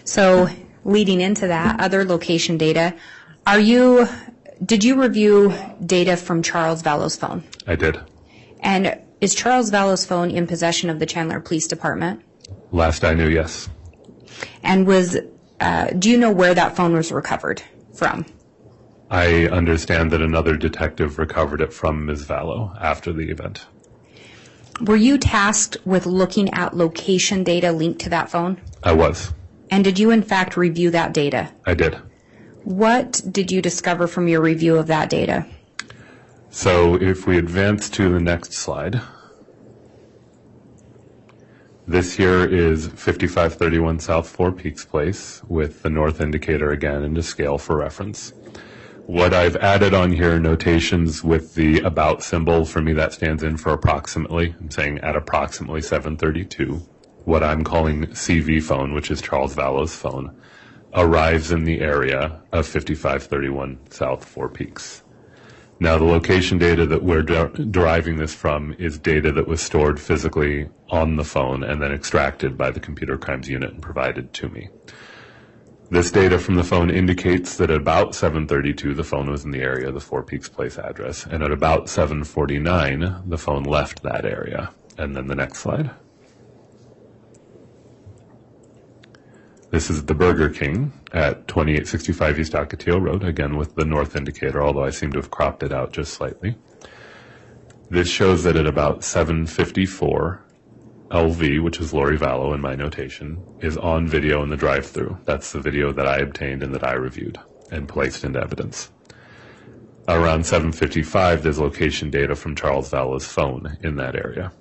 So leading into that, other location data, did you review data from Charles Vallow's phone? I did. And is Charles Vallow's phone in possession of the Chandler Police Department? Last I knew, yes. And do you know where that phone was recovered from? I understand that another detective recovered it from Ms. Vallow after the event. Were you tasked with looking at location data linked to that phone? I was. And did you in fact review that data? I did. What did you discover from your review of that data? So if we advance to the next slide. This here is 5531 South 4 Peaks Place with the north indicator again and to scale for reference. What I've added on here are notations with the about symbol. For me, that stands in for approximately. I'm saying at approximately 7:32. What I'm calling CV phone, which is Charles Vallow's phone, arrives in the area of 5531 South 4 Peaks. Now, the location data that we're deriving this from is data that was stored physically on the phone and then extracted by the computer crimes unit and provided to me. This data from the phone indicates that at about 7:32, the phone was in the area of the 4 Peaks Place address, and at about 7:49, the phone left that area. And then the next slide. This is the Burger King at 2865 East Ocotillo Road, again with the north indicator, although I seem to have cropped it out just slightly. This shows that at about 7:54, LV, which is Lori Vallow in my notation, is on video in the drive-thru. That's the video that I obtained and that I reviewed and placed into evidence. Around 7:55, there's location data from Charles Vallow's phone in that area.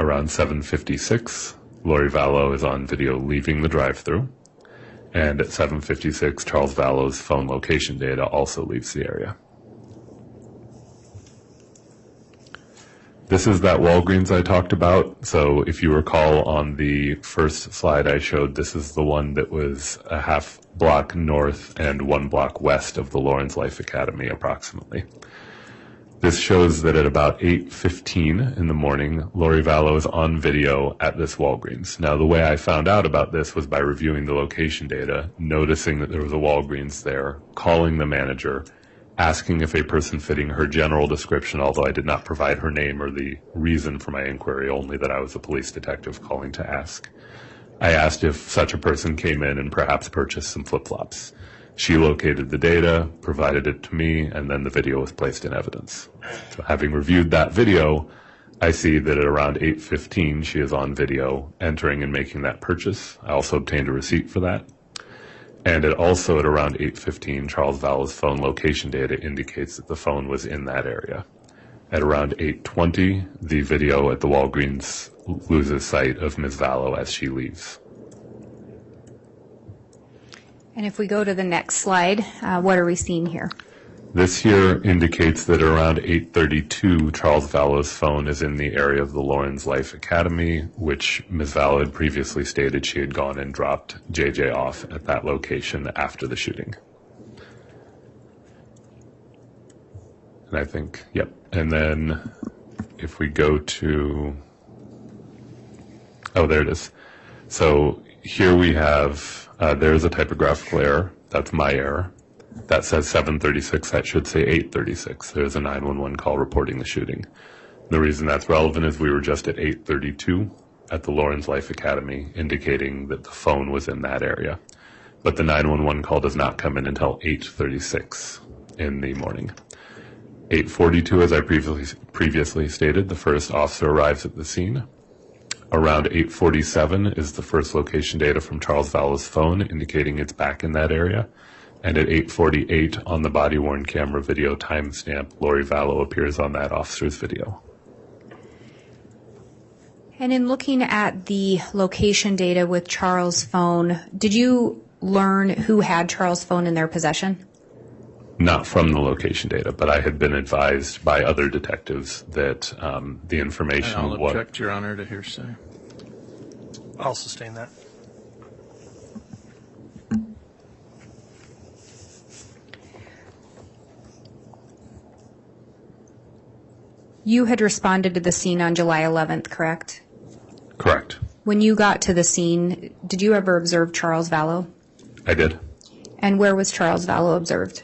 Around 7:56, Lori Vallow is on video leaving the drive-thru. And at 7:56, Charles Vallow's phone location data also leaves the area. This is that Walgreens I talked about. So if you recall on the first slide I showed, this is the one that was a half block north and 1 block west of the Lawrence Life Academy approximately. This shows that at about 8:15 in the morning, Lori Vallow is on video at this Walgreens. Now, the way I found out about this was by reviewing the location data, noticing that there was a Walgreens there, calling the manager, asking if a person fitting her general description, although I did not provide her name or the reason for my inquiry, only that I was a police detective calling to ask. I asked if such a person came in and perhaps purchased some flip-flops. She located the data, provided it to me, and then the video was placed in evidence. So having reviewed that video, I see that at around 8:15, she is on video entering and making that purchase. I also obtained a receipt for that. And also at around 8:15, Charles Vallow's phone location data indicates that the phone was in that area. At around 8:20, the video at the Walgreens loses sight of Ms. Vallow as she leaves. And if we go to the next slide, what are we seeing here? This here indicates that around 8:32, Charles Vallow's phone is in the area of the Lawrence Life Academy, which Ms. Vallow had previously stated she had gone and dropped JJ off at that location after the shooting. And I think, yep. And then if we go to, oh, there it is. So here we have, there's a typographical error. That's my error. That says 7:36. That should say 8:36. There's a 911 call reporting the shooting. The reason that's relevant is we were just at 8:32 at the Lawrence Life Academy indicating that the phone was in that area. But the 911 call does not come in until 8:36 in the morning. 8:42, as I previously stated, the first officer arrives at the scene. Around 8:47 is the first location data from Charles Vallow's phone indicating it's back in that area. And at 8:48 on the body-worn camera video timestamp, Lori Vallow appears on that officer's video. And in looking at the location data with Charles' phone, did you learn who had Charles' phone in their possession? Not from the location data, but I had been advised by other detectives that the information I'll was... object, Your Honor, to hearsay. I'll sustain that. You had responded to the scene on July 11th, correct? Correct. When you got to the scene, did you ever observe Charles Vallow? I did. And where was Charles Vallow observed?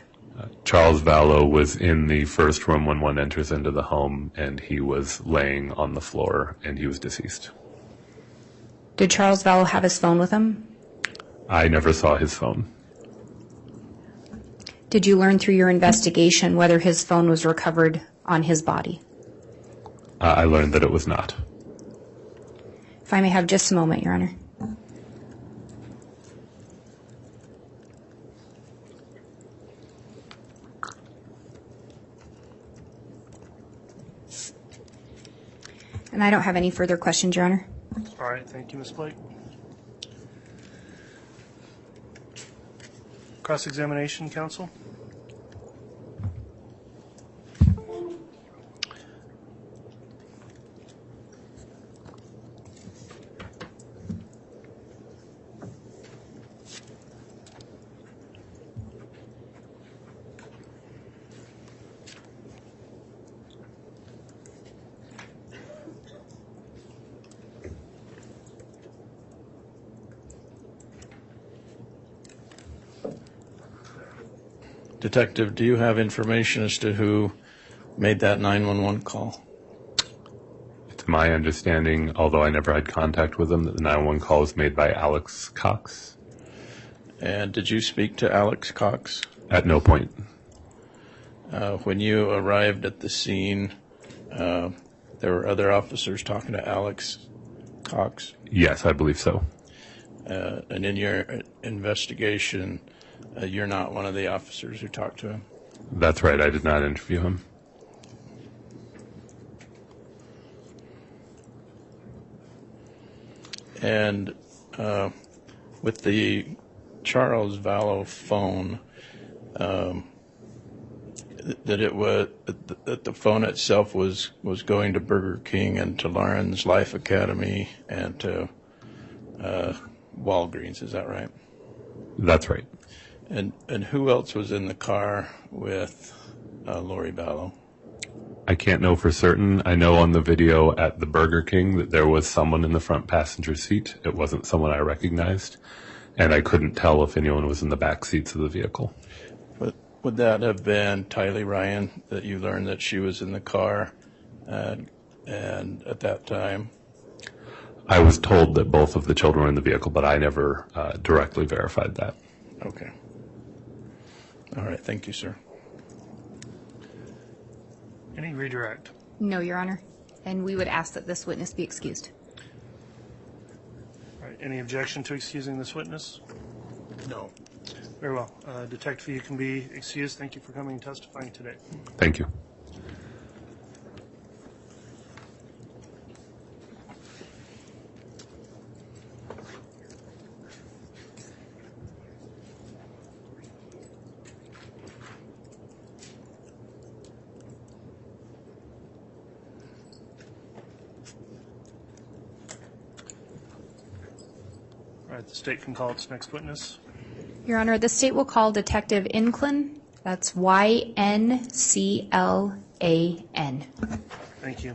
Charles Vallow was in the first room when one enters into the home, and he was laying on the floor, and he was deceased. Did Charles Vallow have his phone with him? I never saw his phone. Did you learn through your investigation whether his phone was recovered on his body? I learned that it was not. If I may have just a moment, Your Honor. And I don't have any further questions, Your Honor. All right, thank you, Ms. Blake. Cross-examination, counsel? Detective, do you have information as to who made that 911 call? It's my understanding, although I never had contact with him, that the 911 call was made by Alex Cox. And did you speak to Alex Cox? At no point. When you arrived at the scene, there were other officers talking to Alex Cox? Yes, I believe so. And in your investigation, you're not one of the officers who talked to him? That's right. I did not interview him. And with the Charles Vallow phone, that the phone itself was going to Burger King and to Lawrence Life Academy and to Walgreens, is that right? That's right. And who else was in the car with Lori Vallow? I can't know for certain. I know on the video at the Burger King that there was someone in the front passenger seat. It wasn't someone I recognized, and I couldn't tell if anyone was in the back seats of the vehicle. But would that have been Tylee Ryan that you learned that she was in the car and at that time? I was told that both of the children were in the vehicle, but I never directly verified that. Okay. All right. Thank you, sir. Any redirect? No, Your Honor. And we would ask that this witness be excused. All right, any objection to excusing this witness? No. Very well. Detective, you can be excused. Thank you for coming and testifying today. Thank you. All right, the state can call its next witness. Your Honor, the state will call Detective Inklin. That's Ynclan. Thank you.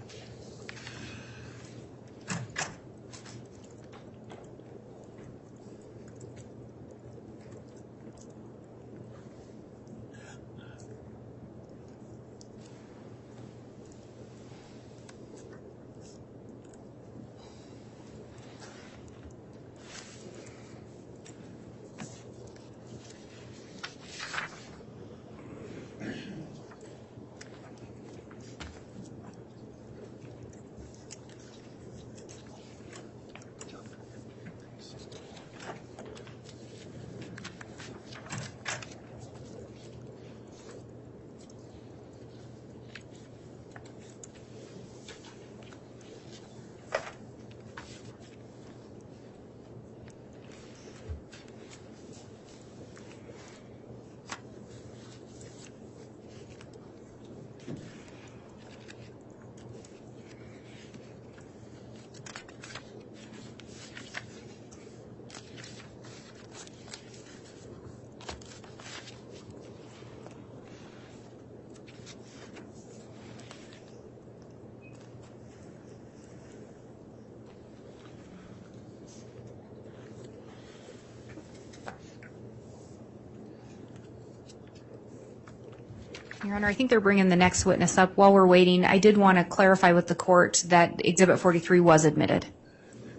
Your Honor, I think they're bringing the next witness up. While we're waiting, I did want to clarify with the court that Exhibit 43 was admitted.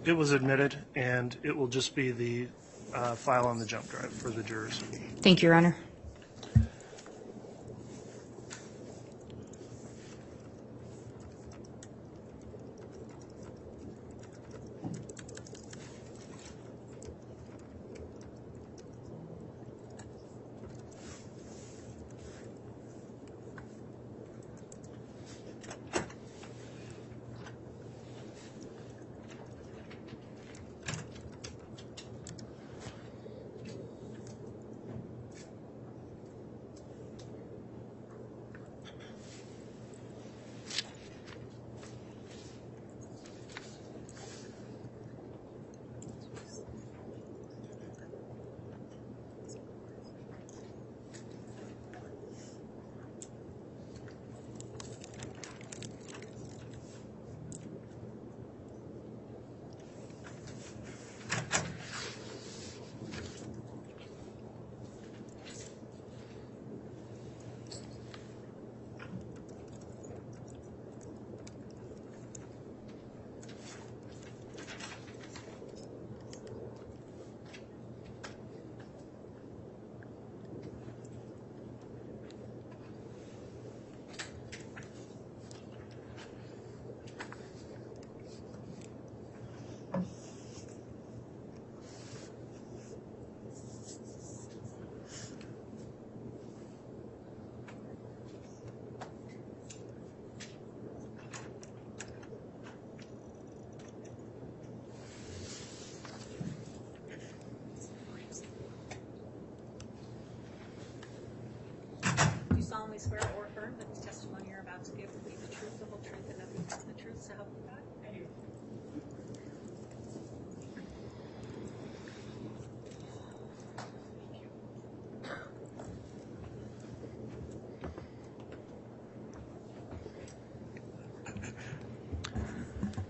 It was admitted, and it will just be the file on the jump drive for the jurors. Thank you, Your Honor. Do you solemnly swear or affirm that the testimony you're about to give will be the truth, the whole truth, and nothing but the truth, so help you God? I do.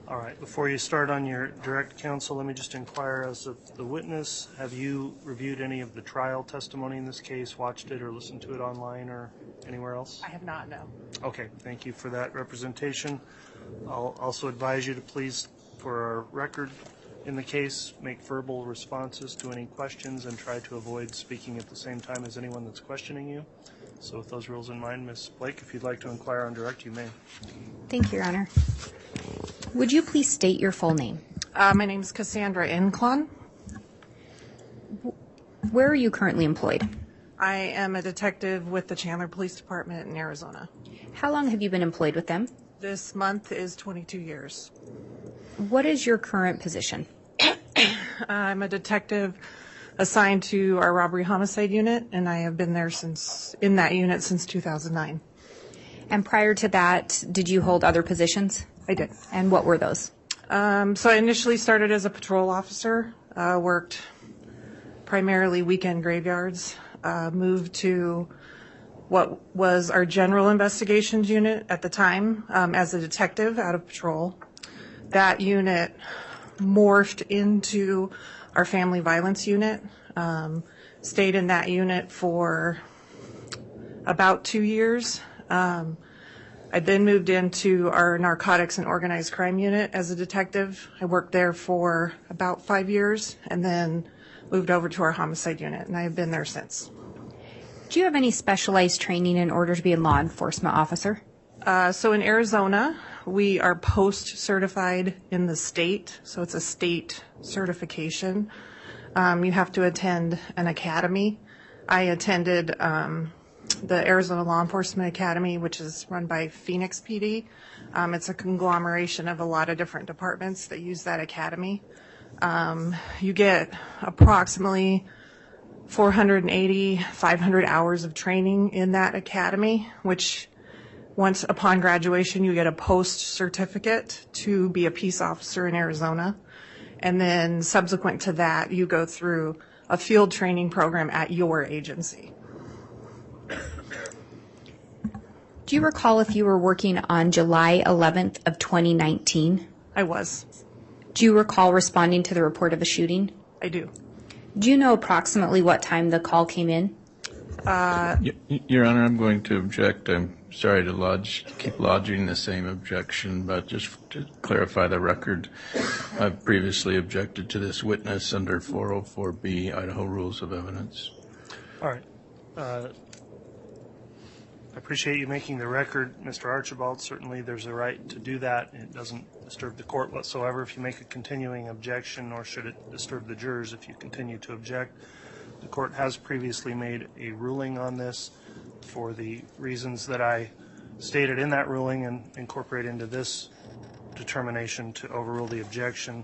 All right, before you start on your direct counsel, let me just inquire as of the witness. Have you reviewed any of the trial testimony in this case, watched it or listened to it online or anywhere else? I have not, no. Okay, thank you for that representation. I'll also advise you to please, for our record in the case, make verbal responses to any questions and try to avoid speaking at the same time as anyone that's questioning you. So with those rules in mind, Ms. Blake, if you'd like to inquire on direct, you may. Thank you, Your Honor. Would you please state your full name? My name is Cassandra Inklin. Where are you currently employed? I am a detective with the Chandler Police Department in Arizona. How long have you been employed with them? This month is 22 years. What is your current position? I'm a detective assigned to our robbery homicide unit, and I have been there in that unit since 2009. And prior to that, did you hold other positions? I did. And what were those? So I initially started as a patrol officer, worked primarily weekend graveyards, moved to what was our general investigations unit at the time as a detective out of patrol. That unit morphed into our family violence unit, stayed in that unit for about 2 years. I then moved into our narcotics and organized crime unit as a detective. I worked there for about 5 years and then moved over to our homicide unit, and I have been there since. Do you have any specialized training in order to be a law enforcement officer? So in Arizona, we are post-certified in the state, so it's a state certification. You have to attend an academy. I attended the Arizona Law Enforcement Academy, which is run by Phoenix PD. It's a conglomeration of a lot of different departments that use that academy. You get approximately 480, 500 hours of training in that academy, which once upon graduation, you get a post certificate to be a peace officer in Arizona. And then subsequent to that, you go through a field training program at your agency. Do you recall if you were working on July 11th of 2019? I was. Do you recall responding to the report of a shooting? I do. Do you know approximately what time the call came in? Your Honor, I'm going to object. I'm sorry to keep lodging the same objection, but just to clarify the record, I've previously objected to this witness under 404B Idaho Rules of Evidence. All right. I appreciate you making the record, Mr. Archibald. Certainly there's a right to do that. It doesn't disturb the court whatsoever if you make a continuing objection, nor should it disturb the jurors if you continue to object. The court has previously made a ruling on this for the reasons that I stated in that ruling and incorporate into this determination to overrule the objection.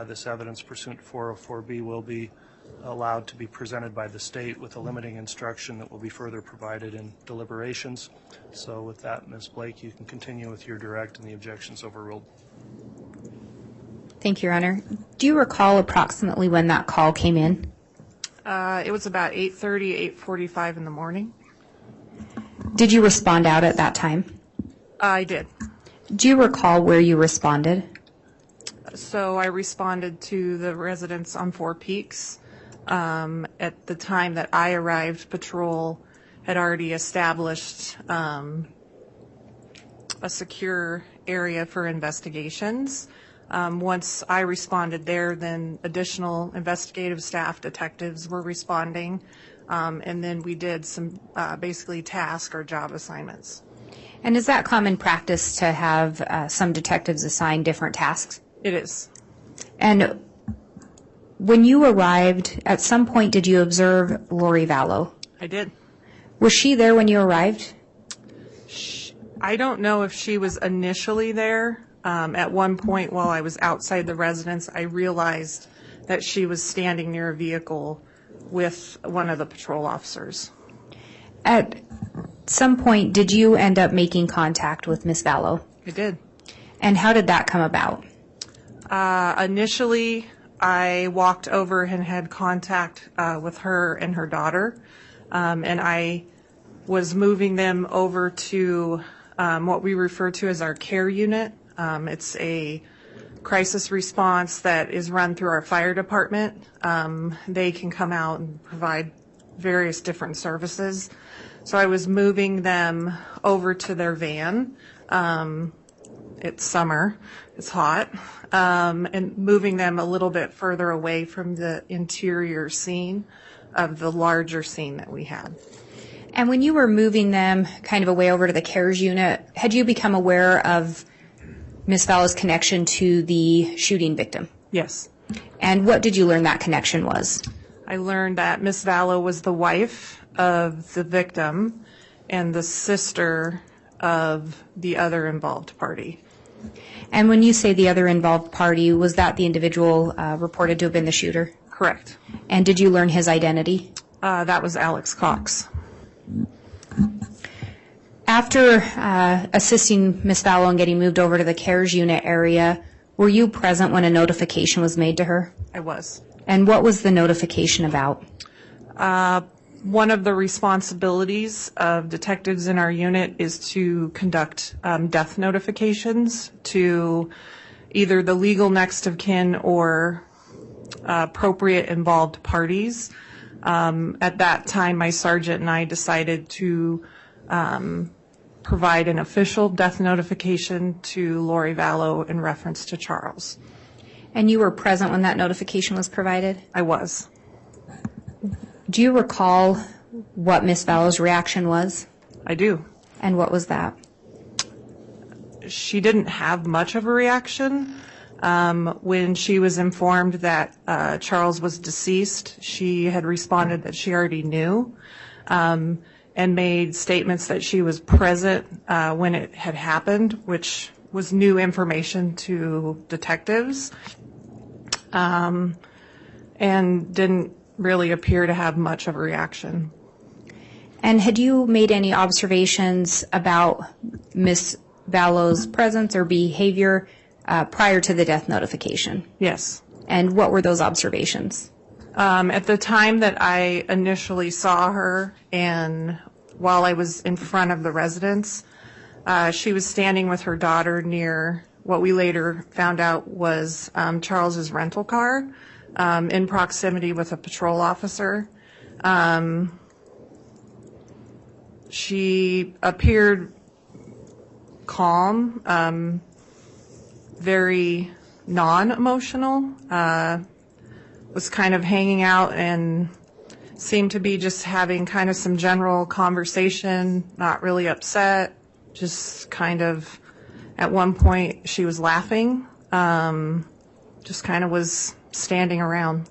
This evidence pursuant to 404B will be allowed to be presented by the state with a limiting instruction that will be further provided in deliberations. So with that, Ms. Blake, you can continue with your direct and the objections overruled. Thank you, Your Honor. Do you recall approximately when that call came in? It was about 8:30, 8:45 in the morning. Did you respond out at that time? I did. Do you recall where you responded? So I responded to the residents on Four Peaks. At the time that I arrived, patrol had already established a secure area for investigations. Once I responded there, then additional investigative staff, detectives were responding, and then we did some basically task or job assignments. And is that common practice to have some detectives assign different tasks? It is. And when you arrived, at some point did you observe Lori Vallow? I did. Was she there when you arrived? I don't know if she was initially there. At one point while I was outside the residence, I realized that she was standing near a vehicle with one of the patrol officers. At some point, did you end up making contact with Ms. Vallow? I did. And how did that come about? Initially, I walked over and had contact with her and her daughter, and I was moving them over to what we refer to as our care unit. It's a crisis response that is run through our fire department. They can come out and provide various different services. So I was moving them over to their van. It's summer, it's hot, and moving them a little bit further away from the interior scene of the larger scene that we had. And when you were moving them kind of away over to the CARES unit, had you become aware of Ms. Vallow's connection to the shooting victim? Yes. And what did you learn that connection was? I learned that Ms. Vallow was the wife of the victim and the sister of the other involved party. And when you say the other involved party, was that the individual reported to have been the shooter? Correct. And did you learn his identity? That was Alex Cox. After assisting Ms. Vallow in getting moved over to the CARES unit area, were you present when a notification was made to her? I was. And what was the notification about? One of the responsibilities of detectives in our unit is to conduct death notifications to either the legal next of kin or appropriate involved parties. At that time, my sergeant and I decided to provide an official death notification to Lori Vallow in reference to Charles. And you were present when that notification was provided? I was. Do you recall what Ms. Vallow's reaction was? I do. And what was that? She didn't have much of a reaction. When she was informed that Charles was deceased, she had responded that she already knew, and made statements that she was present when it had happened, which was new information to detectives, and didn't really appear to have much of a reaction. And had you made any observations about Ms. Vallow's presence or behavior prior to the death notification? Yes. And what were those observations? At the time that I initially saw her and while I was in front of the residence, she was standing with her daughter near what we later found out was Charles's rental car, in proximity with a patrol officer. She appeared calm, very non-emotional, was kind of hanging out and seemed to be just having kind of some general conversation, not really upset, just kind of, at one point she was laughing, just kind of was standing around.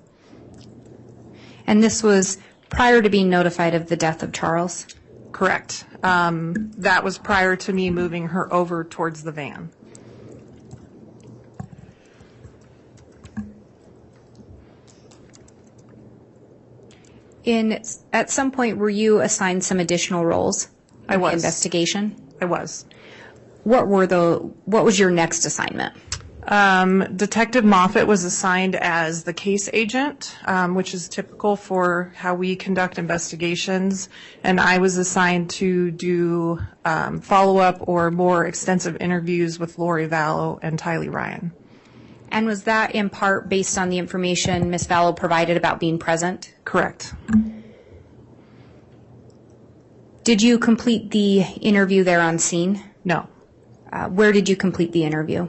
And this was prior to being notified of the death of Charles? Correct. That was prior to me moving her over towards the van. At some point, were you assigned some additional roles? I was. In the investigation? I was. What was your next assignment? Detective Moffat was assigned as the case agent, which is typical for how we conduct investigations, and I was assigned to do follow-up or more extensive interviews with Lori Vallow and Tylee Ryan. And was that in part based on the information Ms. Vallow provided about being present? Correct. Did you complete the interview there on scene? No. Where did you complete the interview?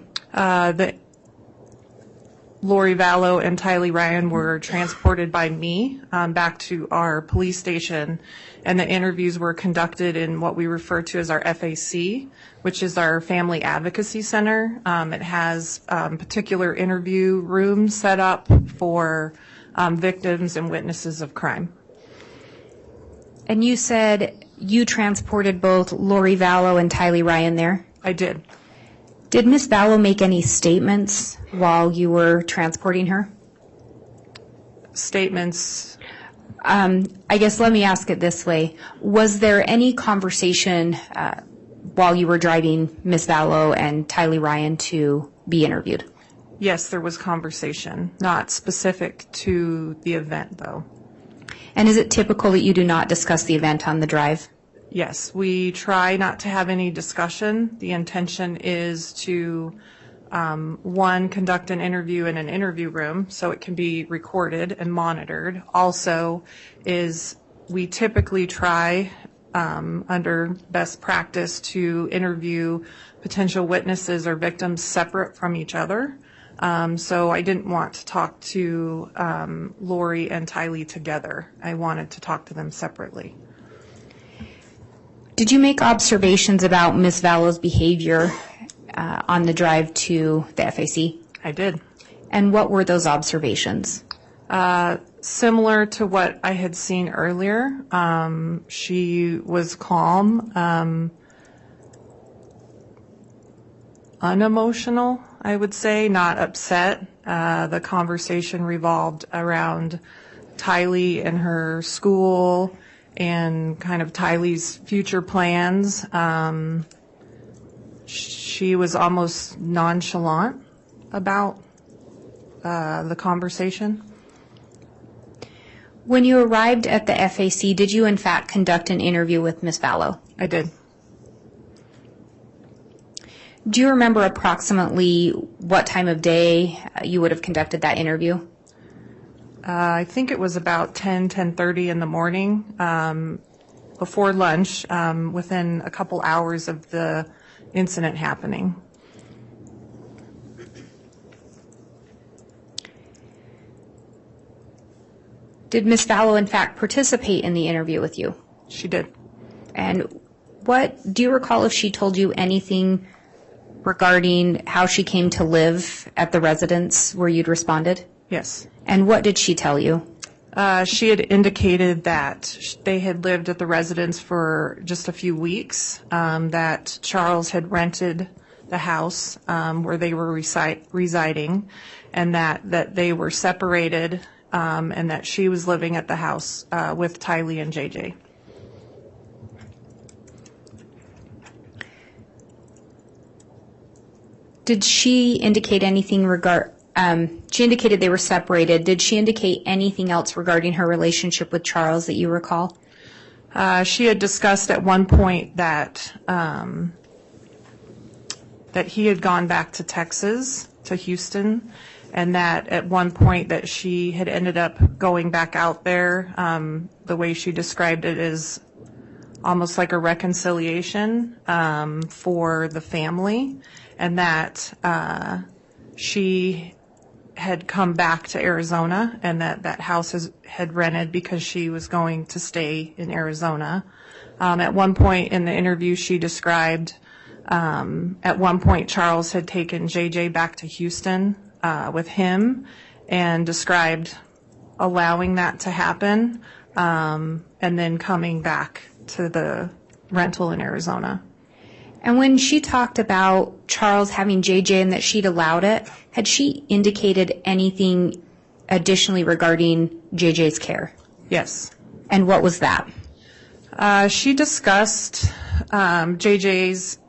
Lori Vallow and Tylee Ryan were transported by me back to our police station, and the interviews were conducted in what we refer to as our FAC, which is our Family Advocacy Center. It has particular interview rooms set up for victims and witnesses of crime. And you said you transported both Lori Vallow and Tylee Ryan there? I did. Did Ms. Vallow make any statements while you were transporting her? Statements? I guess let me ask it this way. Was there any conversation while you were driving Ms. Vallow and Tylee Ryan to be interviewed? Yes, there was conversation, not specific to the event, though. And is it typical that you do not discuss the event on the drive? Yes, we try not to have any discussion. The intention is to, one, conduct an interview in an interview room so it can be recorded and monitored. Also is we typically try, under best practice, to interview potential witnesses or victims separate from each other. So I didn't want to talk to Lori and Tylee together. I wanted to talk to them separately. Did you make observations about Ms. Vallow's behavior on the drive to the FAC? I did. And what were those observations? Similar to what I had seen earlier. She was calm, unemotional, I would say, not upset. The conversation revolved around Tylee and her school and kind of Tylee's future plans. She was almost nonchalant about the conversation. When you arrived at the FAC, did you in fact conduct an interview with Ms. Vallow? I did. Do you remember approximately what time of day you would have conducted that interview? I think it was about 10:30 in the morning, before lunch, within a couple hours of the incident happening. Did Ms. Vallow in fact participate in the interview with you? She did. And do you recall if she told you anything regarding how she came to live at the residence where you'd responded? Yes. And what did she tell you? She had indicated that they had lived at the residence for just a few weeks, that Charles had rented the house where they were residing, and that they were separated, and that she was living at the house with Tylee and JJ. Did she indicate anything she indicated they were separated. Did she indicate anything else regarding her relationship with Charles that you recall? She had discussed at one point that he had gone back to Texas, to Houston, and that at one point that she had ended up going back out there. The way she described it is almost like a reconciliation for the family, and that she had come back to Arizona, and that house had rented because she was going to stay in Arizona. At one point in the interview, she described at one point Charles had taken JJ back to Houston with him, and described allowing that to happen, and then coming back to the rental in Arizona. And when she talked about Charles having JJ and that she'd allowed it, had she indicated anything additionally regarding JJ's care? Yes. And what was that? She discussed JJ's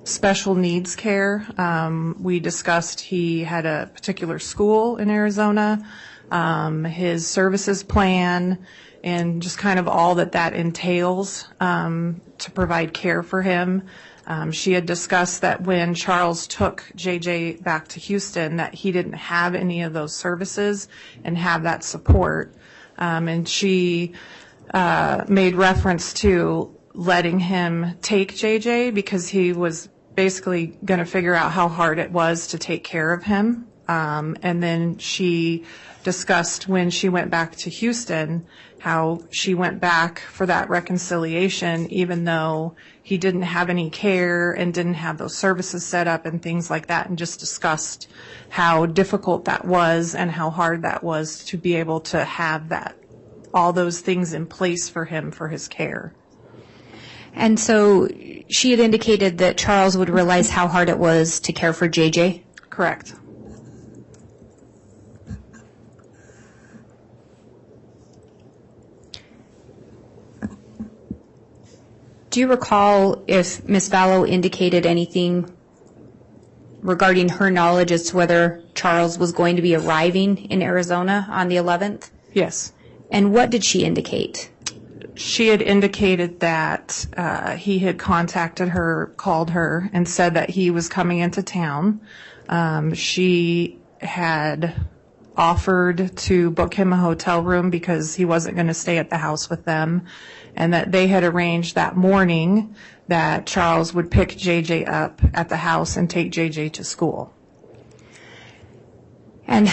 special needs care. We discussed he had a particular school in Arizona, his services plan, and just kind of all that entails to provide care for him. She had discussed that when Charles took JJ back to Houston, that he didn't have any of those services and have that support. And she made reference to letting him take JJ because he was basically going to figure out how hard it was to take care of him. And then she discussed when she went back to Houston, how she went back for that reconciliation even though he didn't have any care and didn't have those services set up and things like that, and just discussed how difficult that was and how hard that was to be able to have that, all those things in place for him for his care. And so she had indicated that Charles would realize how hard it was to care for JJ? Correct. Do you recall if Ms. Vallow indicated anything regarding her knowledge as to whether Charles was going to be arriving in Arizona on the 11th? Yes. And what did she indicate? She had indicated that he had contacted her, called her, and said that he was coming into town. She had offered to book him a hotel room because he wasn't going to stay at the house with them, and that they had arranged that morning that Charles would pick JJ up at the house and take JJ to school. And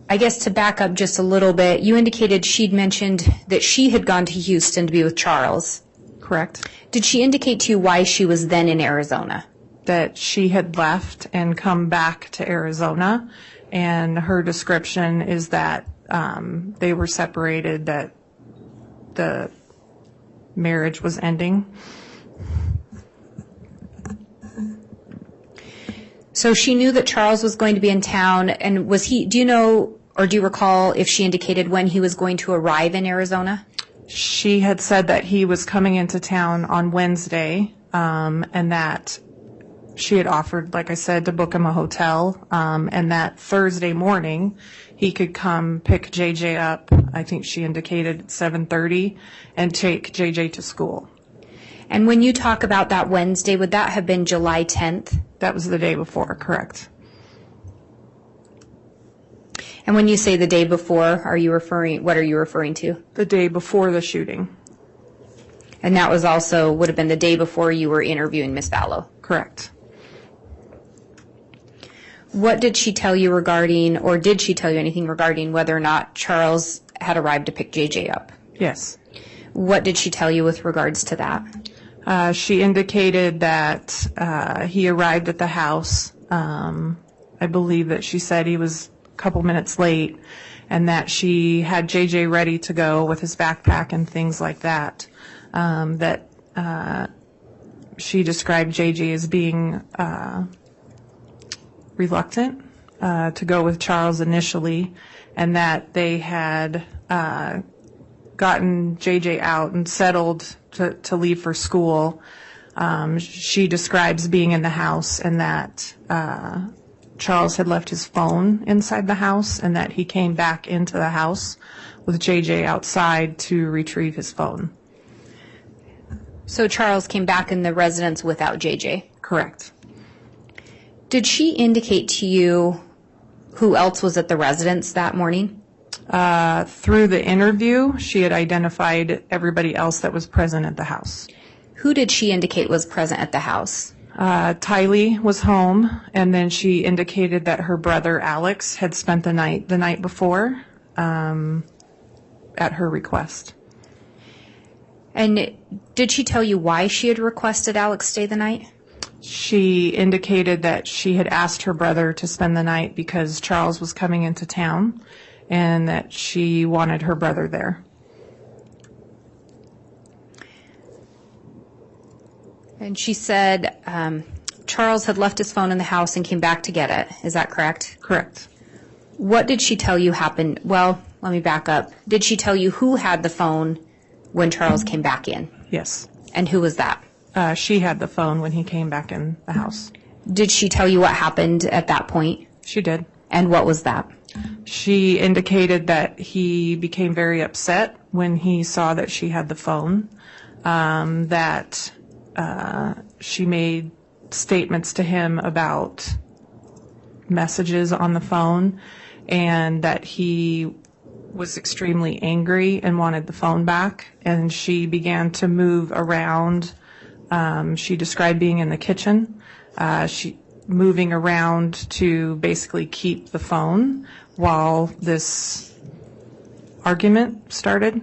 I guess to back up just a little bit, you indicated she'd mentioned that she had gone to Houston to be with Charles. Correct. Did she indicate to you why she was then in Arizona? That she had left and come back to Arizona, and her description is that they were separated, that the marriage was ending. So she knew that Charles was going to be in town, and was he, do you know, or do you recall if she indicated when he was going to arrive in Arizona? She had said that he was coming into town on Wednesday, and that she had offered, like I said, to book him a hotel, and that Thursday morning he could come pick JJ up, I think she indicated at 7:30, and take JJ to school. And when you talk about that Wednesday, would that have been July 10th? That was the day before, correct. And when you say the day before, what are you referring to? The day before the shooting. And that was also, would have been the day before you were interviewing Ms. Vallow? Correct. What did she tell you regarding, or did she tell you anything regarding whether or not Charles had arrived to pick JJ up? Yes. What did she tell you with regards to that? She indicated that he arrived at the house. I believe that she said he was a couple minutes late, and that she had JJ ready to go with his backpack and things like that. She described JJ as being reluctant to go with Charles initially, and that they had gotten JJ out and settled to leave for school. She describes being in the house, and that Charles had left his phone inside the house, and that he came back into the house with JJ outside to retrieve his phone. So Charles came back in the residence without JJ? Correct. Did she indicate to you who else was at the residence that morning? Through the interview, she had identified everybody else that was present at the house. Who did she indicate was present at the house? Tylee was home, and then she indicated that her brother Alex had spent the night before at her request. And did she tell you why she had requested Alex stay the night? She indicated that she had asked her brother to spend the night because Charles was coming into town and that she wanted her brother there. And she said Charles had left his phone in the house and came back to get it. Is that correct? Correct. What did she tell you happened? Well, let me back up. Did she tell you who had the phone when Charles came back in? Yes. And who was that? She had the phone when he came back in the house. Did she tell you what happened at that point? She did. And what was that? She indicated that he became very upset when he saw that she had the phone, that she made statements to him about messages on the phone, and that he was extremely angry and wanted the phone back. And she began to move around. She described being in the kitchen, moving around to basically keep the phone while this argument started.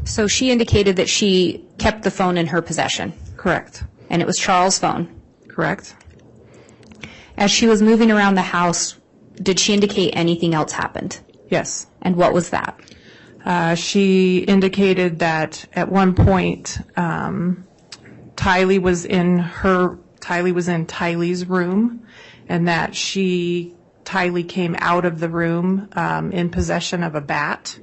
So she indicated that she kept the phone in her possession. Correct. And it was Charles' phone. Correct. As she was moving around the house, did she indicate anything else happened? Yes. And what was that? She indicated that at one point, Tylee was in Tylee's room, and that Tylee came out of the room in possession of a bat,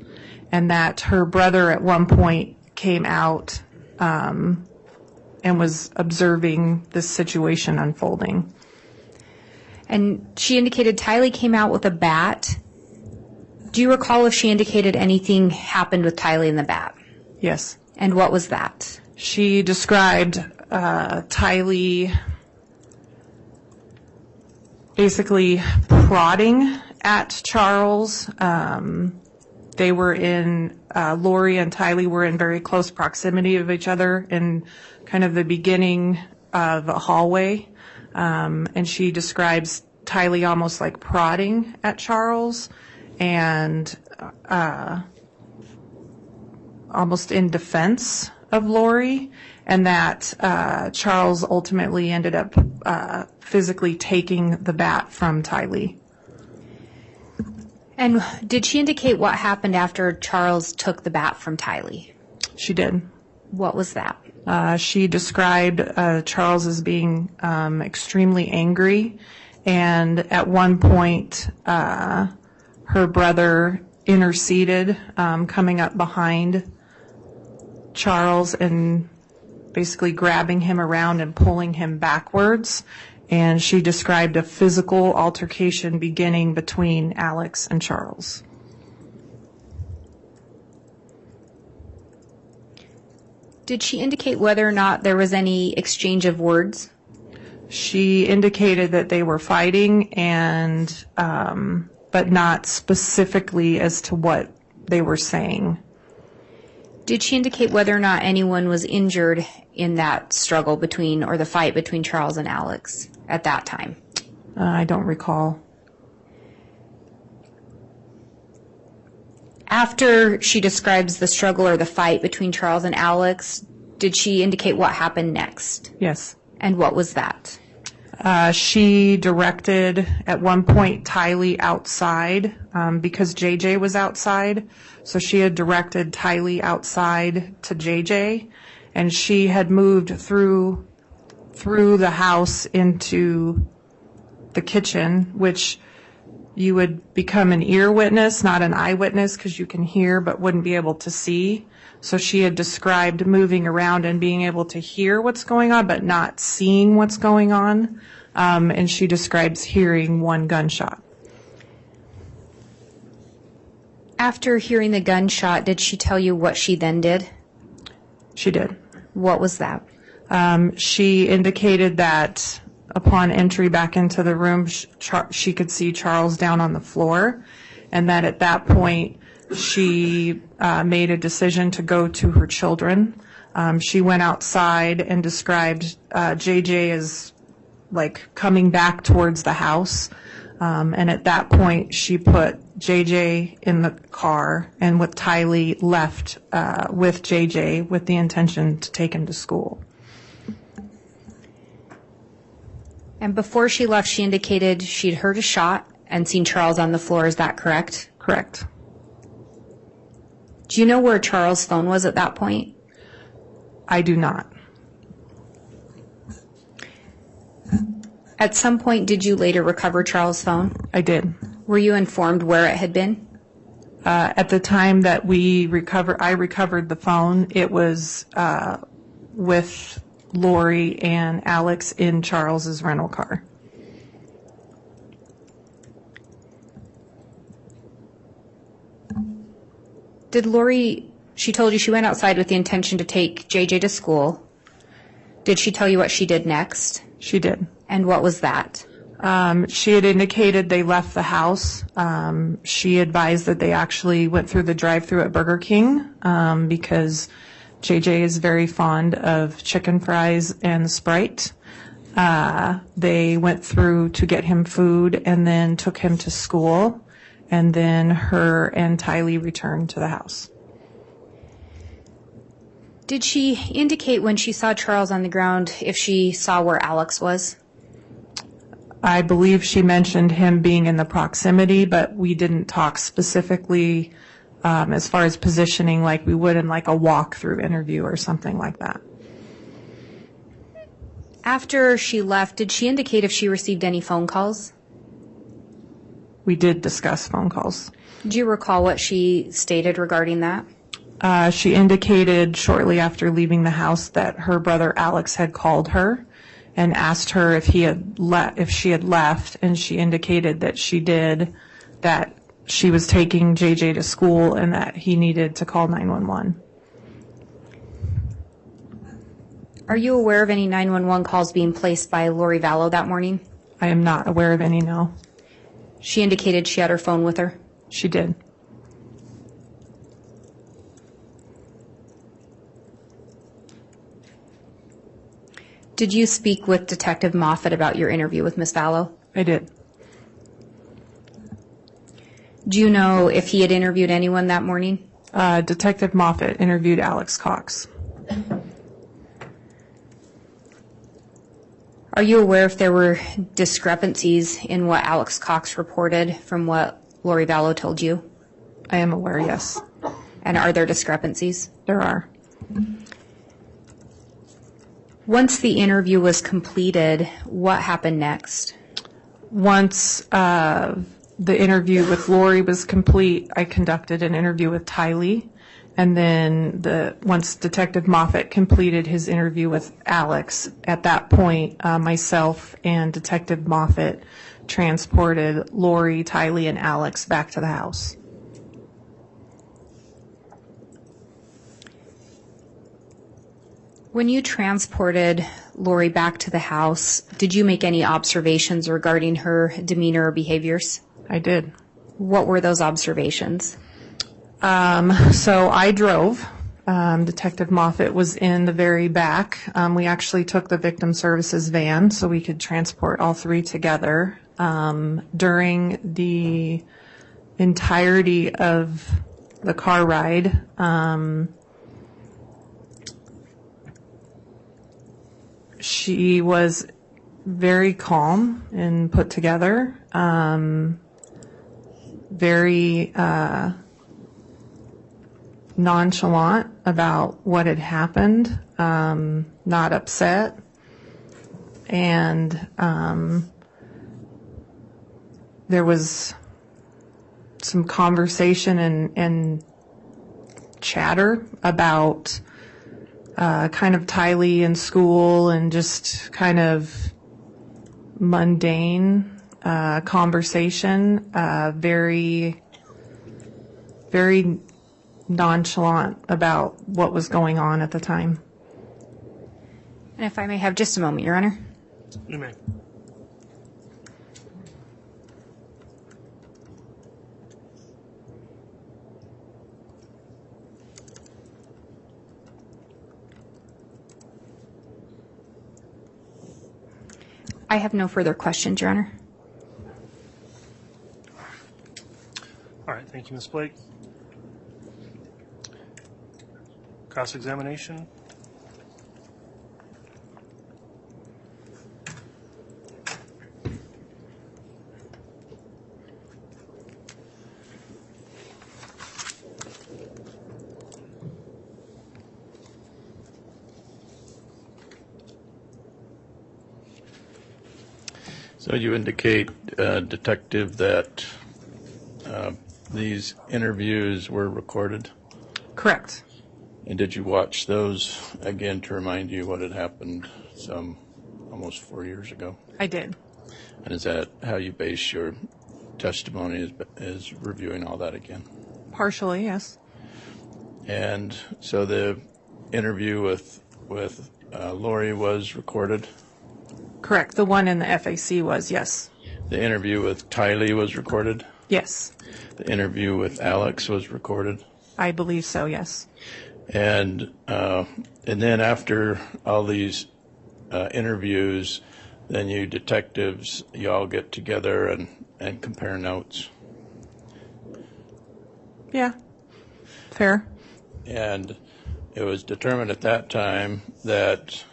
and that her brother at one point came out and was observing this situation unfolding. And she indicated Tylee came out with a bat. Do you recall if she indicated anything happened with Tylee and the bat? Yes. And what was that? She described Tylee basically prodding at Charles. They were Lori and Tylee were in very close proximity of each other in kind of the beginning of a hallway. And she describes Tylee almost like prodding at Charles and almost in defense of Lori, and that Charles ultimately ended up physically taking the bat from Tylee. And did she indicate what happened after Charles took the bat from Tylee? She did. What was that? She described Charles as being extremely angry, and at one point her brother interceded, coming up behind Charles and basically grabbing him around and pulling him backwards. And she described a physical altercation beginning between Alex and Charles. Did she indicate whether or not there was any exchange of words? She indicated that they were fighting, and but not specifically as to what they were saying. Did she indicate whether or not anyone was injured in that struggle between, or the fight between Charles and Alex at that time? I don't recall. After she describes the struggle or the fight between Charles and Alex, did she indicate what happened next? Yes. And what was that? She directed at one point Tylee outside because JJ was outside. So she had directed Tylee outside to JJ, and she had moved through the house into the kitchen, which you would become an ear witness, not an eyewitness, because you can hear but wouldn't be able to see. So she had described moving around and being able to hear what's going on but not seeing what's going on. And she describes hearing one gunshot. After hearing the gunshot, did she tell you what she then did? She did. What was that? She indicated that upon entry back into the room, she could see Charles down on the floor, and that at that point she made a decision to go to her children. She went outside and described JJ as like coming back towards the house, and at that point she put JJ in the car and with Tylee left with JJ with the intention to take him to school. And before she left, she indicated she'd heard a shot and seen Charles on the floor. Is that correct? Correct. Do you know where Charles' phone was at that point? I do not. At some point, did you later recover Charles' phone? I did. Were you informed where it had been? At the time that I recovered the phone, it was with Lori and Alex in Charles's rental car. Did Lori, she told you she went outside with the intention to take JJ to school. Did she tell you what she did next? She did. And what was that? She had indicated they left the house. She advised that they actually went through the drive-thru at Burger King because JJ is very fond of chicken fries and Sprite. They went through to get him food and then took him to school, and then her and Tylee returned to the house. Did she indicate when she saw Charles on the ground if she saw where Alex was? I believe she mentioned him being in the proximity, but we didn't talk specifically as far as positioning like we would in like a walk-through interview or something like that. After she left, did she indicate if she received any phone calls? We did discuss phone calls. Do you recall what she stated regarding that? She indicated shortly after leaving the house that her brother Alex had called her and asked her if she had left, and she indicated that she did, that she was taking JJ to school and that he needed to call 911. Are you aware of any 911 calls being placed by Lori Vallow that morning? I am not aware of any, no. She indicated she had her phone with her? She did. Did you speak with Detective Moffat about your interview with Ms. Vallow? I did. Do you know if he had interviewed anyone that morning? Detective Moffat interviewed Alex Cox. Are you aware if there were discrepancies in what Alex Cox reported from what Lori Vallow told you? I am aware, yes. And are there discrepancies? There are. Once the interview was completed, what happened next? Once the interview with Lori was complete, I conducted an interview with Tylee, and then once Detective Moffat completed his interview with Alex, at that point, myself and Detective Moffat transported Lori, Tylee, and Alex back to the house. When you transported Lori back to the house, did you make any observations regarding her demeanor or behaviors? I did. What were those observations? So I drove. Detective Moffat was in the very back. We actually took the victim services van so we could transport all three together. During the entirety of the car ride, she was very calm and put together, very nonchalant about what had happened, not upset, and there was some conversation and chatter about kind of Tylee in school and just kind of mundane conversation, very, very nonchalant about what was going on at the time. And if I may have just a moment, Your Honor. You may. I have no further questions, Your Honor. All right, thank you, Ms. Blake. Cross-examination? So you indicate, Detective, that these interviews were recorded? Correct. And did you watch those again to remind you what had happened some almost 4 years ago? I did. And is that how you base your testimony, is reviewing all that again? Partially, yes. And so the interview with Lori was recorded? Correct. The one in the FAC was, yes. The interview with Tylee was recorded? Yes. The interview with Alex was recorded? I believe so, yes. And then after all these interviews, then you detectives, you all get together and compare notes? Yeah. Fair. And it was determined at that time that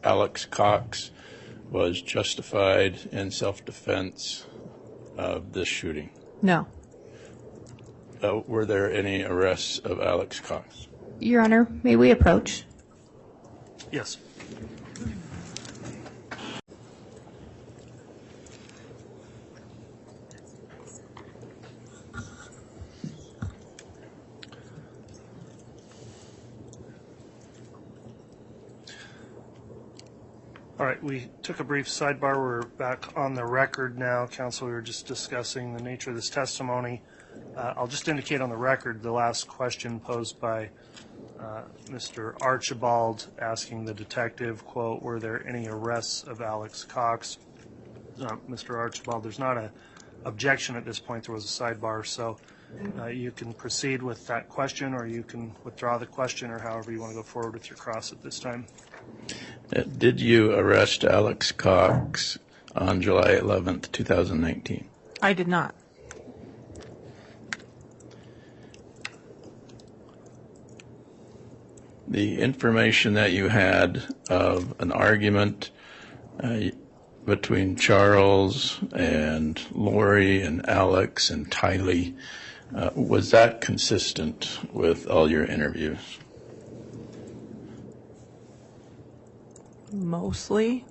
Alex Cox was justified in self-defense of this shooting? No. Were there any arrests of Alex Cox? Your Honor, may we approach? Yes. All right, we took a brief sidebar. We're back on the record now. Counsel, we were just discussing the nature of this testimony. I'll just indicate on the record the last question posed by Mr. Archibald asking the detective, quote, were there any arrests of Alex Cox? Mr. Archibald, there's not an objection at this point. There was a sidebar, so you can proceed with that question, or you can withdraw the question, or however you want to go forward with your cross at this time. Did you arrest Alex Cox on July 11th, 2019? I did not. The information that you had of an argument between Charles and Lori and Alex and Tylee, was that consistent with all your interviews? Mostly.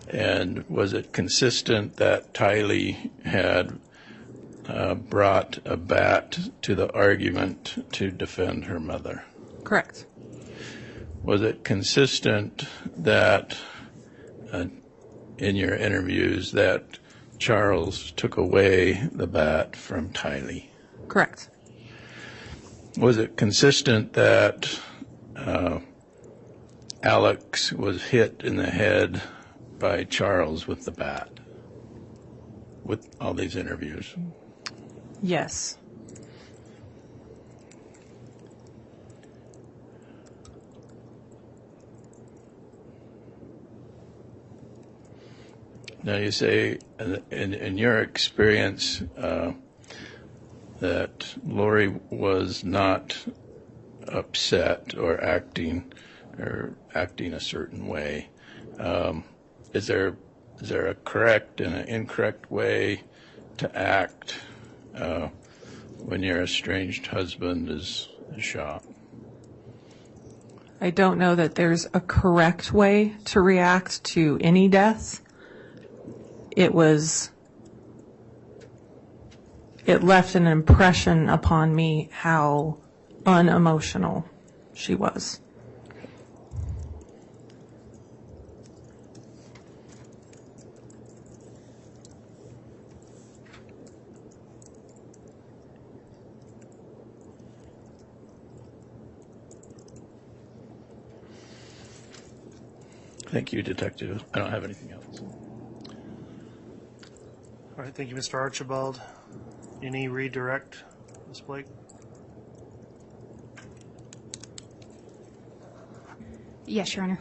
And was it consistent that Tylee had brought a bat to the argument to defend her mother? Correct. Was it consistent that in your interviews that Charles took away the bat from Tylee? Correct. Was it consistent that Alex was hit in the head by Charles with the bat with all these interviews? Yes. Now you say in your experience that Lori was not upset or acting a certain way. Is there a correct and an incorrect way to act when your estranged husband is shot? I don't know that there's a correct way to react to any death. It left an impression upon me how unemotional she was. Thank you, Detective. I don't have anything else. All right, thank you, Mr. Archibald. Any redirect, Ms. Blake? Yes, Your Honor.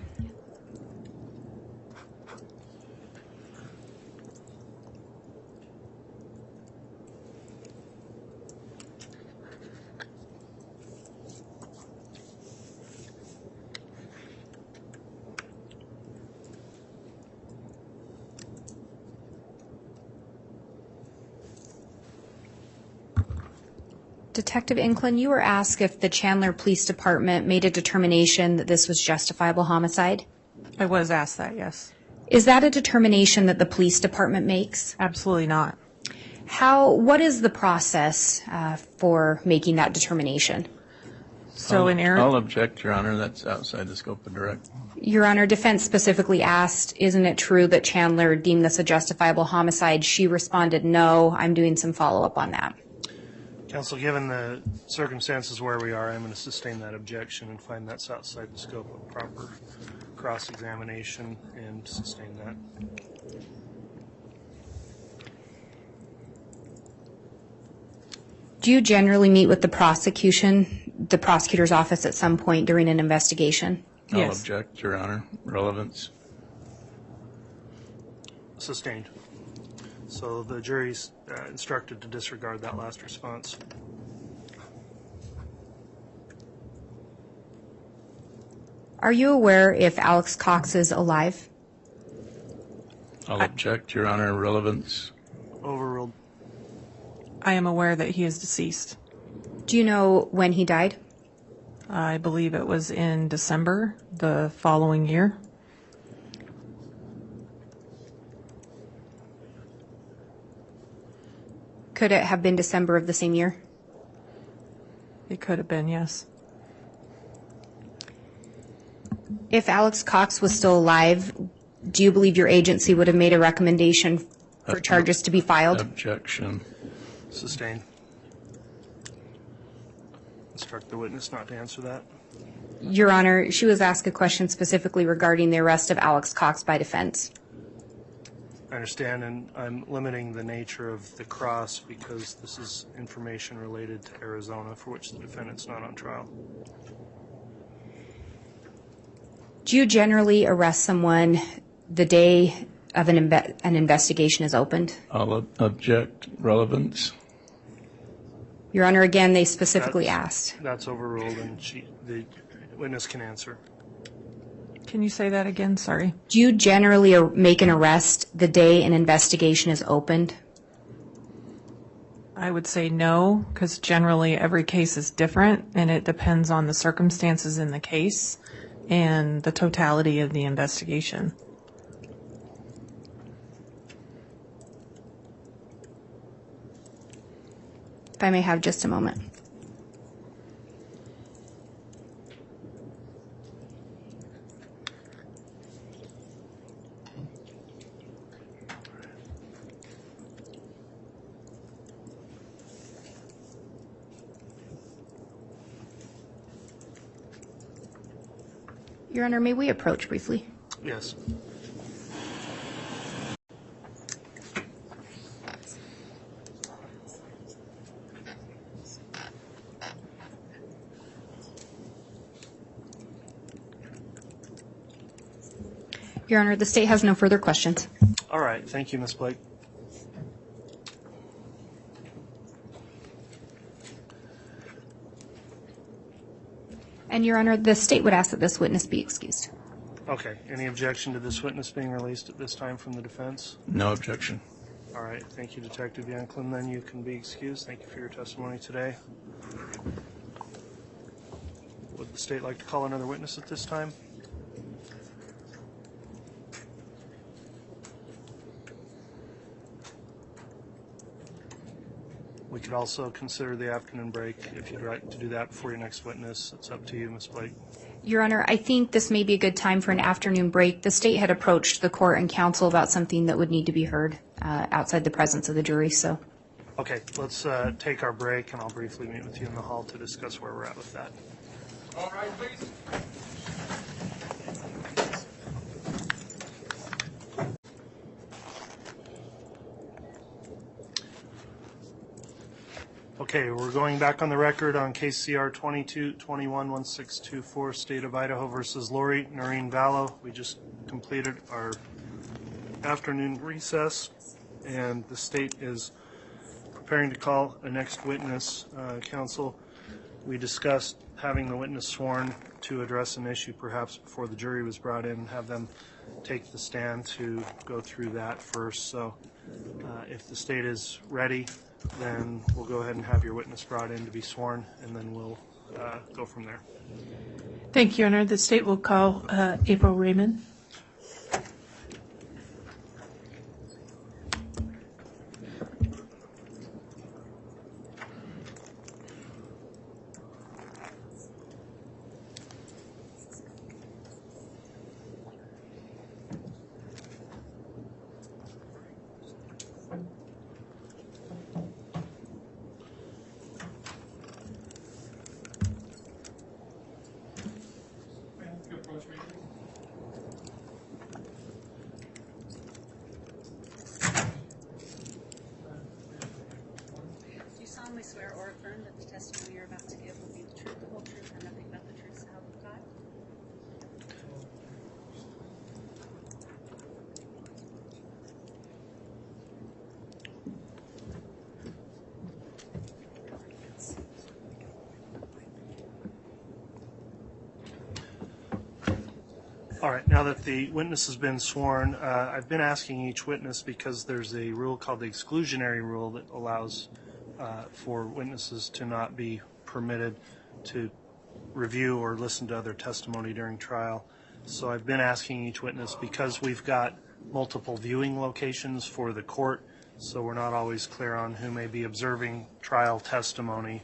Detective Inklin, you were asked if the Chandler Police Department made a determination that this was justifiable homicide. I was asked that, yes. Is that a determination that the police department makes? Absolutely not. What is the process for making that determination? So in Arizona, I'll object, Your Honor. That's outside the scope of direct. Your Honor, defense specifically asked, isn't it true that Chandler deemed this a justifiable homicide? She responded, no. I'm doing some follow-up on that. Counsel, given the circumstances where we are, I'm going to sustain that objection and find that's outside the scope of proper cross-examination and sustain that. Do you generally meet with the prosecutor's office at some point during an investigation? I'll object, Your Honor. Relevance. Sustained. So the jury's instructed to disregard that last response. Are you aware if Alex Cox is alive? I'll object, Your Honor. Relevance. Overruled. I am aware that he is deceased. Do you know when he died? I believe it was in December the following year. Could it have been December of the same year? It could have been, yes. If Alex Cox was still alive, do you believe your agency would have made a recommendation for charges to be filed? Objection. Sustained. Instruct the witness not to answer that. Your Honor, she was asked a question specifically regarding the arrest of Alex Cox by defense. I understand, and I'm limiting the nature of the cross because this is information related to Arizona for which the defendant's not on trial. Do you generally arrest someone the day of an investigation is opened? I'll object. Relevance. Your Honor, again, they specifically asked. That's overruled, and the witness can answer. Can you say that again? Sorry. Do you generally make an arrest the day an investigation is opened? I would say no, because generally every case is different, and it depends on the circumstances in the case and the totality of the investigation. If I may have just a moment. Your Honor, may we approach briefly? Yes. Your Honor, the state has no further questions. All right. Thank you, Ms. Blake. And Your Honor, the state would ask that this witness be excused. Okay. Any objection to this witness being released at this time from the defense? No objection. All right. Thank you, Detective Inklin. Then you can be excused. Thank you for your testimony today. Would the state like to call another witness at this time? We could also consider the afternoon break if you'd like to do that before your next witness. It's up to you, Ms. Blake. Your Honor, I think this may be a good time for an afternoon break. The state had approached the court and counsel about something that would need to be heard outside the presence of the jury. So, okay, let's take our break, and I'll briefly meet with you in the hall to discuss where we're at with that. All right, please. Okay, we're going back on the record on case CR 22-21-1624, State of Idaho versus Lori Vallow. We just completed our afternoon recess, and the state is preparing to call a next witness. Counsel, we discussed having the witness sworn to address an issue perhaps before the jury was brought in and have them take the stand to go through that first. So if the state is ready, then we'll go ahead and have your witness brought in to be sworn, and then we'll go from there. Thank you, Your Honor. The state will call April Raymond. Do you solemnly swear or affirm that the testimony you're about to give will be the truth, the whole truth, and nothing but the truth, so help you God? All right, now that the witness has been sworn, I've been asking each witness, because there's a rule called the exclusionary rule that allows for witnesses to not be permitted to review or listen to other testimony during trial. So I've been asking each witness, because we've got multiple viewing locations for the court, so we're not always clear on who may be observing trial testimony,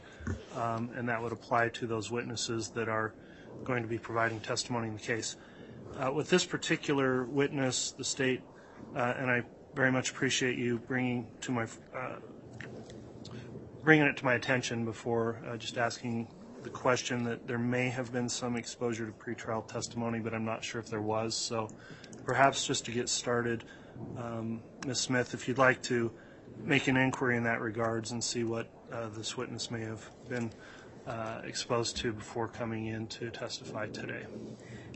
and that would apply to those witnesses that are going to be providing testimony in the case. With this particular witness, the state, and I very much appreciate you bringing it to my attention before just asking the question, that there may have been some exposure to pretrial testimony, but I'm not sure if there was. So perhaps just to get started, Ms. Smith, if you'd like to make an inquiry in that regards and see what this witness may have been exposed to before coming in to testify today.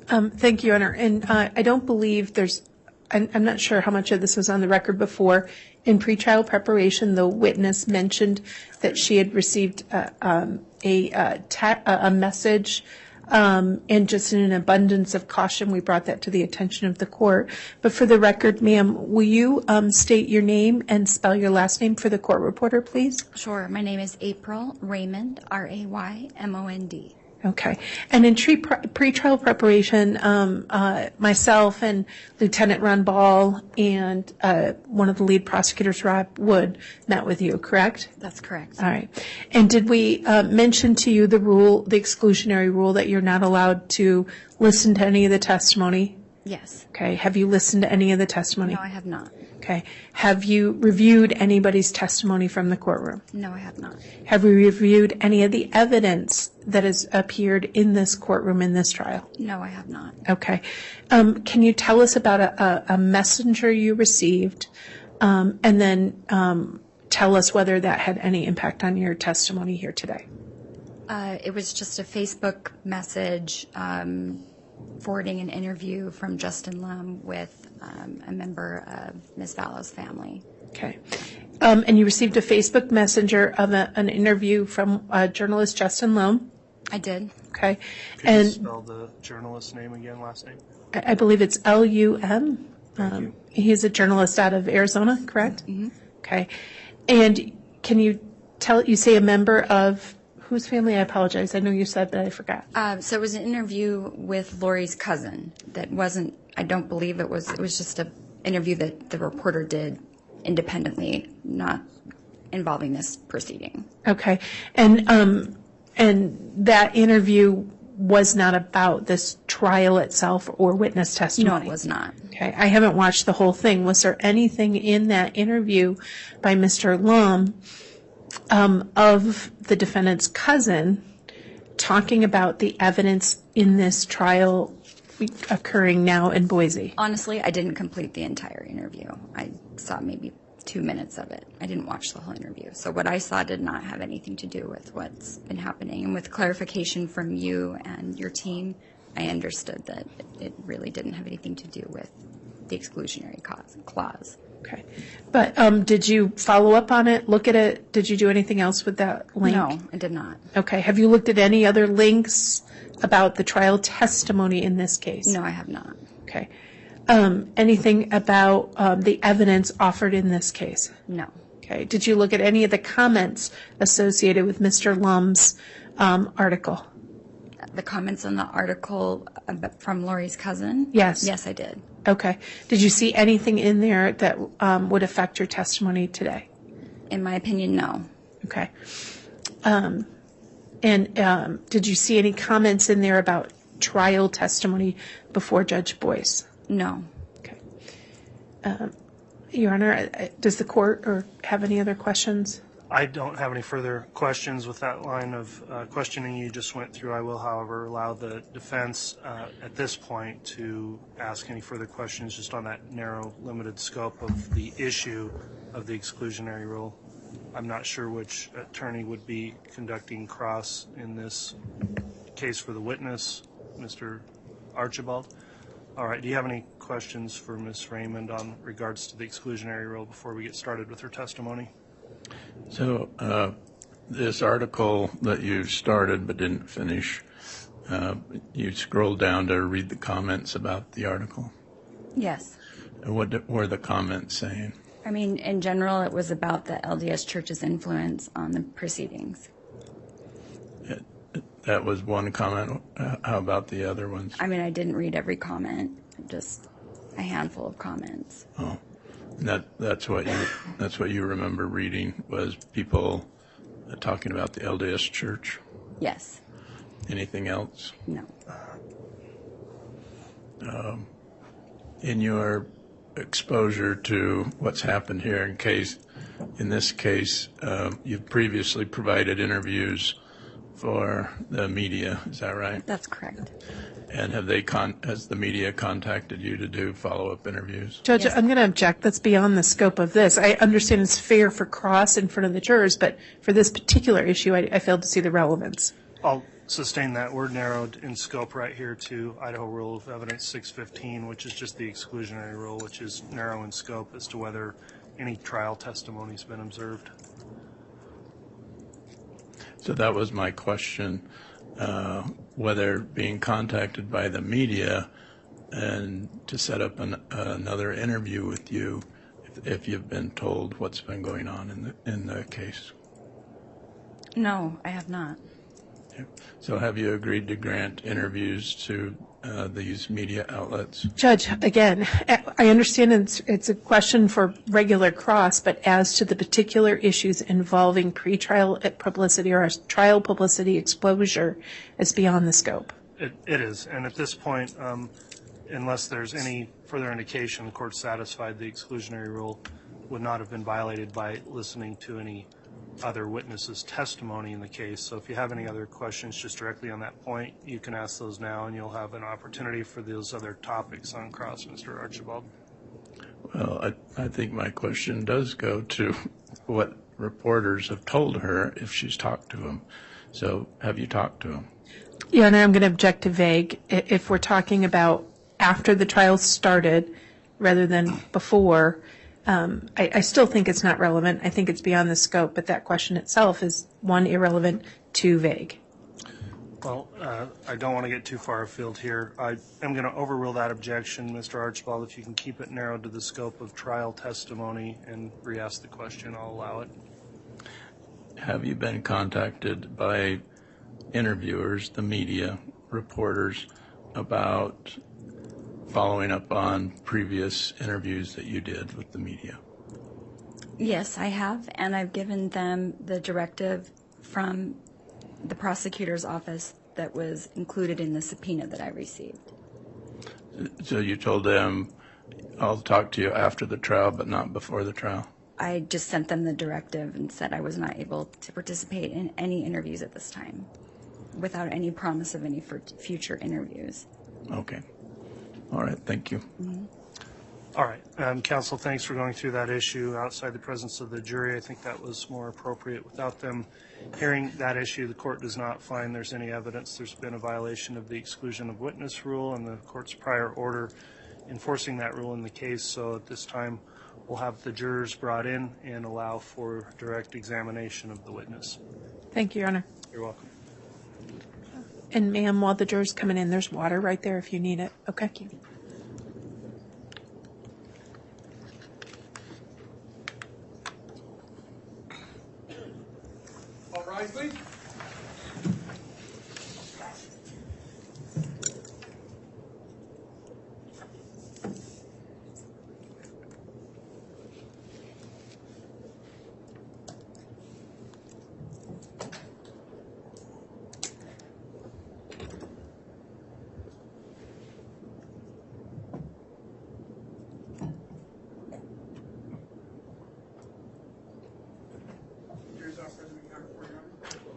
Thank you, Your Honor. And I don't believe I'm not sure how much of this was on the record before. In pretrial preparation, the witness mentioned that she had received a message, and just in an abundance of caution, we brought that to the attention of the court. But for the record, ma'am, will you state your name and spell your last name for the court reporter, please? Sure. My name is April Raymond, Raymond. Okay. And in pretrial preparation, myself and Lieutenant Ron Ball and one of the lead prosecutors, Rob Wood, met with you, correct? That's correct. All right. And did we mention to you the exclusionary rule, that you're not allowed to listen to any of the testimony? Yes. Okay. Have you listened to any of the testimony? No, I have not. Okay. Have you reviewed anybody's testimony from the courtroom? No, I have not. Have you reviewed any of the evidence that has appeared in this courtroom in this trial? No, I have not. Okay. Can you tell us about a messenger you received, and then tell us whether that had any impact on your testimony here today? It was just a Facebook message forwarding an interview from Justin Lum with a member of Ms. Vallow's family. Okay. And you received a Facebook messenger of an interview from journalist Justin Lum? I did. Okay. Could you spell the journalist's name again, last name? I believe it's Lum. Thank you. He's a journalist out of Arizona, correct? Mm-hmm. Okay. And can you say a member of whose family? I apologize. I know you said, but I forgot. So it was an interview with Lori's cousin that wasn't, I don't believe it was just an interview that the reporter did independently, not involving this proceeding. Okay. And that interview was not about this trial itself or witness testimony? No, it was not. Okay. I haven't watched the whole thing. Was there anything in that interview by Mr. Lum of the defendant's cousin talking about the evidence in this trial occurring now in Boise? Honestly, I didn't complete the entire interview. I saw maybe 2 minutes of it. I didn't watch the whole interview. So what I saw did not have anything to do with what's been happening. And with clarification from you and your team, I understood that it really didn't have anything to do with the exclusionary clause. Okay. But did you follow up on it, look at it? Did you do anything else with that link? No, I did not. Okay. Have you looked at any other links about the trial testimony in this case? No, I have not. Okay. Anything about the evidence offered in this case? No. Okay. Did you look at any of the comments associated with Mr. Lum's article? The comments on the article from Lori's cousin? Yes. Yes, I did. Okay. Did you see anything in there that would affect your testimony today? In my opinion, no. Okay. Did you see any comments in there about trial testimony before Judge Boyce? No. Okay. Your Honor, does the court have any other questions? I don't have any further questions with that line of questioning you just went through. I will, however, allow the defense at this point to ask any further questions just on that narrow, limited scope of the issue of the exclusionary rule. I'm not sure which attorney would be conducting cross in this case for the witness, Mr. Archibald. All right. Do you have any questions for Ms. Raymond on regards to the exclusionary rule before we get started with her testimony? So this article that you started but didn't finish, you scrolled down to read the comments about the article? Yes. And what were the comments saying? I mean, in general, it was about the LDS Church's influence on the proceedings. That was one comment. How about the other ones? I mean, I didn't read every comment, just a handful of comments. Oh. That's what you remember reading was people talking about the LDS Church? Yes. Anything else? No. In your exposure to what's happened here in this case, you've previously provided interviews for the media, is that right? That's correct. And has the media contacted you to do follow-up interviews? Judge, Yes. I'm going to object. That's beyond the scope of this. I understand it's fair for cross in front of the jurors, but for this particular issue, I failed to see the relevance. I'll sustain that. We're narrowed in scope right here to Idaho Rule of Evidence 615, which is just the exclusionary rule, which is narrow in scope as to whether any trial testimony has been observed. So that was my question, whether being contacted by the media and to set up another interview with you if you've been told what's been going on in the case. No, I have not. So have you agreed to grant interviews to these media outlets? Judge, again, I understand it's a question for regular cross, but as to the particular issues involving pretrial publicity or trial publicity exposure, it's beyond the scope. It is. And at this point, unless there's any further indication the court's satisfied the exclusionary rule would not have been violated by listening to any other witnesses' testimony in the case. So if you have any other questions just directly on that point, you can ask those now, and you'll have an opportunity for those other topics on cross, Mr. Archibald. Well, I think my question does go to what reporters have told her if she's talked to them. So have you talked to them? Your Honor, I'm going to object to vague. If we're talking about after the trial started rather than before, I still think it's not relevant. I think it's beyond the scope, but that question itself is, one, irrelevant, two, vague. Well, I don't want to get too far afield here. I am going to overrule that objection, Mr. Archibald. If you can keep it narrowed to the scope of trial testimony and re-ask the question, I'll allow it. Have you been contacted by interviewers, the media, reporters, about following up on previous interviews that you did with the media? Yes, I have, and I've given them the directive from the prosecutor's office that was included in the subpoena that I received. So you told them, I'll talk to you after the trial, but not before the trial? I just sent them the directive and said I was not able to participate in any interviews at this time without any promise of any future interviews. Okay. All right. Thank you. Mm-hmm. All right. Counsel, thanks for going through that issue outside the presence of the jury. I think that was more appropriate. Without them hearing that issue, the court does not find there's any evidence there's been a violation of the exclusion of witness rule and the court's prior order enforcing that rule in the case. So at this time, we'll have the jurors brought in and allow for direct examination of the witness. Thank you, Your Honor. You're welcome. And ma'am, while the jurors coming in, there's water right there if you need it. Okay. rise, please.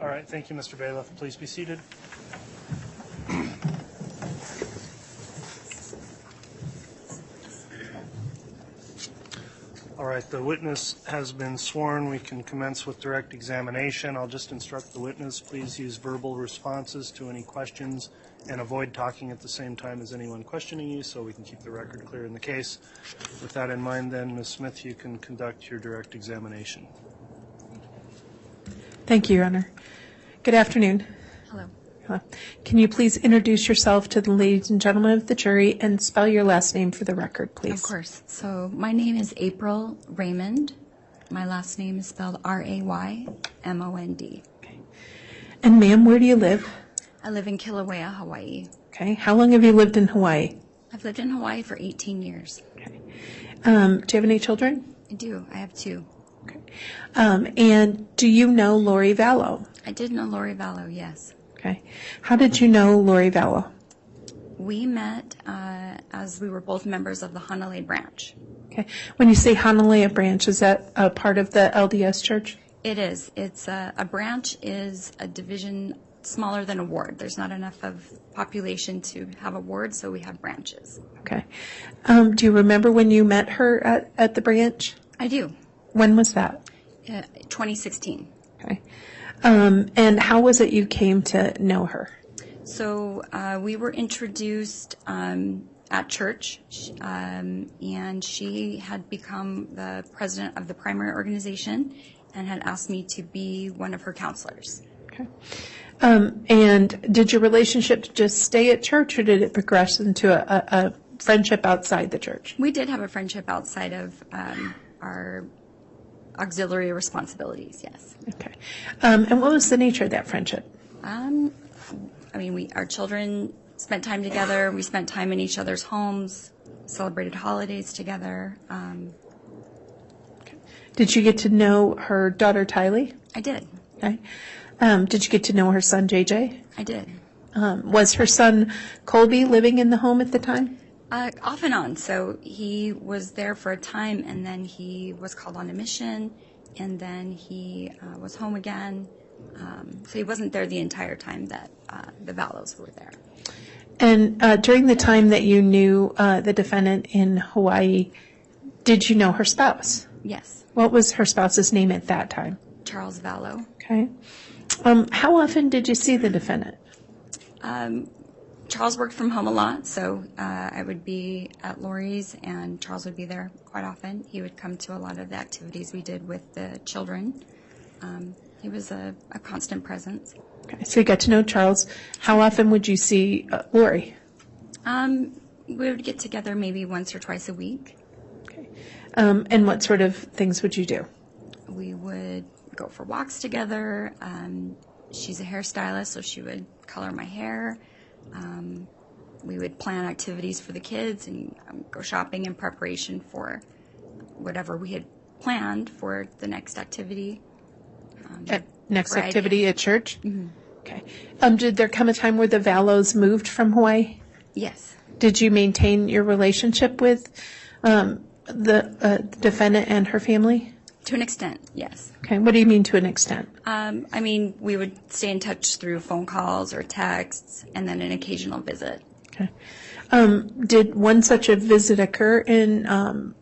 All right, thank you, Mr. Bailiff. Please be seated. All right, the witness has been sworn. We can commence with direct examination. I'll just instruct the witness, please use verbal responses to any questions and avoid talking at the same time as anyone questioning you so we can keep the record clear in the case. With that in mind, then, Ms. Smith, you can conduct your direct examination. Thank you, Your Honor. Good afternoon. Hello. Hello. Can you please introduce yourself to the ladies and gentlemen of the jury and spell your last name for the record, please? Of course. So my name is April Raymond. My last name is spelled Raymond. Okay. And ma'am, where do you live? I live in Kilauea, Hawaii. Okay. How long have you lived in Hawaii? I've lived in Hawaii for 18 years. Okay. Do you have any children? I do. I have 2. Okay. And do you know Lori Vallow? I did know Lori Vallow, yes. Okay. How did you know Lori Vallow? We met as we were both members of the Hanalei branch. Okay. When you say Hanalei branch, is that a part of the LDS church? It is. It's a branch is a division smaller than a ward. There's not enough of population to have a ward, so we have branches. Okay. Do you remember when you met her at the branch? I do. When was that? 2016. Okay. And how was it you came to know her? So we were introduced at church, and she had become the president of the primary organization and had asked me to be one of her counselors. Okay. And did your relationship just stay at church, or did it progress into a friendship outside the church? We did have a friendship outside of our auxiliary responsibilities, yes. Okay. And what was the nature of that friendship? Our children spent time together. We spent time in each other's homes, celebrated holidays together. Okay. Did you get to know her daughter, Tylee? I did. Okay. Did you get to know her son, JJ? I did. Was her son, Colby, living in the home at the time? Off and on. So he was there for a time, and then he was called on a mission, and then he was home again. So he wasn't there the entire time that the Vallows were there. And during the time that you knew the defendant in Hawaii, did you know her spouse? Yes. What was her spouse's name at that time? Charles Vallow. Okay. How often did you see the defendant? Charles worked from home a lot, so I would be at Lori's, and Charles would be there quite often. He would come to a lot of the activities we did with the children. He was a constant presence. Okay, so you got to know Charles. How often would you see Lori? We would get together maybe once or twice a week. Okay. And what sort of things would you do? We would go for walks together. She's a hairstylist, so she would color my hair. We would plan activities for the kids and go shopping in preparation for whatever we had planned for the next activity. Next Friday. activity at church? Mm-hmm. Okay. Did there come a time where the Vallows moved from Hawaii? Yes. Did you maintain your relationship with the defendant and her family? To an extent, yes. Okay. What do you mean to an extent? We would stay in touch through phone calls or texts, and then an occasional visit. Okay. Did one such a visit occur in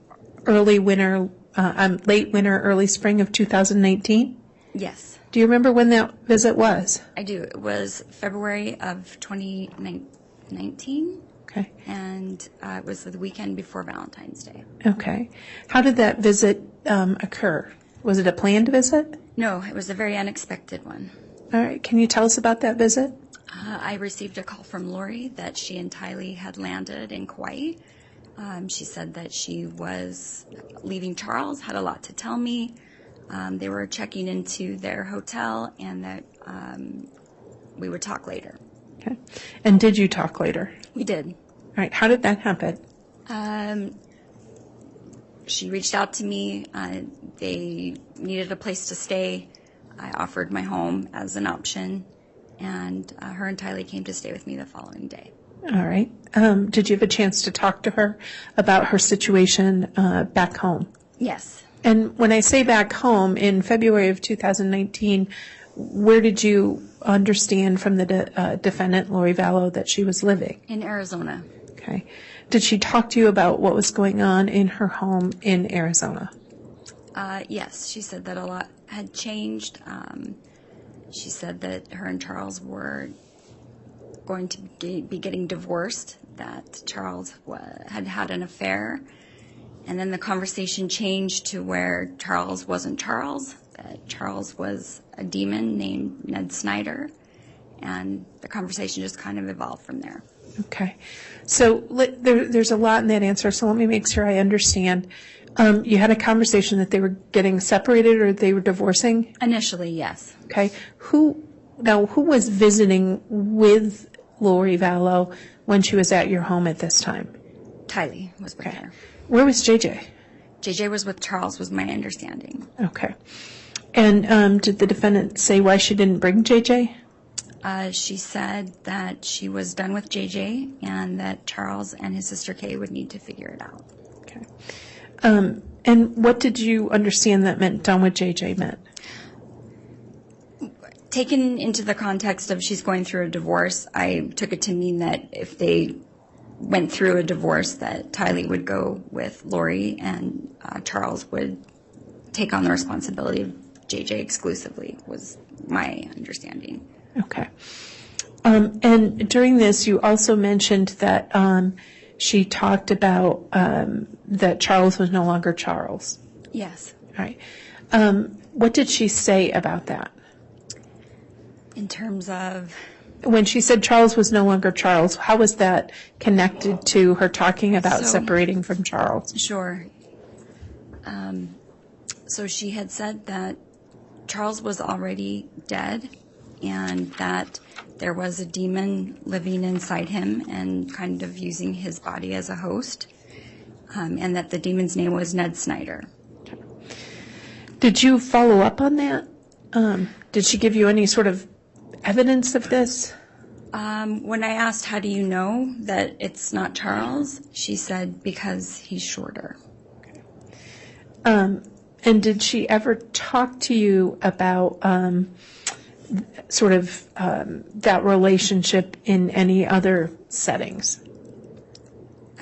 late winter, early spring of 2019? Yes. Do you remember when that visit was? I do. It was February of 2019. Okay. And it was the weekend before Valentine's Day. Okay. How did that visit occur? Was it a planned visit? No, it was a very unexpected one. All right. Can you tell us about that visit? I received a call from Lori that she and Tylee had landed in Kauai. She said that she was leaving Charles, had a lot to tell me. They were checking into their hotel, and that we would talk later. Okay. And did you talk later? We did. All right. How did that happen? She reached out to me. They needed a place to stay. I offered my home as an option, and her and Tylee came to stay with me the following day. All right. Did you have a chance to talk to her about her situation back home? Yes. And when I say back home, in February of 2019, where did you understand from the defendant, Lori Vallow, that she was living? In Arizona. Okay. Did she talk to you about what was going on in her home in Arizona? Yes. She said that a lot had changed. She said that her and Charles were going to be getting divorced, that Charles had an affair. And then the conversation changed to where Charles wasn't Charles, that Charles was a demon named Ned Snyder. And the conversation just kind of evolved from there. Okay. So there's a lot in that answer, so let me make sure I understand. You had a conversation that they were getting separated or they were divorcing? Initially, yes. Okay. Who was visiting with Lori Vallow when she was at your home at this time? Tylee was with her. Where was JJ? JJ was with Charles, was my understanding. Okay. And did the defendant say why she didn't bring JJ? She said that she was done with JJ and that Charles and his sister Kay would need to figure it out. Okay. And what did you understand that meant done with JJ meant? Taken into the context of she's going through a divorce, I took it to mean that if they went through a divorce, that Tylee would go with Lori and Charles would take on the responsibility of JJ exclusively, was my understanding. Okay. And during this, you also mentioned that she talked about that Charles was no longer Charles. Yes. All right. What did she say about that? In terms of? When she said Charles was no longer Charles, how was that connected to her talking about separating from Charles? Sure. So she had said that Charles was already dead and that there was a demon living inside him and kind of using his body as a host, and that the demon's name was Ned Snyder. Did you follow up on that? Did she give you any sort of evidence of this? When I asked, how do you know that it's not Charles, she said, because he's shorter. And did she ever talk to you about sort of that relationship in any other settings?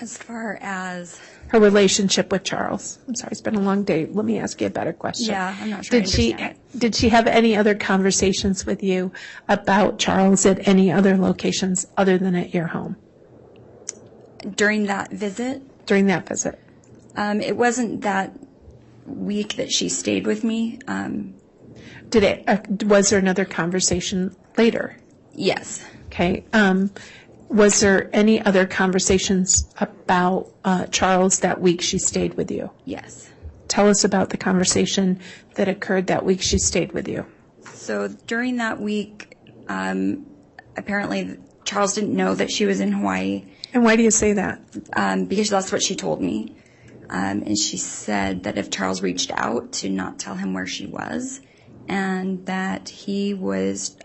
As far as? Her relationship with Charles. I'm sorry, it's been a long day. Let me ask you a better question. Yeah, I'm not sure I understand it. Did she have any other conversations with you about Charles at any other locations other than at your home? During that visit? During that visit. It wasn't that week that she stayed with me. Was there another conversation later? Yes. Okay. Was there any other conversations about Charles that week she stayed with you? Yes. Tell us about the conversation that occurred that week she stayed with you. So during that week, apparently Charles didn't know that she was in Hawaii. And why do you say that? Because that's what she told me. And she said that if Charles reached out, to not tell him where she was, and that he was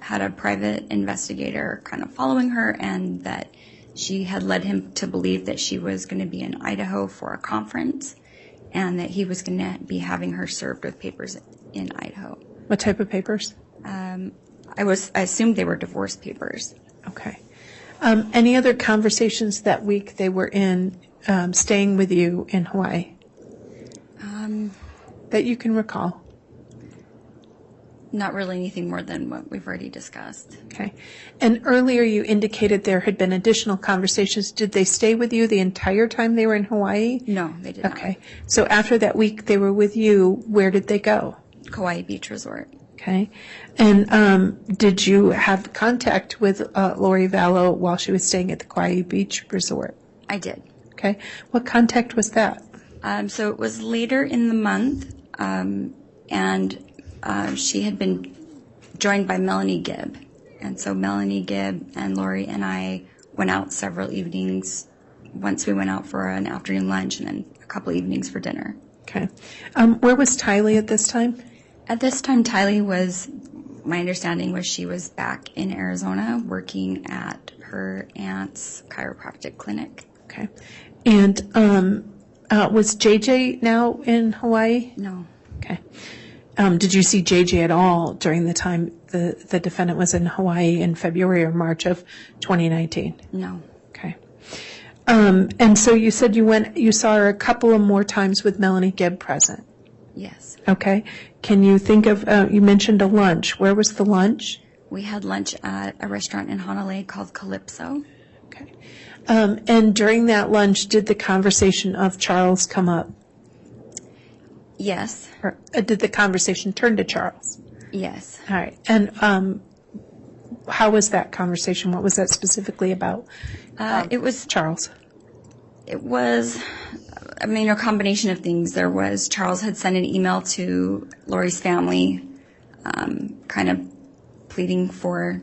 had a private investigator kind of following her, and that she had led him to believe that she was going to be in Idaho for a conference, and that he was going to be having her served with papers in Idaho. What type of papers? I assumed they were divorce papers. Okay. Any other conversations that week they were in staying with you in Hawaii that you can recall? Not really anything more than what we've already discussed. Okay. And earlier you indicated there had been additional conversations. Did they stay with you the entire time they were in Hawaii? No, they did not. Okay. So after that week they were with you, where did they go? Kauai Beach Resort. Okay. And did you have contact with Lori Vallow while she was staying at the Kauai Beach Resort? I did. Okay. What contact was that? So it was later in the month. she had been joined by Melanie Gibb. And so Melanie Gibb and Lori and I went out several evenings. Once we went out for an afternoon lunch and then a couple evenings for dinner. Okay. Where was Tylee at this time? At this time, Tylee was, my understanding was she was back in Arizona working at her aunt's chiropractic clinic. Okay. And was JJ now in Hawaii? No. Okay. Did you see JJ at all during the time the defendant was in Hawaii in February or March of 2019? No. Okay. And so you said you saw her a couple of more times with Melanie Gibb present. Yes. Okay. Can you think of, you mentioned a lunch. Where was the lunch? We had lunch at a restaurant in Honolulu called Calypso. Okay. And during that lunch, did the conversation of Charles come up? Yes. Or did the conversation turn to Charles? Yes. All right. And how was that conversation? What was that specifically about? It was Charles. It was, a combination of things. There was, Charles had sent an email to Lori's family, kind of pleading for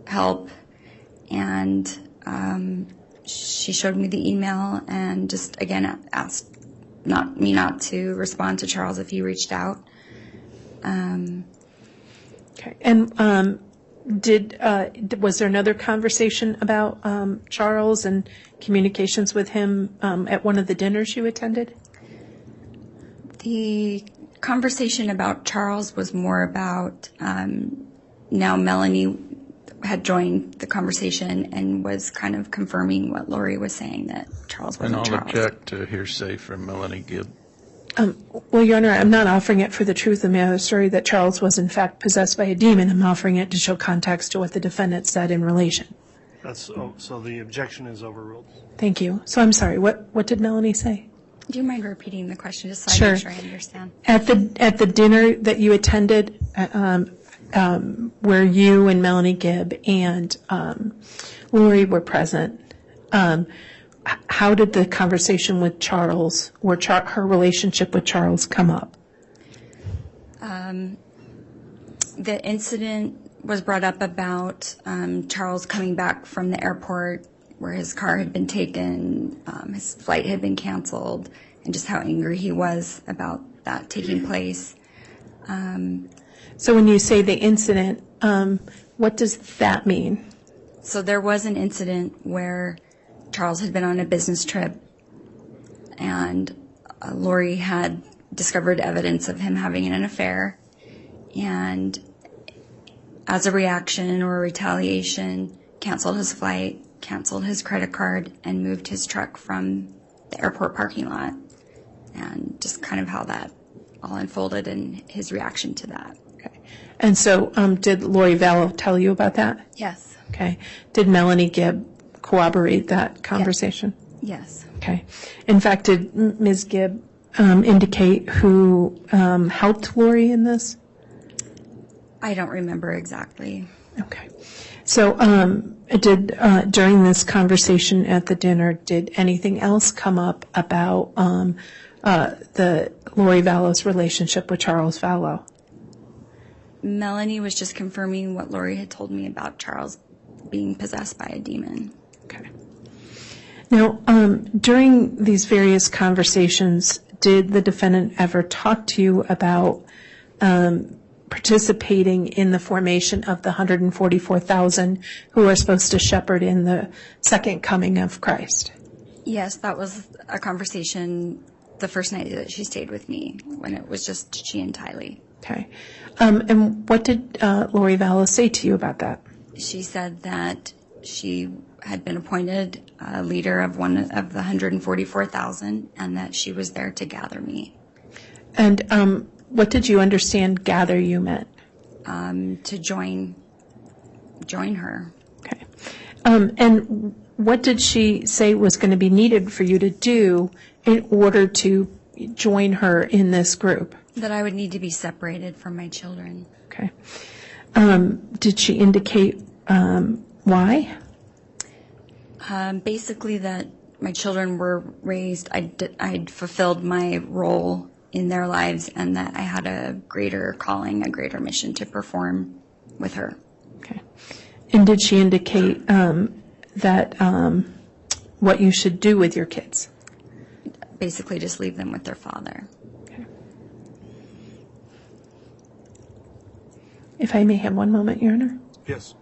help. And she showed me the email and just, again, asked me not to respond to Charles if he reached out. Okay. And was there another conversation about Charles and communications with him at one of the dinners you attended? The conversation about Charles was more about now Melanie had joined the conversation and was kind of confirming what Lori was saying, that Charles wasn't And I'll Charles. object to hearsay from Melanie Gibb. Well, Your Honor, I'm not offering it for the truth of the matter story that Charles was in fact possessed by a demon. I'm offering it to show context to what the defendant said in relation. So the objection is overruled. Thank you. So I'm sorry, what did Melanie say? Do you mind repeating the question just so I Sure. make sure I understand? At the dinner that you attended, where you and Melanie Gibb and Lori were present, how did the conversation with Charles, or her relationship with Charles, come up? The incident was brought up about Charles coming back from the airport where his car had been taken, his flight had been canceled, and just how angry he was about that taking place. So when you say the incident, what does that mean? So there was an incident where Charles had been on a business trip, and Lori had discovered evidence of him having an affair, and as a reaction or a retaliation, canceled his flight, canceled his credit card, and moved his truck from the airport parking lot, and just kind of how that all unfolded and his reaction to that. Okay. And so did Lori Vallow tell you about that? Yes. Okay. Did Melanie Gibb corroborate that conversation? Yes. Okay. In fact, did Ms. Gibb indicate who helped Lori in this? I don't remember exactly. Okay. So during this conversation at the dinner, did anything else come up about the Lori Vallow's relationship with Charles Vallow? Melanie was just confirming what Lori had told me about Charles being possessed by a demon. Okay. Now, during these various conversations, did the defendant ever talk to you about participating in the formation of the 144,000 who are supposed to shepherd in the second coming of Christ? Yes, that was a conversation the first night that she stayed with me, when it was just she and Tylee. Okay. And what did Lori Vallow say to you about that? She said that she had been appointed leader of one of the 144,000 and that she was there to gather me. And what did you understand gather you meant? To join her. Okay. And what did she say was going to be needed for you to do in order to join her in this group? That I would need to be separated from my children. Okay. Did she indicate why? Basically that my children were raised, I'd fulfilled my role in their lives, and that I had a greater calling, a greater mission to perform with her. Okay. And did she indicate that what you should do with your kids? Basically, just leave them with their father. Okay. If I may have one moment, Your Honor. Yes.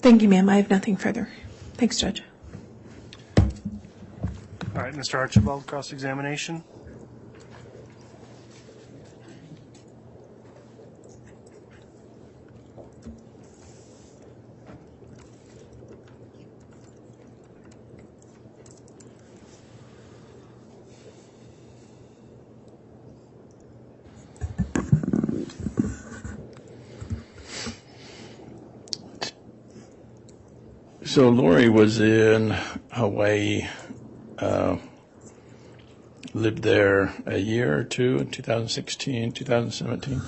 Thank you, ma'am. I have nothing further. Thanks, Judge. All right, Mr. Archibald, cross-examination. So Lori was in Hawaii, lived there a year or two in 2016, 2017?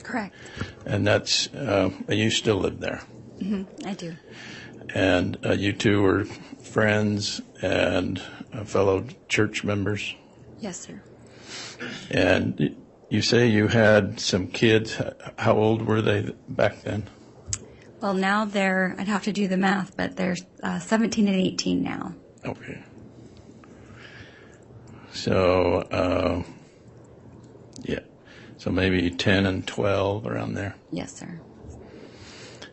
Correct. And that's, you still live there? I do. And you two were friends and fellow church members? Yes, sir. And you say you had some kids. How old were they back then? Well, now I'd have to do the math, but they're 17 and 18 now. Okay. So, yeah. So maybe 10 and 12 around there. Yes, sir.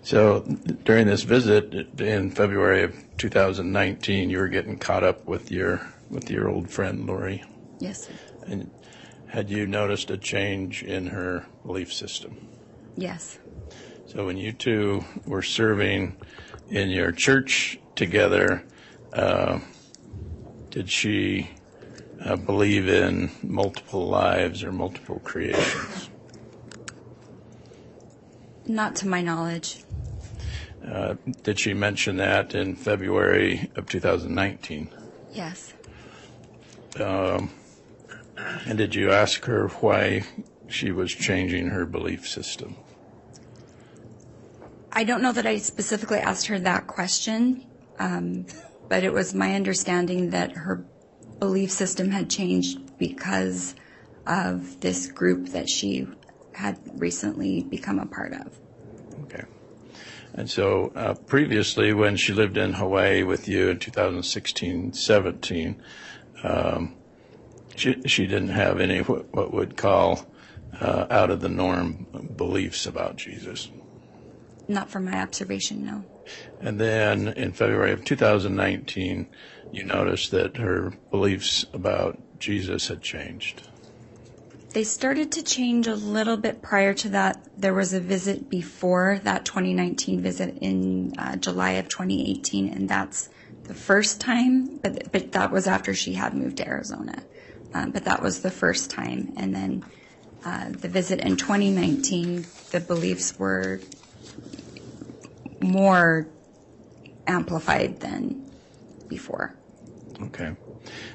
So during this visit in February of 2019, you were getting caught up with your old friend, Lori. Yes, sir. And had you noticed a change in her belief system? Yes. So when you two were serving in your church together, did she believe in multiple lives or multiple creations? Not to my knowledge. Did she mention that in February of 2019? Yes. And did you ask her why she was changing her belief system? I don't know that I specifically asked her that question, but it was my understanding that her belief system had changed because of this group that she had recently become a part of. Okay. And so previously, when she lived in Hawaii with you in 2016-17, she didn't have any what would call out of the norm beliefs about Jesus. Not from my observation, no. And then in February of 2019, you noticed that her beliefs about Jesus had changed. They started to change a little bit prior to that. There was a visit before that 2019 visit in July of 2018, and that's the first time, but that was after she had moved to Arizona. But that was the first time. And then the visit in 2019, the beliefs were more amplified than before. Okay.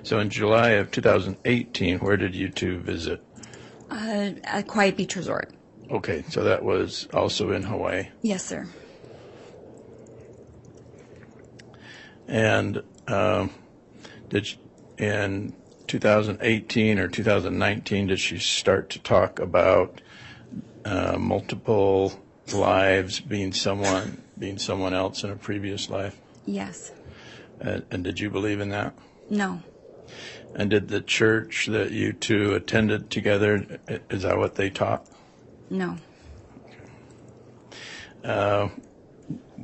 So in July of 2018, where did you two visit? At Quiet Beach Resort. Okay, so that was also in Hawaii. Yes, sir. And in 2018 or 2019, did she start to talk about multiple lives, being someone else in a previous life? Yes. And did you believe in that? No. And did the church that you two attended together, is that what they taught? No.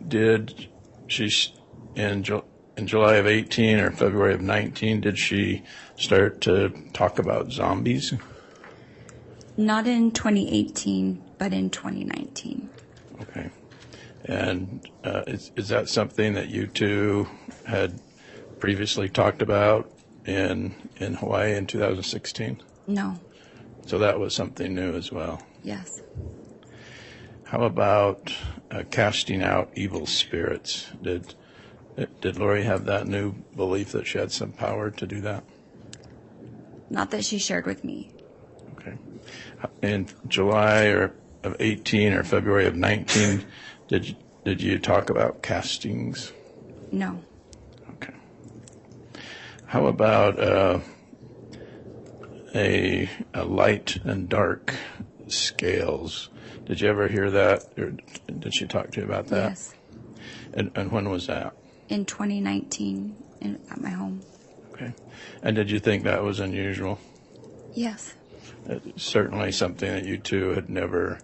Did she, in July of 18 or February of 19, did she start to talk about zombies? Not in 2018, but in 2019. Okay. And is that something that you two had previously talked about in Hawaii in 2016? No. So that was something new as well. Yes. How about casting out evil spirits? Did Lori have that new belief that she had some power to do that? Not that she shared with me. Okay. In July of 18 or February of 19, did you talk about castings? No. Okay. How about a light and dark scales? Did you ever hear that, or did she talk to you about that? Yes. And when was that? In 2019 at my home. Okay. And did you think that was unusual? Yes. Certainly something that you two had never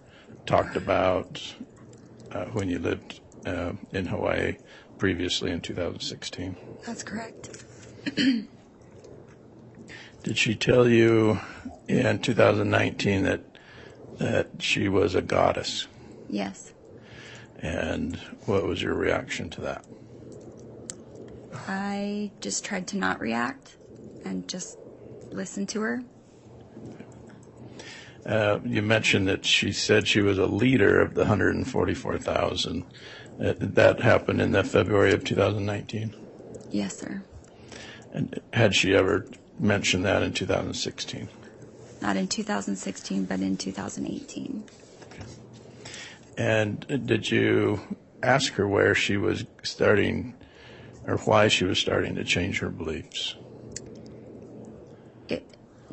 talked about when you lived in Hawaii previously in 2016. That's correct. Did she tell you in 2019 that she was a goddess? Yes. And what was your reaction to that? I just tried to not react and just listen to her. You mentioned that she said she was a leader of the 144,000. That happened in the February of 2019? Yes, sir. And had she ever mentioned that in 2016? Not in 2016, but in 2018. And did you ask her where she was starting, or why she was starting to change her beliefs?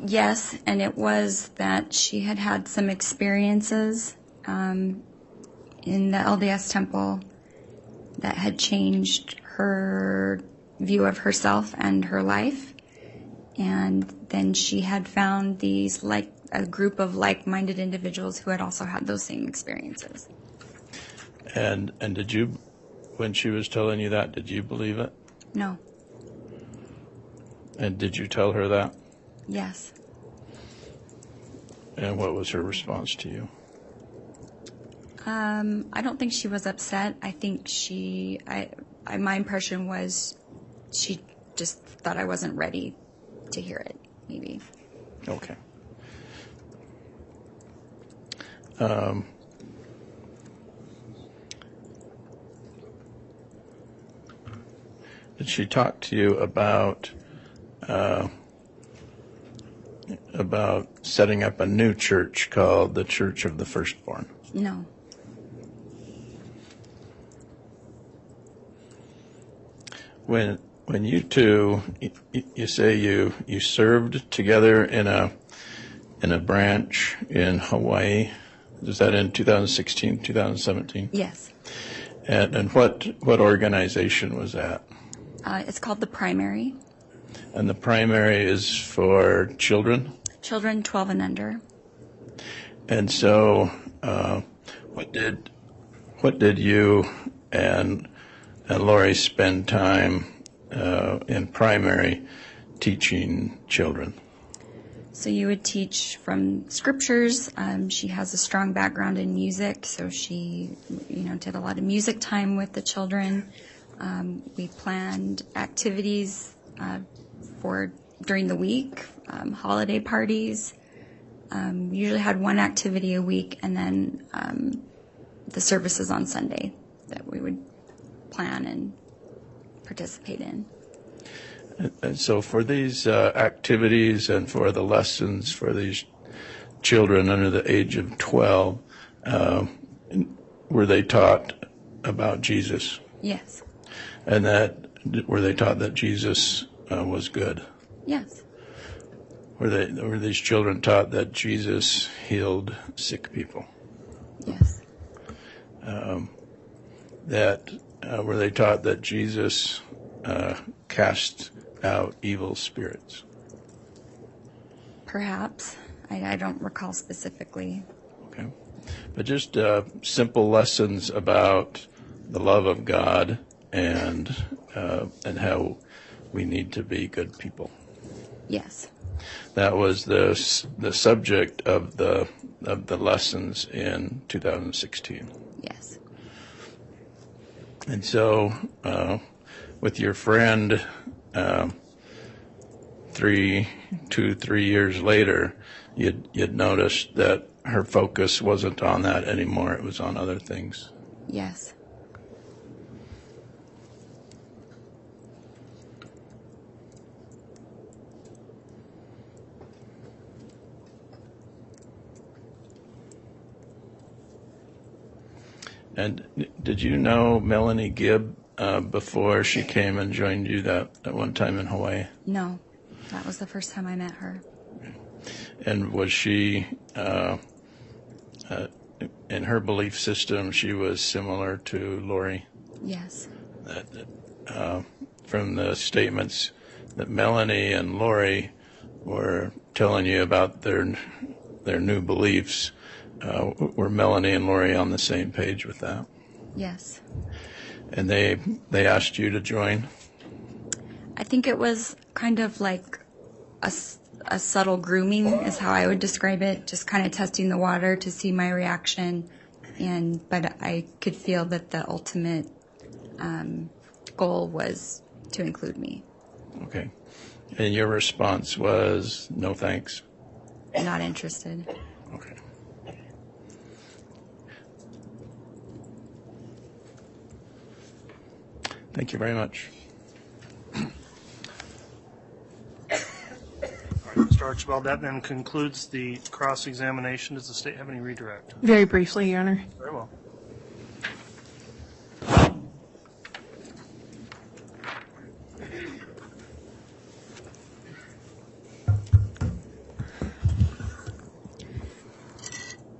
Yes, and it was that she had had some experiences in the LDS temple that had changed her view of herself and her life. And then she had found these, like, a group of like-minded individuals who had also had those same experiences. And did you, when she was telling you that, did you believe it? No. And did you tell her that? Yes. And what was her response to you? I don't think she was upset. I think my impression was she just thought I wasn't ready to hear it, maybe. Okay. Did she talk to you about setting up a new church called the Church of the Firstborn? No. When you two, you say you served together in a branch in Hawaii. Is that in 2016, 2017? Yes. And what organization was that? It's called the Primary. And the Primary is for children? Children 12 and under. And so, what did you and Lori spend time in Primary teaching children? So you would teach from scriptures. She has a strong background in music, so she, did a lot of music time with the children. We planned activities for during the week, holiday parties. We usually had one activity a week, and then the services on Sunday that we would plan and participate in. And so for these activities and for the lessons for these children under the age of 12, were they taught about Jesus? Yes. And were they taught that Jesus was good? Yes. Were these children taught that Jesus healed sick people? Yes. Were they taught that Jesus cast out evil spirits? Perhaps. I don't recall specifically. Okay. But just simple lessons about the love of God and how we need to be good people. Yes. That was the subject of the lessons in 2016. Yes. And so, with your friend, 3 years later, you'd noticed that her focus wasn't on that anymore; it was on other things. Yes. And did you know Melanie Gibb before she came and joined you that one time in Hawaii? No, that was the first time I met her. And was she, in her belief system, she was similar to Lori? Yes. From the statements that Melanie and Lori were telling you about their new beliefs, were Melanie and Lori on the same page with that? Yes. And they asked you to join? I think it was kind of like a subtle grooming is how I would describe it, just kind of testing the water to see my reaction. But I could feel that the ultimate goal was to include me. Okay. And your response was no thanks? Not interested. Okay. Thank you very much. Mr. Archibald, that then concludes the cross-examination. Does the state have any redirect? Very briefly, Your Honor. Very well.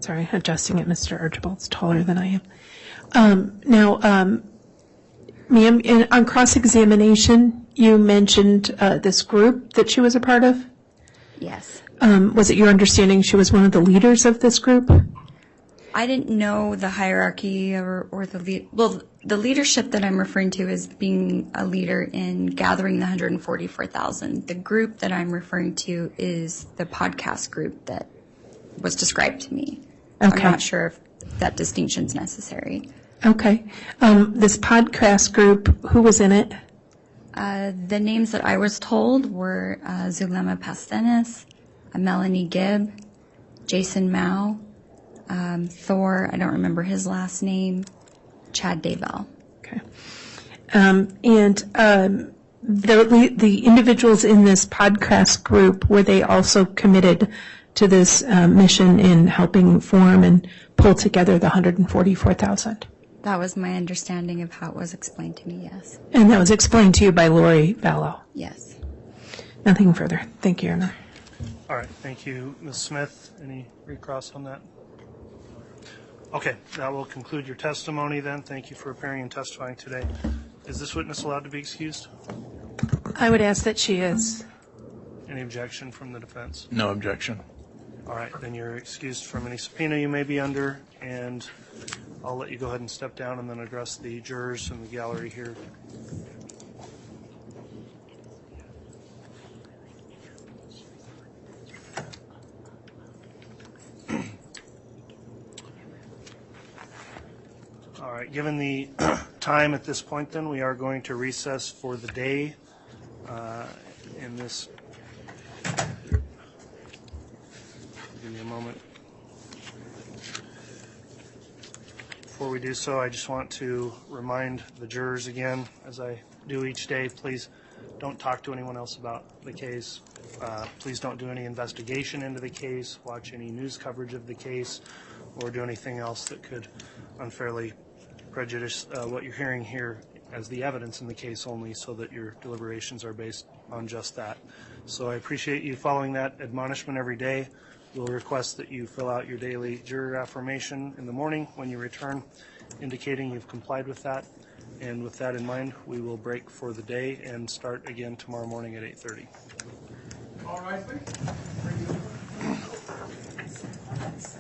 Sorry, adjusting it. Mr. Archibald's taller than I am. Ma'am, on cross-examination, you mentioned this group that she was a part of? Yes. Was it your understanding she was one of the leaders of this group? I didn't know the hierarchy or the leadership that I'm referring to is being a leader in gathering the $144,000. The group that I'm referring to is the podcast group that was described to me. Okay. I'm not sure if that distinction is necessary. Okay. This podcast group, who was in it? The names that I was told were Zulema Pastenes, Melanie Gibb, Jason Mao, Thor, I don't remember his last name, Chad Daybell. Okay. The individuals in this podcast group, were they also committed to this mission in helping form and pull together the $144,000? That was my understanding of how it was explained to me, yes. And that was explained to you by Lori Vallow? Yes. Nothing further. Thank you, Your Honor. All right. Thank you, Ms. Smith. Any recross on that? Okay. That will conclude your testimony then. Thank you for appearing and testifying today. Is this witness allowed to be excused? I would ask that she is. Any objection from the defense? No objection. All right. Then you're excused from any subpoena you may be under, and I'll let you go ahead and step down and then address the jurors in the gallery here. All right. Given the time at this point, then, we are going to recess for the day in this. Give me a moment. Before we do so, I just want to remind the jurors again, as I do each day, please don't talk to anyone else about the case. Please don't do any investigation into the case, watch any news coverage of the case, or do anything else that could unfairly prejudice what you're hearing here as the evidence in the case only, so that your deliberations are based on just that. So I appreciate you following that admonishment every day. We'll request that you fill out your daily juror affirmation in the morning when you return, indicating you've complied with that. And with that in mind, we will break for the day and start again tomorrow morning at 8:30. All right, please.